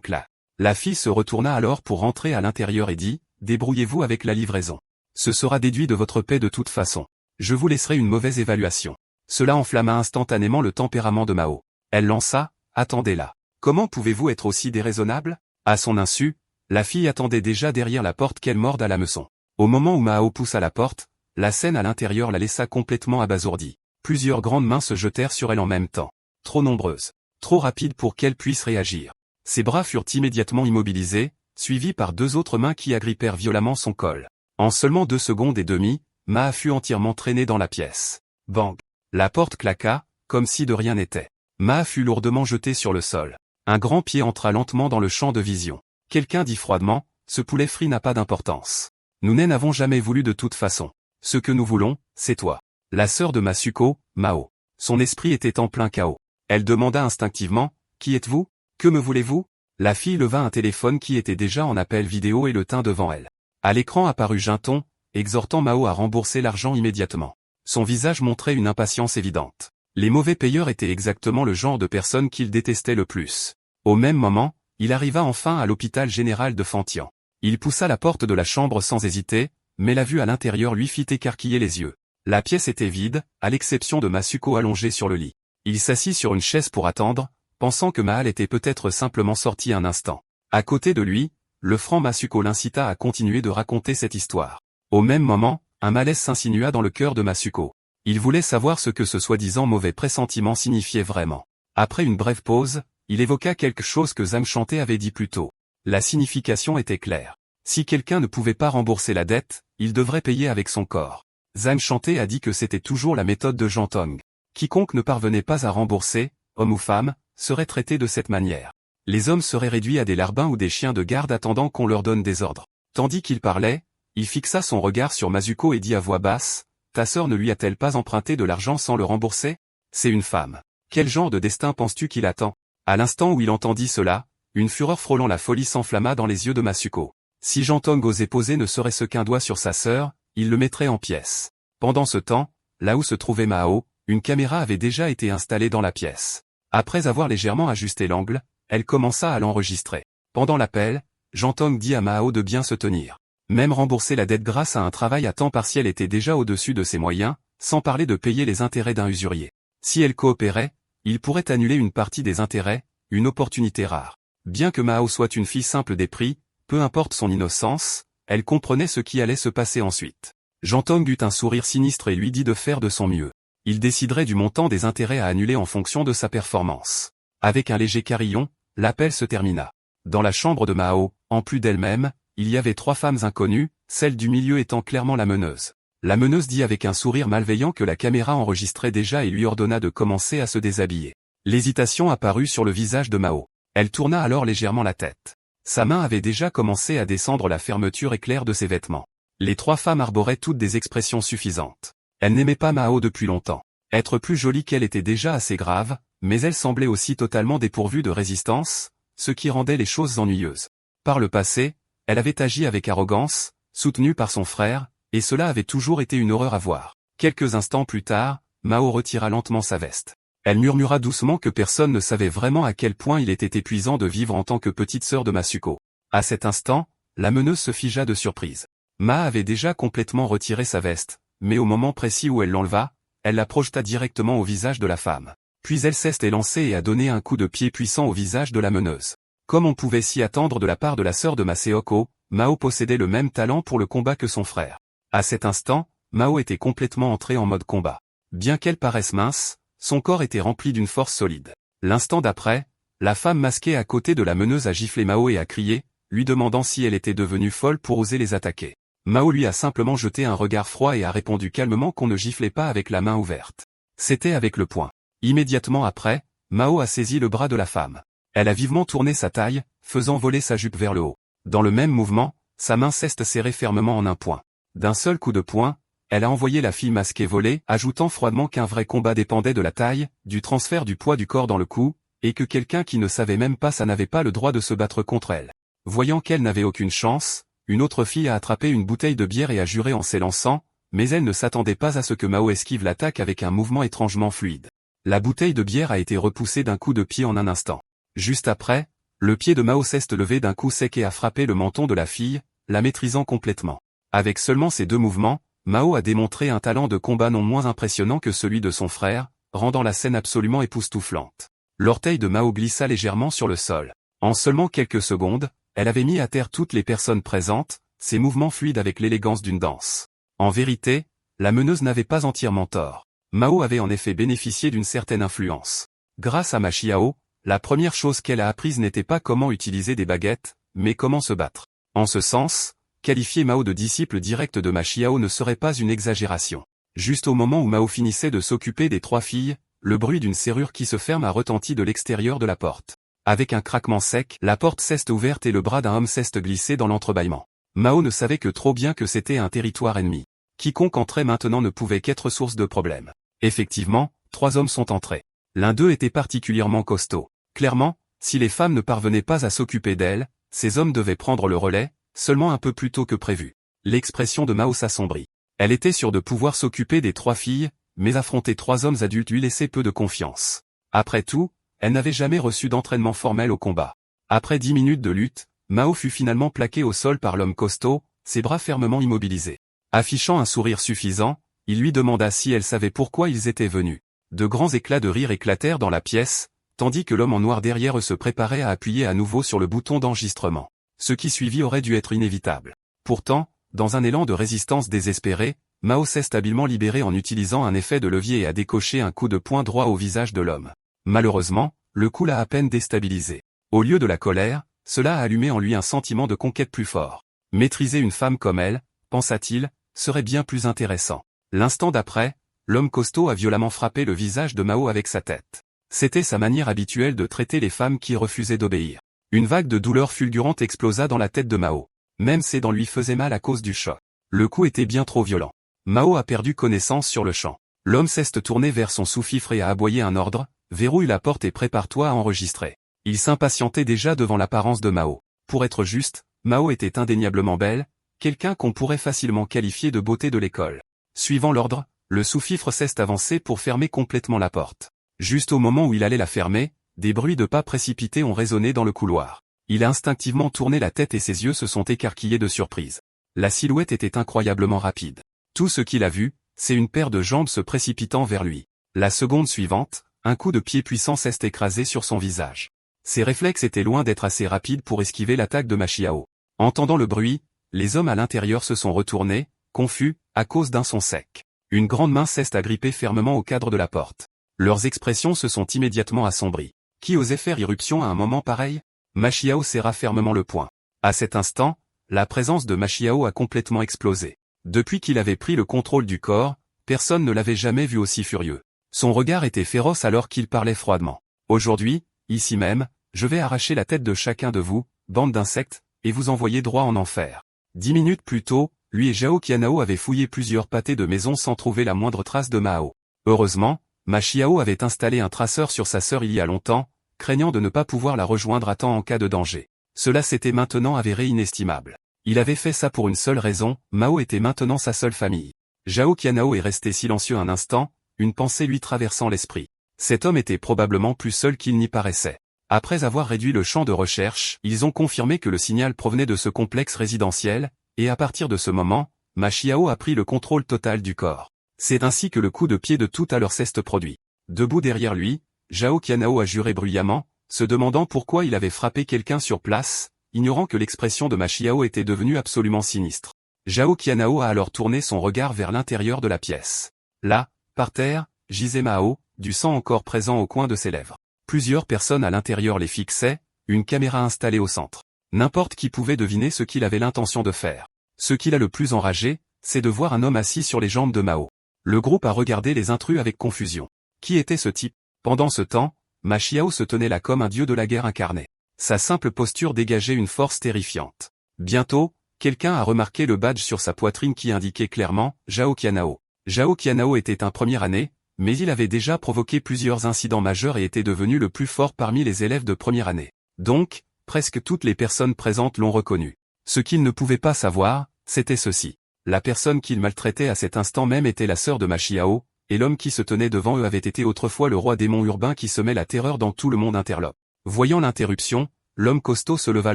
claque. La fille se retourna alors pour rentrer à l'intérieur et dit « Débrouillez-vous avec la livraison. Ce sera déduit de votre paie de toute façon. Je vous laisserai une mauvaise évaluation. » Cela enflamma instantanément le tempérament de Mao. Elle lança « Attendez-la. Comment pouvez-vous être aussi déraisonnable ?» À son insu, la fille attendait déjà derrière la porte qu'elle morde à l'hameçon. Au moment où Mao poussa la porte, la scène à l'intérieur la laissa complètement abasourdie. Plusieurs grandes mains se jetèrent sur elle en même temps. Trop nombreuses. Trop rapides pour qu'elle puisse réagir. Ses bras furent immédiatement immobilisés, suivis par deux autres mains qui agrippèrent violemment son col. En seulement 2 secondes et demie, Ma fut entièrement traînée dans la pièce. Bang! La porte claqua, comme si de rien n'était. Ma fut lourdement jetée sur le sol. Un grand pied entra lentement dans le champ de vision. Quelqu'un dit froidement, ce poulet frit n'a pas d'importance. Nous n'avons jamais voulu de toute façon. Ce que nous voulons, c'est toi. La sœur de Masuko, Mao. Son esprit était en plein chaos. Elle demanda instinctivement, qui êtes-vous? Que me voulez-vous? La fille leva un téléphone qui était déjà en appel vidéo et le tint devant elle. À l'écran apparut Jinton, exhortant Mao à rembourser l'argent immédiatement. Son visage montrait une impatience évidente. Les mauvais payeurs étaient exactement le genre de personnes qu'il détestait le plus. Au même moment, il arriva enfin à l'hôpital général de Fantian. Il poussa la porte de la chambre sans hésiter, mais la vue à l'intérieur lui fit écarquiller les yeux. La pièce était vide, à l'exception de Masuko allongée sur le lit. Il s'assit sur une chaise pour attendre, pensant que Mahal était peut-être simplement sorti un instant. À côté de lui, le franc Masuko l'incita à continuer de raconter cette histoire. Au même moment, un malaise s'insinua dans le cœur de Masuko. Il voulait savoir ce que ce soi-disant mauvais pressentiment signifiait vraiment. Après une brève pause, il évoqua quelque chose que Zam Chanté avait dit plus tôt. La signification était claire. Si quelqu'un ne pouvait pas rembourser la dette, il devrait payer avec son corps. Zam Chanté a dit que c'était toujours la méthode de Jantong. Quiconque ne parvenait pas à rembourser, homme ou femme, serait traité de cette manière. Les hommes seraient réduits à des larbins ou des chiens de garde attendant qu'on leur donne des ordres. Tandis qu'il parlait, il fixa son regard sur Masuko et dit à voix basse, « Ta sœur ne lui a-t-elle pas emprunté de l'argent sans le rembourser? C'est une femme. Quel genre de destin penses-tu qu'il attend ?» À l'instant où il entendit cela, une fureur frôlant la folie s'enflamma dans les yeux de Masuko. Si Jantong osait poser ne serait-ce qu'un doigt sur sa sœur, il le mettrait en pièces. Pendant ce temps, là où se trouvait Mao, une caméra avait déjà été installée dans la pièce. Après avoir légèrement ajusté l'angle, elle commença à l'enregistrer. Pendant l'appel, Jantong dit à Mao de bien se tenir. Même rembourser la dette grâce à un travail à temps partiel était déjà au-dessus de ses moyens, sans parler de payer les intérêts d'un usurier. Si elle coopérait, il pourrait annuler une partie des intérêts, une opportunité rare. Bien que Mao soit une fille simple d'esprit, peu importe son innocence, elle comprenait ce qui allait se passer ensuite. Jantong eut un sourire sinistre et lui dit de faire de son mieux. Il déciderait du montant des intérêts à annuler en fonction de sa performance. Avec un léger carillon, l'appel se termina. Dans la chambre de Mao, en plus d'elle-même, il y avait 3 femmes inconnues, celle du milieu étant clairement la meneuse. La meneuse dit avec un sourire malveillant que la caméra enregistrait déjà et lui ordonna de commencer à se déshabiller. L'hésitation apparut sur le visage de Mao. Elle tourna alors légèrement la tête. Sa main avait déjà commencé à descendre la fermeture éclair de ses vêtements. Les 3 femmes arboraient toutes des expressions suffisantes. Elles n'aimaient pas Mao depuis longtemps. Être plus jolie qu'elle était déjà assez grave, mais elle semblait aussi totalement dépourvue de résistance, ce qui rendait les choses ennuyeuses. Par le passé, elle avait agi avec arrogance, soutenue par son frère, et cela avait toujours été une horreur à voir. Quelques instants plus tard, Mao retira lentement sa veste. Elle murmura doucement que personne ne savait vraiment à quel point il était épuisant de vivre en tant que petite sœur de Masuko. À cet instant, la meneuse se figea de surprise. Ma avait déjà complètement retiré sa veste, mais au moment précis où elle l'enleva, elle la projeta directement au visage de la femme. Puis elle s'est élancée et a donné un coup de pied puissant au visage de la meneuse. Comme on pouvait s'y attendre de la part de la sœur de Maseoko, Mao possédait le même talent pour le combat que son frère. À cet instant, Mao était complètement entrée en mode combat. Bien qu'elle paraisse mince, son corps était rempli d'une force solide. L'instant d'après, la femme masquée à côté de la meneuse a giflé Mao et a crié, lui demandant si elle était devenue folle pour oser les attaquer. Mao lui a simplement jeté un regard froid et a répondu calmement qu'on ne giflait pas avec la main ouverte. C'était avec le poing. Immédiatement après, Mao a saisi le bras de la femme. Elle a vivement tourné sa taille, faisant voler sa jupe vers le haut. Dans le même mouvement, sa main s'est serrée fermement en un poing. D'un seul coup de poing, elle a envoyé la fille masquée voler, ajoutant froidement qu'un vrai combat dépendait de la taille, du transfert du poids du corps dans le cou, et que quelqu'un qui ne savait même pas ça n'avait pas le droit de se battre contre elle. Voyant qu'elle n'avait aucune chance, une autre fille a attrapé une bouteille de bière et a juré en s'élançant, mais elle ne s'attendait pas à ce que Mao esquive l'attaque avec un mouvement étrangement fluide. La bouteille de bière a été repoussée d'un coup de pied en un instant. Juste après, le pied de Mao s'est levé d'un coup sec et a frappé le menton de la fille, la maîtrisant complètement. Avec seulement ces 2 mouvements, Mao a démontré un talent de combat non moins impressionnant que celui de son frère, rendant la scène absolument époustouflante. L'orteil de Mao glissa légèrement sur le sol. En seulement quelques secondes, elle avait mis à terre toutes les personnes présentes, ses mouvements fluides avec l'élégance d'une danse. En vérité, la meneuse n'avait pas entièrement tort. Mao avait en effet bénéficié d'une certaine influence. Grâce à Ma Xiao, la première chose qu'elle a apprise n'était pas comment utiliser des baguettes, mais comment se battre. En ce sens, qualifier Mao de disciple direct de Ma Xiao ne serait pas une exagération. Juste au moment où Mao finissait de s'occuper des 3 filles, le bruit d'une serrure qui se ferme a retenti de l'extérieur de la porte. Avec un craquement sec, la porte s'est ouverte et le bras d'un homme s'est glissé dans l'entrebâillement. Mao ne savait que trop bien que c'était un territoire ennemi. Quiconque entrait maintenant ne pouvait qu'être source de problèmes. Effectivement, 3 hommes sont entrés. L'un d'eux était particulièrement costaud. Clairement, si les femmes ne parvenaient pas à s'occuper d'elles, ces hommes devaient prendre le relais, seulement un peu plus tôt que prévu. L'expression de Mao s'assombrit. Elle était sûre de pouvoir s'occuper des 3 filles, mais affronter 3 hommes adultes lui laissait peu de confiance. Après tout, elle n'avait jamais reçu d'entraînement formel au combat. Après 10 minutes de lutte, Mao fut finalement plaqué au sol par l'homme costaud, ses bras fermement immobilisés. Affichant un sourire suffisant, il lui demanda si elle savait pourquoi ils étaient venus. De grands éclats de rire éclatèrent dans la pièce, tandis que l'homme en noir derrière eux se préparait à appuyer à nouveau sur le bouton d'enregistrement. Ce qui suivit aurait dû être inévitable. Pourtant, dans un élan de résistance désespérée, Mao s'est habilement libéré en utilisant un effet de levier et a décoché un coup de poing droit au visage de l'homme. Malheureusement, le coup l'a à peine déstabilisé. Au lieu de la colère, cela a allumé en lui un sentiment de conquête plus fort. Maîtriser une femme comme elle, pensa-t-il, serait bien plus intéressant. L'instant d'après, l'homme costaud a violemment frappé le visage de Mao avec sa tête. C'était sa manière habituelle de traiter les femmes qui refusaient d'obéir. Une vague de douleur fulgurante explosa dans la tête de Mao. Même ses dents lui faisaient mal à cause du choc. Le coup était bien trop violent. Mao a perdu connaissance sur le champ. L'homme s'est tourné vers son sous-fifre et a aboyé un ordre, verrouille la porte et prépare-toi à enregistrer. Il s'impatientait déjà devant l'apparence de Mao. Pour être juste, Mao était indéniablement belle, quelqu'un qu'on pourrait facilement qualifier de beauté de l'école. Suivant l'ordre, le sous-fifre s'est avancé pour fermer complètement la porte. Juste au moment où il allait la fermer, des bruits de pas précipités ont résonné dans le couloir. Il a instinctivement tourné la tête et ses yeux se sont écarquillés de surprise. La silhouette était incroyablement rapide. Tout ce qu'il a vu, c'est une paire de jambes se précipitant vers lui. La seconde suivante, un coup de pied puissant s'est écrasé sur son visage. Ses réflexes étaient loin d'être assez rapides pour esquiver l'attaque de Ma Xiao. Entendant le bruit, les hommes à l'intérieur se sont retournés, confus, à cause d'un son sec. Une grande main s'est agrippée fermement au cadre de la porte. Leurs expressions se sont immédiatement assombries. Qui osait faire irruption à un moment pareil? Ma Xiao serra fermement le poing. À cet instant, la présence de Ma Xiao a complètement explosé. Depuis qu'il avait pris le contrôle du corps, personne ne l'avait jamais vu aussi furieux. Son regard était féroce alors qu'il parlait froidement. Aujourd'hui, ici même, je vais arracher la tête de chacun de vous, bande d'insectes, et vous envoyer droit en enfer. 10 minutes plus tôt, lui et Zhao Qianao avaient fouillé plusieurs pâtés de maison sans trouver la moindre trace de Mao. Heureusement, Ma Xiao avait installé un traceur sur sa sœur il y a longtemps, craignant de ne pas pouvoir la rejoindre à temps en cas de danger. Cela s'était maintenant avéré inestimable. Il avait fait ça pour une seule raison, Mao était maintenant sa seule famille. Zhao Qianao est resté silencieux un instant, une pensée lui traversant l'esprit. Cet homme était probablement plus seul qu'il n'y paraissait. Après avoir réduit le champ de recherche, ils ont confirmé que le signal provenait de ce complexe résidentiel, et à partir de ce moment, Ma Xiao a pris le contrôle total du corps. C'est ainsi que le coup de pied de tout à l'heure s'est produit. Debout derrière lui, Zhao Qianao a juré bruyamment, se demandant pourquoi il avait frappé quelqu'un sur place, ignorant que l'expression de Ma Xiao était devenue absolument sinistre. Zhao Qianao a alors tourné son regard vers l'intérieur de la pièce. Là, par terre, gisait Mao, du sang encore présent au coin de ses lèvres. Plusieurs personnes à l'intérieur les fixaient, une caméra installée au centre. N'importe qui pouvait deviner ce qu'il avait l'intention de faire. Ce qui l'a le plus enragé, c'est de voir un homme assis sur les jambes de Mao. Le groupe a regardé les intrus avec confusion. Qui était ce type? Pendant ce temps, Ma Xiao se tenait là comme un dieu de la guerre incarné. Sa simple posture dégageait une force terrifiante. Bientôt, quelqu'un a remarqué le badge sur sa poitrine qui indiquait clairement « Zhao Qianao ». Zhao Qianao était un premier année, mais il avait déjà provoqué plusieurs incidents majeurs et était devenu le plus fort parmi les élèves de première année. Donc, presque toutes les personnes présentes l'ont reconnu. Ce qu'il ne pouvait pas savoir, c'était ceci. La personne qu'il maltraitait à cet instant même était la sœur de Ma Xiao, et l'homme qui se tenait devant eux avait été autrefois le roi démon urbain qui semait la terreur dans tout le monde interlope. Voyant l'interruption, l'homme costaud se leva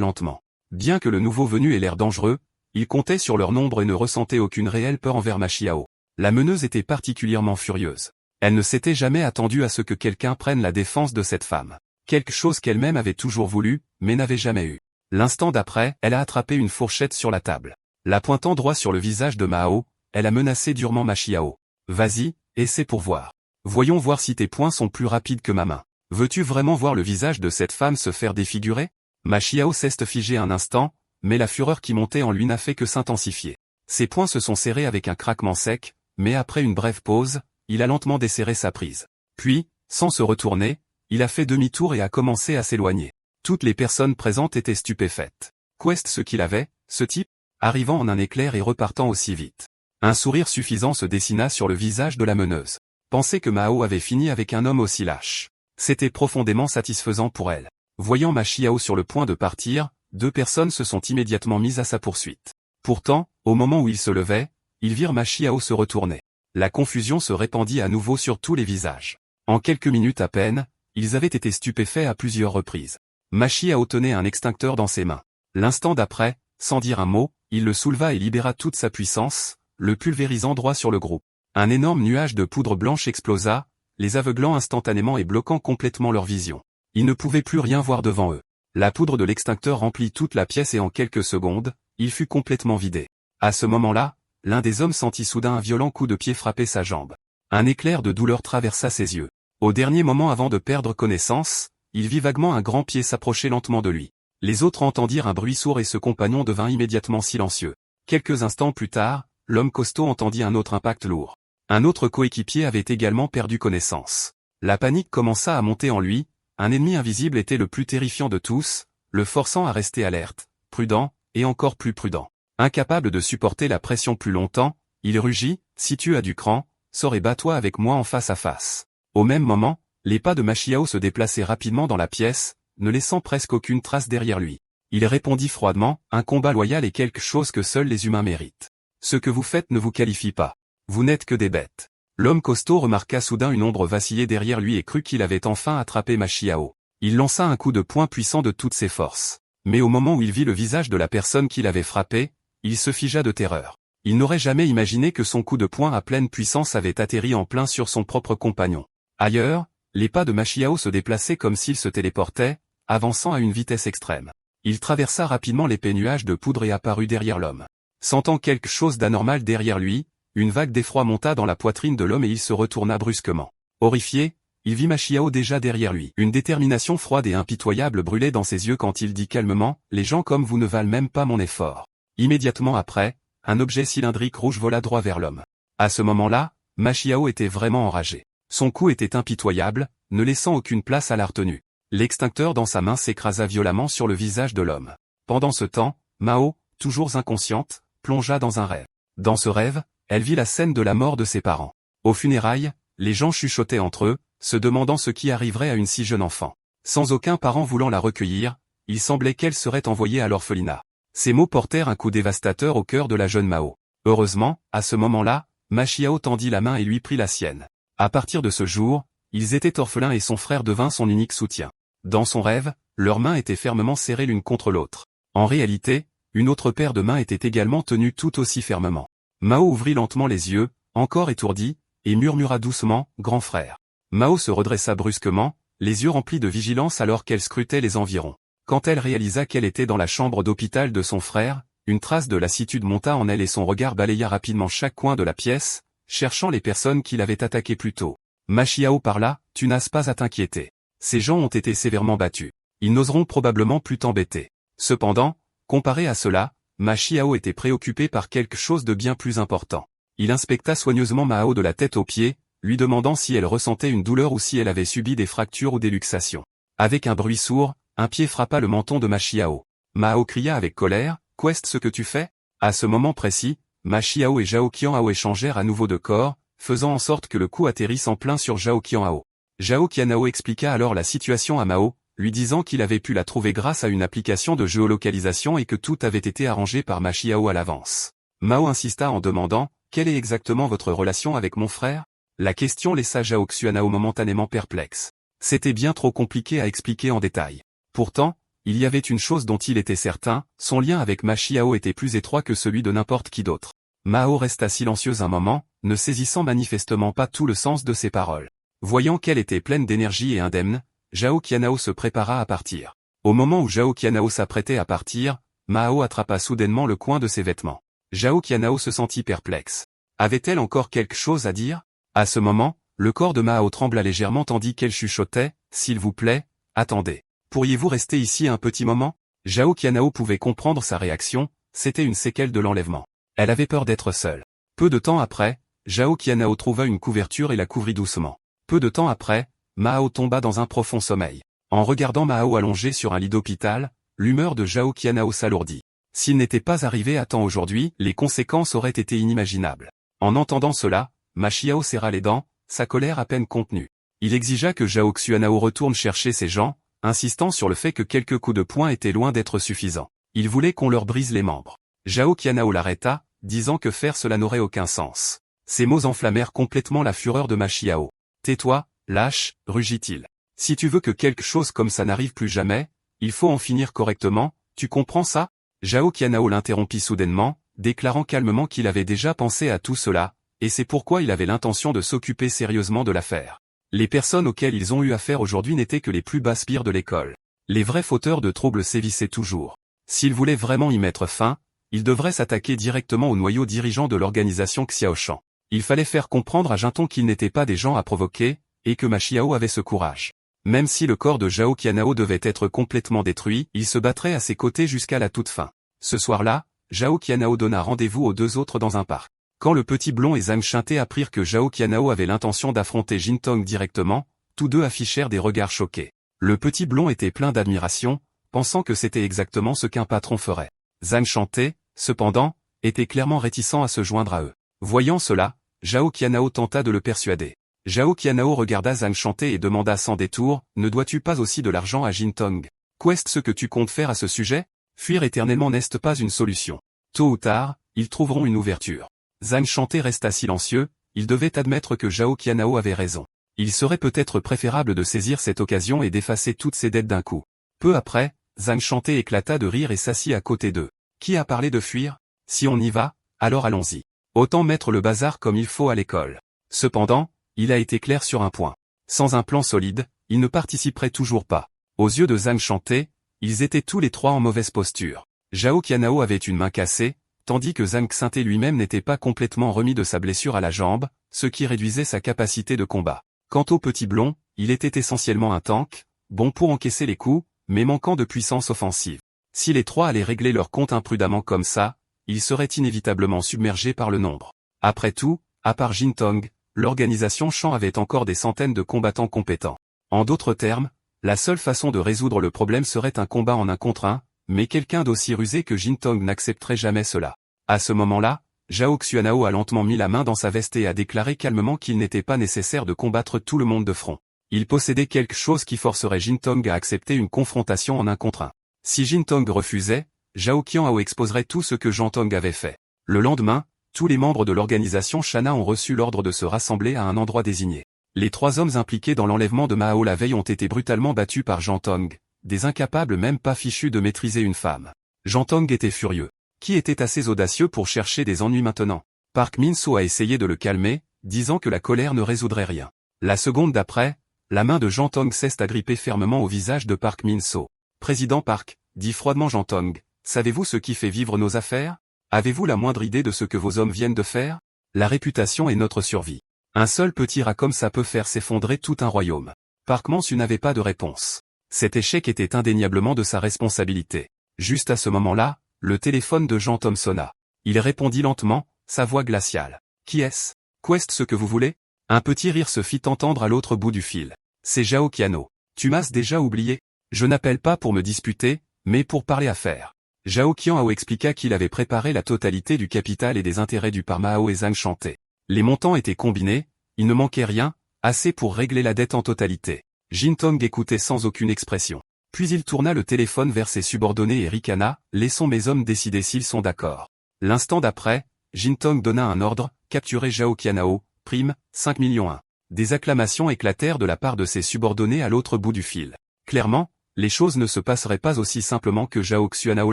lentement. Bien que le nouveau venu ait l'air dangereux, il comptait sur leur nombre et ne ressentait aucune réelle peur envers Ma Xiao. La meneuse était particulièrement furieuse. Elle ne s'était jamais attendue à ce que quelqu'un prenne la défense de cette femme. Quelque chose qu'elle-même avait toujours voulu, mais n'avait jamais eu. L'instant d'après, elle a attrapé une fourchette sur la table. La pointant droit sur le visage de Mao, elle a menacé durement Ma Xiao. « Vas-y, essaie pour voir. Voyons voir si tes poings sont plus rapides que ma main. Veux-tu vraiment voir le visage de cette femme se faire défigurer ?» Ma Xiao s'est figé un instant, mais la fureur qui montait en lui n'a fait que s'intensifier. Ses poings se sont serrés avec un craquement sec, mais après une brève pause, il a lentement desserré sa prise. Puis, sans se retourner, il a fait demi-tour et a commencé à s'éloigner. Toutes les personnes présentes étaient stupéfaites. Qu'est-ce ce qu'il avait, ce type, arrivant en un éclair et repartant aussi vite. Un sourire suffisant se dessina sur le visage de la meneuse. Penser que Mao avait fini avec un homme aussi lâche. C'était profondément satisfaisant pour elle. Voyant Ma Xiao sur le point de partir, deux personnes se sont immédiatement mises à sa poursuite. Pourtant, au moment où ils se levaient, ils virent Ma Xiao se retourner. La confusion se répandit à nouveau sur tous les visages. En quelques minutes à peine, ils avaient été stupéfaits à plusieurs reprises. Ma Xiao tenait un extincteur dans ses mains. L'instant d'après, sans dire un mot, il le souleva et libéra toute sa puissance, le pulvérisant droit sur le groupe. Un énorme nuage de poudre blanche explosa, les aveuglant instantanément et bloquant complètement leur vision. Ils ne pouvaient plus rien voir devant eux. La poudre de l'extincteur remplit toute la pièce et en quelques secondes, il fut complètement vidé. À ce moment-là, l'un des hommes sentit soudain un violent coup de pied frapper sa jambe. Un éclair de douleur traversa ses yeux. Au dernier moment avant de perdre connaissance, il vit vaguement un grand pied s'approcher lentement de lui. Les autres entendirent un bruit sourd et ce compagnon devint immédiatement silencieux. Quelques instants plus tard, l'homme costaud entendit un autre impact lourd. Un autre coéquipier avait également perdu connaissance. La panique commença à monter en lui, un ennemi invisible était le plus terrifiant de tous, le forçant à rester alerte, prudent, et encore plus prudent. Incapable de supporter la pression plus longtemps, il rugit, « Si tu as du cran, sors et bats-toi avec moi en face à face. » Au même moment, les pas de Ma Xiao se déplaçaient rapidement dans la pièce, ne laissant presque aucune trace derrière lui. Il répondit froidement, « Un combat loyal est quelque chose que seuls les humains méritent. Ce que vous faites ne vous qualifie pas. Vous n'êtes que des bêtes. » L'homme costaud remarqua soudain une ombre vaciller derrière lui et crut qu'il avait enfin attrapé Ma Xiao. Il lança un coup de poing puissant de toutes ses forces. Mais au moment où il vit le visage de la personne qui l'avait frappé, il se figea de terreur. Il n'aurait jamais imaginé que son coup de poing à pleine puissance avait atterri en plein sur son propre compagnon. Ailleurs, les pas de Ma Xiao se déplaçaient comme s'il se téléportait, avançant à une vitesse extrême. Il traversa rapidement l'épais nuage de poudre et apparut derrière l'homme. Sentant quelque chose d'anormal derrière lui, une vague d'effroi monta dans la poitrine de l'homme et il se retourna brusquement. Horrifié, il vit Ma Xiao déjà derrière lui. Une détermination froide et impitoyable brûlait dans ses yeux quand il dit calmement, « Les gens comme vous ne valent même pas mon effort. » Immédiatement après, un objet cylindrique rouge vola droit vers l'homme. À ce moment-là, Ma Xiao était vraiment enragé. Son coup était impitoyable, ne laissant aucune place à la retenue. L'extincteur dans sa main s'écrasa violemment sur le visage de l'homme. Pendant ce temps, Mao, toujours inconsciente, plongea dans un rêve. Dans ce rêve, elle vit la scène de la mort de ses parents. Aux funérailles, les gens chuchotaient entre eux, se demandant ce qui arriverait à une si jeune enfant. Sans aucun parent voulant la recueillir, il semblait qu'elle serait envoyée à l'orphelinat. Ces mots portèrent un coup dévastateur au cœur de la jeune Mao. Heureusement, à ce moment-là, Ma Xiao tendit la main et lui prit la sienne. À partir de ce jour, ils étaient orphelins et son frère devint son unique soutien. Dans son rêve, leurs mains étaient fermement serrées l'une contre l'autre. En réalité, une autre paire de mains était également tenue tout aussi fermement. Mao ouvrit lentement les yeux, encore étourdi, et murmura doucement, « Grand frère ». Mao se redressa brusquement, les yeux remplis de vigilance alors qu'elle scrutait les environs. Quand elle réalisa qu'elle était dans la chambre d'hôpital de son frère, une trace de lassitude monta en elle et son regard balaya rapidement chaque coin de la pièce, cherchant les personnes qui l'avaient attaqué plus tôt. Ma Xiao parla, « Tu n'as pas à t'inquiéter. Ces gens ont été sévèrement battus. Ils n'oseront probablement plus t'embêter. » Cependant, comparé à cela, Ma Xiao était préoccupé par quelque chose de bien plus important. Il inspecta soigneusement Mao de la tête aux pieds, lui demandant si elle ressentait une douleur ou si elle avait subi des fractures ou des luxations. Avec un bruit sourd, un pied frappa le menton de Ma Xiao. Mao cria avec colère, « Qu'est-ce que tu fais ?» À ce moment précis, Ma Xiao et Zhao Qianhao échangèrent à nouveau de corps, faisant en sorte que le coup atterrisse en plein sur Zhao Qianhao. Zhao Qianhao expliqua alors la situation à Mao, lui disant qu'il avait pu la trouver grâce à une application de géolocalisation et que tout avait été arrangé par Ma Xiao à l'avance. Mao insista en demandant « Quelle est exactement votre relation avec mon frère ?» La question laissa Zhao Qianhao momentanément perplexe. C'était bien trop compliqué à expliquer en détail. Pourtant, il y avait une chose dont il était certain, son lien avec Ma Xiao était plus étroit que celui de n'importe qui d'autre. Mao resta silencieuse un moment, ne saisissant manifestement pas tout le sens de ses paroles. Voyant qu'elle était pleine d'énergie et indemne, Zhao Qianhao se prépara à partir. Au moment où Zhao Qianhao s'apprêtait à partir, Mao attrapa soudainement le coin de ses vêtements. Zhao Qianhao se sentit perplexe. Avait-elle encore quelque chose à dire? À ce moment, le corps de Mao trembla légèrement tandis qu'elle chuchotait « S'il vous plaît, attendez. Pourriez-vous rester ici un petit moment ?» Zhao Qianhao pouvait comprendre sa réaction, c'était une séquelle de l'enlèvement. Elle avait peur d'être seule. Peu de temps après, Zhao Qianhao trouva une couverture et la couvrit doucement. Peu de temps après, Mao tomba dans un profond sommeil. En regardant Mao allongé sur un lit d'hôpital, l'humeur de Zhao Qianhao s'alourdit. S'il n'était pas arrivé à temps aujourd'hui, les conséquences auraient été inimaginables. En entendant cela, Ma Xiao serra les dents, sa colère à peine contenue. Il exigea que Zhao Qianhao retourne chercher ses gens, insistant sur le fait que quelques coups de poing étaient loin d'être suffisants. Il voulait qu'on leur brise les membres. Zhao Qianhao l'arrêta, disant que faire cela n'aurait aucun sens. Ces mots enflammèrent complètement la fureur de Ma Xiao. « Tais-toi, lâche, rugit-il. Si tu veux que quelque chose comme ça n'arrive plus jamais, il faut en finir correctement, tu comprends ça ?» Zhao Qianhao l'interrompit soudainement, déclarant calmement qu'il avait déjà pensé à tout cela, et c'est pourquoi il avait l'intention de s'occuper sérieusement de l'affaire. Les personnes auxquelles ils ont eu affaire aujourd'hui n'étaient que les plus basses pires de l'école. Les vrais fauteurs de troubles sévissaient toujours. S'ils voulaient vraiment y mettre fin, ils devraient s'attaquer directement au noyau dirigeant de l'organisation Xiaoshan. Il fallait faire comprendre à Jinton qu'ils n'étaient pas des gens à provoquer, et que Ma Xiao avait ce courage. Même si le corps de Zhao Qianhao devait être complètement détruit, il se battrait à ses côtés jusqu'à la toute fin. Ce soir-là, Zhao Qianhao donna rendez-vous aux deux autres dans un parc. Quand le petit blond et Zhang Shinté apprirent que Zhao Qianhao avait l'intention d'affronter Jintong directement, tous deux affichèrent des regards choqués. Le petit blond était plein d'admiration, pensant que c'était exactement ce qu'un patron ferait. Zhang Shinté, cependant, était clairement réticent à se joindre à eux. Voyant cela, Zhao Qianhao tenta de le persuader. Zhao Qianhao regarda Zhang Shinté et demanda sans détour, « Ne dois-tu pas aussi de l'argent à Jintong? Qu'est-ce que tu comptes faire à ce sujet? Fuir éternellement n'est pas une solution. Tôt ou tard, ils trouveront une ouverture. » Zhang Shinté resta silencieux, il devait admettre que Zhao Qianhao avait raison. Il serait peut-être préférable de saisir cette occasion et d'effacer toutes ses dettes d'un coup. Peu après, Zhang Shinté éclata de rire et s'assit à côté d'eux. Qui a parlé de fuir? Si on y va, alors allons-y. Autant mettre le bazar comme il faut à l'école. Cependant, il a été clair sur un point. Sans un plan solide, il ne participerait toujours pas. Aux yeux de Zhang Shinté, ils étaient tous les trois en mauvaise posture. Zhao Qianhao avait une main cassée, tandis que Zhang Shinté lui-même n'était pas complètement remis de sa blessure à la jambe, ce qui réduisait sa capacité de combat. Quant au petit blond, il était essentiellement un tank, bon pour encaisser les coups, mais manquant de puissance offensive. Si les trois allaient régler leur compte imprudemment comme ça, ils seraient inévitablement submergés par le nombre. Après tout, à part Jintong, l'organisation Shan avait encore des centaines de combattants compétents. En d'autres termes, la seule façon de résoudre le problème serait un combat en 1 contre 1, mais quelqu'un d'aussi rusé que Jintong n'accepterait jamais cela. À ce moment-là, Zhao Qianhao a lentement mis la main dans sa veste et a déclaré calmement qu'il n'était pas nécessaire de combattre tout le monde de front. Il possédait quelque chose qui forcerait Jintong à accepter une confrontation en 1 contre 1. Si Jintong refusait, Zhao Qianhao exposerait tout ce que Jintong avait fait. Le lendemain, tous les membres de l'organisation Shana ont reçu l'ordre de se rassembler à un endroit désigné. Les 3 hommes impliqués dans l'enlèvement de Mao la veille ont été brutalement battus par Jintong, des incapables même pas fichus de maîtriser une femme. Jintong était furieux. Qui était assez audacieux pour chercher des ennuis maintenant? Park Min-soo a essayé de le calmer, disant que la colère ne résoudrait rien. La seconde d'après, la main de Jintong s'est agrippée fermement au visage de Park Min-soo. Président Park, dit froidement Jintong, savez-vous ce qui fait vivre nos affaires? Avez-vous la moindre idée de ce que vos hommes viennent de faire? La réputation est notre survie. Un seul petit rat comme ça peut faire s'effondrer tout un royaume. Park Man-soo n'avait pas de réponse. Cet échec était indéniablement de sa responsabilité. Juste à ce moment-là, le téléphone de Jean Tom sonna. Il répondit lentement, sa voix glaciale. Qui est-ce? Qu'est-ce ce que vous voulez? Un petit rire se fit entendre à l'autre bout du fil. C'est Zhao Qianhao. Tu m'as déjà oublié? Je n'appelle pas pour me disputer, mais pour parler affaires. Zhao Qianhao expliqua qu'il avait préparé la totalité du capital et des intérêts du par Mao et Zhang Shinté. Les montants étaient combinés, il ne manquait rien, assez pour régler la dette en totalité. Jintong écoutait sans aucune expression. Puis il tourna le téléphone vers ses subordonnés et ricana, « Laissons mes hommes décider s'ils sont d'accord. » L'instant d'après, Jintong donna un ordre, « Capturez Zhao Qianhao, prime, 5 millions 1. » Des acclamations éclatèrent de la part de ses subordonnés à l'autre bout du fil. Clairement, les choses ne se passeraient pas aussi simplement que Zhao Qianhao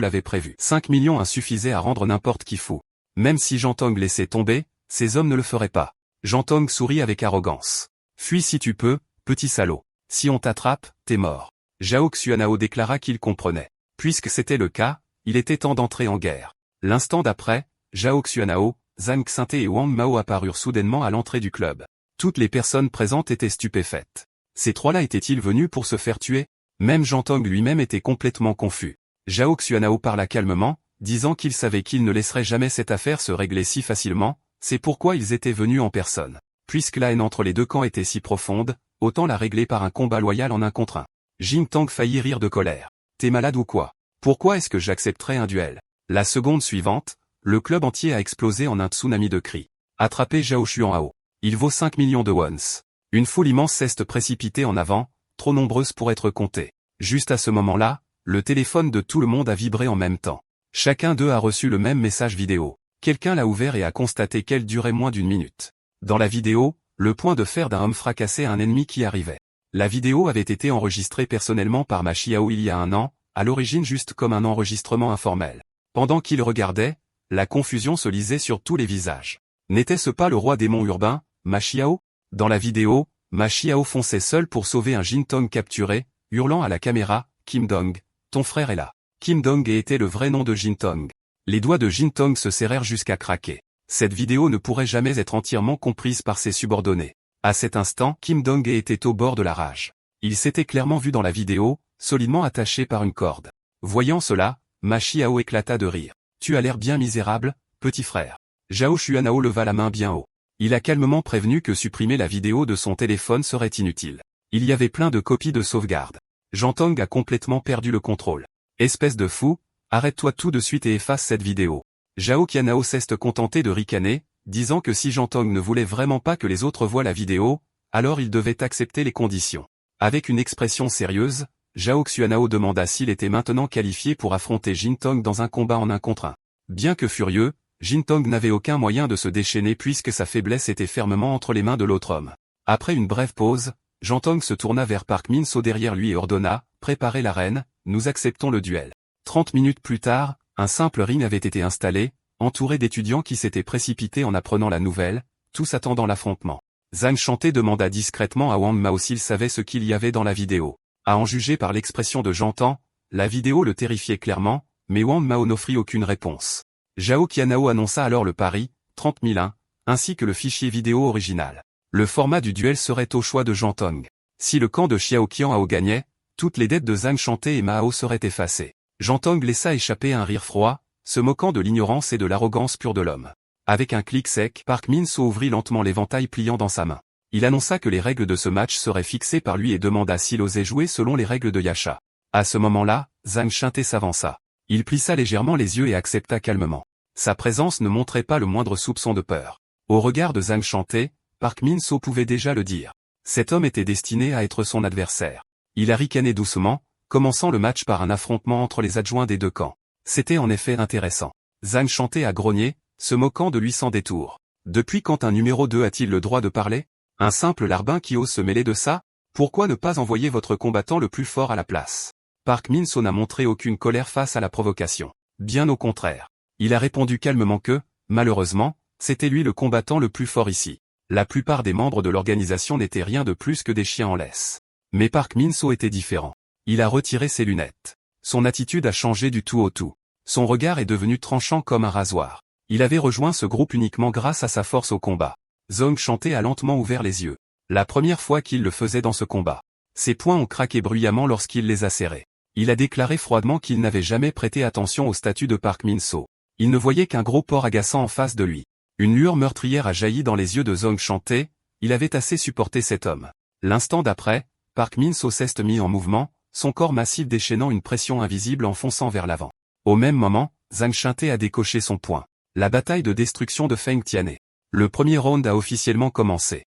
l'avait prévu. 5 millions 1 suffisait à rendre n'importe qui fou. Même si Jintong laissait tomber, ses hommes ne le feraient pas. Jintong sourit avec arrogance. « Fuis si tu peux, petit salaud. Si on t'attrape, t'es mort. » Zhao Qianhao déclara qu'il comprenait. Puisque c'était le cas, il était temps d'entrer en guerre. L'instant d'après, Zhao Qianhao, Zhang Xinte et Wang Mao apparurent soudainement à l'entrée du club. Toutes les personnes présentes étaient stupéfaites. Ces trois-là étaient-ils venus pour se faire tuer? Même Jintong lui-même était complètement confus. Zhao Qianhao parla calmement, disant qu'il savait qu'il ne laisserait jamais cette affaire se régler si facilement, c'est pourquoi ils étaient venus en personne. Puisque la haine entre les deux camps était si profonde, autant la régler par un combat loyal en 1 contre 1. Jintong faillit rire de colère. T'es malade ou quoi? Pourquoi est-ce que j'accepterais un duel? La seconde suivante, le club entier a explosé en un tsunami de cris. Attrapez Zhao Xuanhao. Il vaut 5 millions de wons. Une foule immense s'est précipitée en avant, trop nombreuse pour être comptée. Juste à ce moment-là, le téléphone de tout le monde a vibré en même temps. Chacun d'eux a reçu le même message vidéo. Quelqu'un l'a ouvert et a constaté qu'elle durait moins d'1 minute. Dans la vidéo, le point de fer d'un homme fracassait un ennemi qui arrivait. La vidéo avait été enregistrée personnellement par Ma Xiao il y a 1 an, à l'origine juste comme un enregistrement informel. Pendant qu'il regardait, la confusion se lisait sur tous les visages. N'était-ce pas le roi démon urbain, Ma Xiao? Dans la vidéo, Ma Xiao fonçait seul pour sauver un Jintong capturé, hurlant à la caméra, « Kim Dong, ton frère est là. » Kim Dong était le vrai nom de Jintong. Les doigts de Jintong se serrèrent jusqu'à craquer. Cette vidéo ne pourrait jamais être entièrement comprise par ses subordonnés. À cet instant, Kim Dong était au bord de la rage. Il s'était clairement vu dans la vidéo, solidement attaché par une corde. Voyant cela, Ma Xiao éclata de rire. « Tu as l'air bien misérable, petit frère. » Zhao Xuanhao leva la main bien haut. Il a calmement prévenu que supprimer la vidéo de son téléphone serait inutile. Il y avait plein de copies de sauvegarde. Jintong a complètement perdu le contrôle. Espèce de fou, arrête-toi tout de suite et efface cette vidéo. Zhao Qianhao s'est contenté de ricaner, disant que si Jintong ne voulait vraiment pas que les autres voient la vidéo, alors il devait accepter les conditions. Avec une expression sérieuse, Zhao Xuanhao demanda s'il était maintenant qualifié pour affronter Jintong dans un combat en 1 contre 1. Bien que furieux, Jintong n'avait aucun moyen de se déchaîner puisque sa faiblesse était fermement entre les mains de l'autre homme. Après une brève pause, Jintong se tourna vers Park Min-so derrière lui et ordonna, « Préparez l'arène, nous acceptons le duel. » 30 minutes plus tard, un simple ring avait été installé, entouré d'étudiants qui s'étaient précipités en apprenant la nouvelle, tous attendant l'affrontement. Zhang Xante demanda discrètement à Wang Mao s'il savait ce qu'il y avait dans la vidéo. À en juger par l'expression de Jintong, la vidéo le terrifiait clairement, mais Wang Mao n'offrit aucune réponse. Zhao Qianhao annonça alors le pari, 30 001, ainsi que le fichier vidéo original. Le format du duel serait au choix de Jintong. Si le camp de Xiao Qianhao gagnait, toutes les dettes de Zhang Xante et Mao seraient effacées. Jintong laissa échapper un rire froid, se moquant de l'ignorance et de l'arrogance pure de l'homme. Avec un clic sec, Park Min-so ouvrit lentement l'éventail pliant dans sa main. Il annonça que les règles de ce match seraient fixées par lui et demanda s'il osait jouer selon les règles de Yasha. À ce moment-là, Zhang Xante s'avança. Il plissa légèrement les yeux et accepta calmement. Sa présence ne montrait pas le moindre soupçon de peur. Au regard de Zhang Xante, Park Min-so pouvait déjà le dire. Cet homme était destiné à être son adversaire. Il a ricané doucement, commençant le match par un affrontement entre les adjoints des deux camps. C'était en effet intéressant. Zhang Xante a grogné, se moquant de lui sans détour. Depuis quand un numéro 2 a-t-il le droit de parler? Un simple larbin qui ose se mêler de ça? Pourquoi ne pas envoyer votre combattant le plus fort à la place? Park Min-so n'a montré aucune colère face à la provocation. Bien au contraire. Il a répondu calmement que, malheureusement, c'était lui le combattant le plus fort ici. La plupart des membres de l'organisation n'étaient rien de plus que des chiens en laisse. Mais Park Min-so était différent. Il a retiré ses lunettes. Son attitude a changé du tout au tout. Son regard est devenu tranchant comme un rasoir. Il avait rejoint ce groupe uniquement grâce à sa force au combat. Zhang Xante a lentement ouvert les yeux. La première fois qu'il le faisait dans ce combat. Ses poings ont craqué bruyamment lorsqu'il les a serrés. Il a déclaré froidement qu'il n'avait jamais prêté attention au statut de Park Min-so. Il ne voyait qu'un gros porc agaçant en face de lui. Une lueur meurtrière a jailli dans les yeux de Zhang Xante, il avait assez supporté cet homme. L'instant d'après, Park Min-so s'est mis en mouvement, son corps massif déchaînant une pression invisible en fonçant vers l'avant. Au même moment, Zhang Xante a décoché son poing. La bataille de destruction de Feng Tianhe. Le premier round a officiellement commencé.